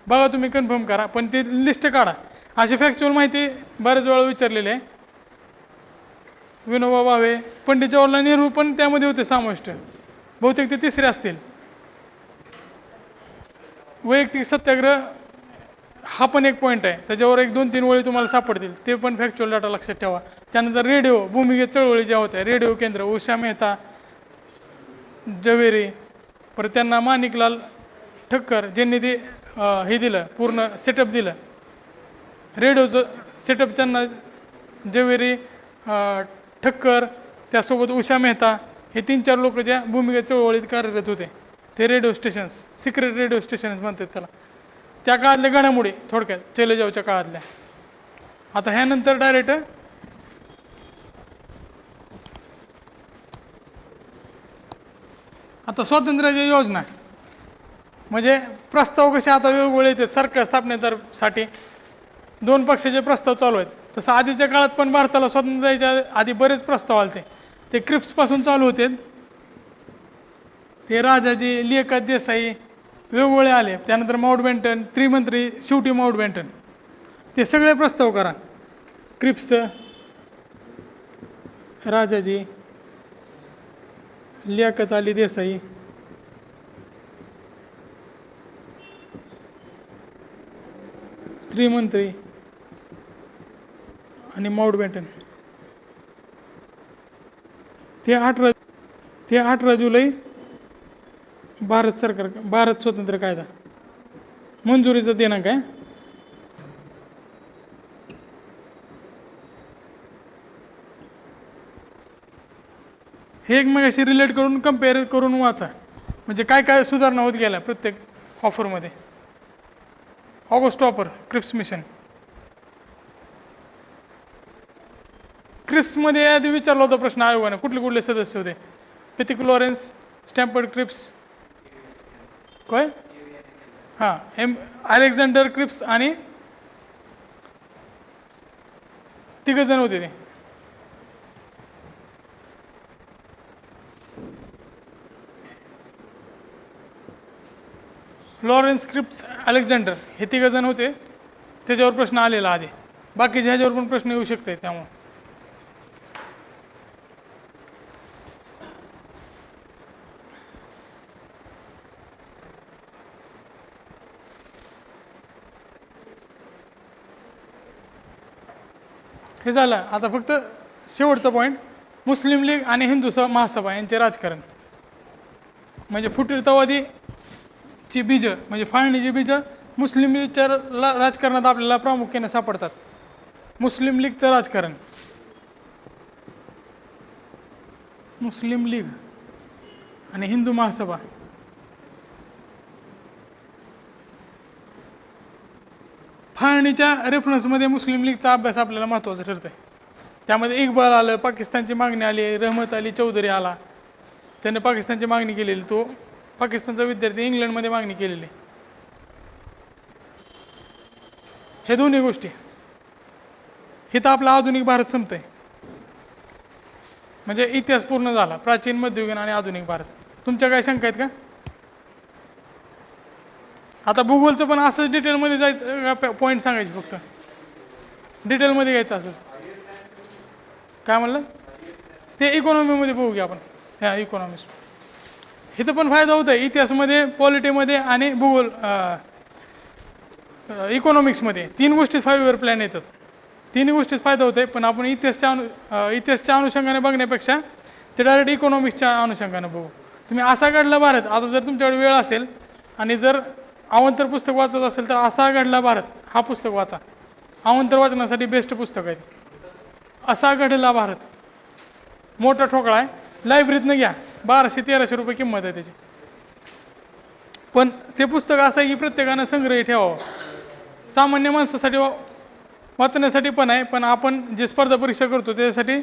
बघा तुम्ही, कन्फर्म करा, पण ते लिस्ट काढा. अशी फॅक्च्युअल माहिती बऱ्याच वेळा विचारलेली आहे. विनोबा भावे, पंडित जवाहरलाल नेहरू पण त्यामध्ये होते समाविष्ट. बहुतेक ते तिसरे असतील. वैयक्तिक सत्याग्रह हा पण एक पॉईंट आहे, त्याच्यावर 1-2-3 ओळी तुम्हाला सापडतील, ते पण फॅक्च्युअल डाटा लक्षात ठेवा. त्यानंतर रेडिओ, भूमिगत चळवळी ज्या होत्या, रेडिओ केंद्र, उषा मेहता, जवेरी, परत त्यांना माणिकलाल ठक्कर ज्यांनी ते हे दिलं, पूर्ण सेटअप दिलं रेडिओचं सेटअप, त्यांना जवेरी, ठक्कर, त्यासोबत उषा मेहता, हे 3-4 लोक ज्या भूमिगत चळवळीत कार्यरत होते. ते radio stations, secret radio stations म्हणतात त्याला. त्या काळातल्या घडामोडी थोडक्यात चले जाऊच्या काळातल्या. आता ह्यानंतर डायरेक्ट आता स्वातंत्र्याच्या योजना, म्हणजे प्रस्ताव कसे आता वेगवेगळे येतात सरकार स्थापनेसाठी. 2 पक्षाचे प्रस्ताव चालू आहेत. तसं आधीच्या काळात पण भारताला स्वातंत्र्याच्या आधी बरेच प्रस्ताव आले. ते क्रिप्सपासून चालू होते, ते राजाजी, लियाकत देसाई वेगवेगळे आले, त्यानंतर माउंटबॅटन, त्रिमंत्री, शेवटी माउंटबॅटन. ते सगळे प्रस्ताव करा. क्रिप्स, राजाजी, लियाकत अली देसाई, त्रिमंत्री आणि माउंटबॅटन. ते 18 जुलै भारत सरकार, भारत स्वतंत्र कायदा मंजुरीचा दिनांक आहे. हे एकमेकाशी रिलेट करून कम्पेअर करून वाचा, म्हणजे काय काय सुधारणा होत गेल्या प्रत्येक ऑफरमध्ये. August offer, Cripps mission. क्रिप्समध्ये आधी विचारला होता प्रश्न आयोगाने, कुठले कुठले सदस्य होते. पिथिक लॉरेन्स, स्टॅम्पर्ड क्रिप्स, काय हां, अलेक्झांडर क्रिप्स आणि तिघजण होते ते. लॉरेन्स, क्रिप्स, अलेक्झांडर हे तिघजण होते. त्याच्यावर प्रश्न आलेला आधी, बाकीच्या ह्याच्यावर पण प्रश्न येऊ शकते. त्यामुळे हे झालं. आता फक्त शेवटचा पॉईंट, मुस्लिम लीग आणि हिंदू महासभा यांचे राजकारण. म्हणजे फुटीरतावादीची बीज, म्हणजे फाळणीची बीज मुस्लिम लीगच्या राजकारणात आपल्याला प्रामुख्याने सापडतात. मुस्लिम लीगचं राजकारण, मुस्लिम लीग आणि हिंदू महासभा. फाळणीच्या रेफरन्समध्ये मुस्लिम लीगचा अभ्यास आपल्याला महत्त्वाचा ठरतो आहे. त्यामध्ये इक्बाल आलं, पाकिस्तानची मागणी आली, रहमत अली चौधरी आला, त्याने पाकिस्तानची मागणी केलेली, तो पाकिस्तानचा विद्यार्थी इंग्लंडमध्ये मागणी केलेली. हे दोन्ही गोष्टी हे तर आपला आधुनिक भारत संपतंय, म्हणजे इतिहास पूर्ण झाला, प्राचीन, मध्ययुगीन आणि आधुनिक भारत. तुमच्या काय शंका आहेत का? आता भूगोलचं पण असंच डिटेलमध्ये जायचं, पॉईंट सांगायचे फक्त डिटेलमध्ये घ्यायचं असंच. काय म्हणलं ते इकॉनॉमीमध्ये बघू घ्या आपण. ह्या इकॉनॉमिक्स इथं पण फायदा होत आहे, इतिहासमध्ये, पॉलिटीमध्ये आणि भूगोल इकॉनॉमिक्समध्ये. 3 गोष्टीत 5 इयर प्लॅन येतात. 3 गोष्टीत फायदा होत आहे. पण आपण इतिहासच्या अनुषंगाने बघण्यापेक्षा ते डायरेक्ट इकॉनॉमिक्सच्या अनुषंगाने बघू. तुम्ही असा घडला भारत, आता जर तुमच्याकडे वेळ असेल आणि जर अवांतर पुस्तक वाचत असेल तर असा घडला भारत हा पुस्तक वाचा. अवांतर वाचनासाठी बेस्ट पुस्तक आहे. असा घडला भारत मोठा ठोकळा आहे, लायब्ररीतनं घ्या, 1200-1300 रुपये किंमत आहे त्याची. पण ते पुस्तक असं आहे की प्रत्येकानं संग्रही ठेवावं. सामान्य माणसासाठी वाचण्यासाठी पण आहे, पण आपण जे स्पर्धा परीक्षा करतो त्याच्यासाठी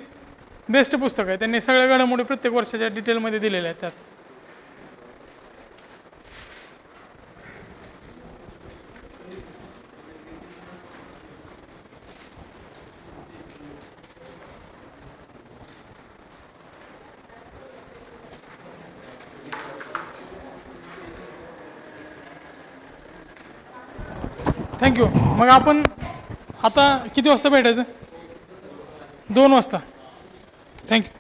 बेस्ट पुस्तक आहे. त्यांनी सगळ्या घडामोडी प्रत्येक वर्षाच्या डिटेलमध्ये दिलेल्या आहेत त्यात. थँक्यू. मग आपण आता किती वाजता भेटायचं? 2 वाजता. थँक्यू.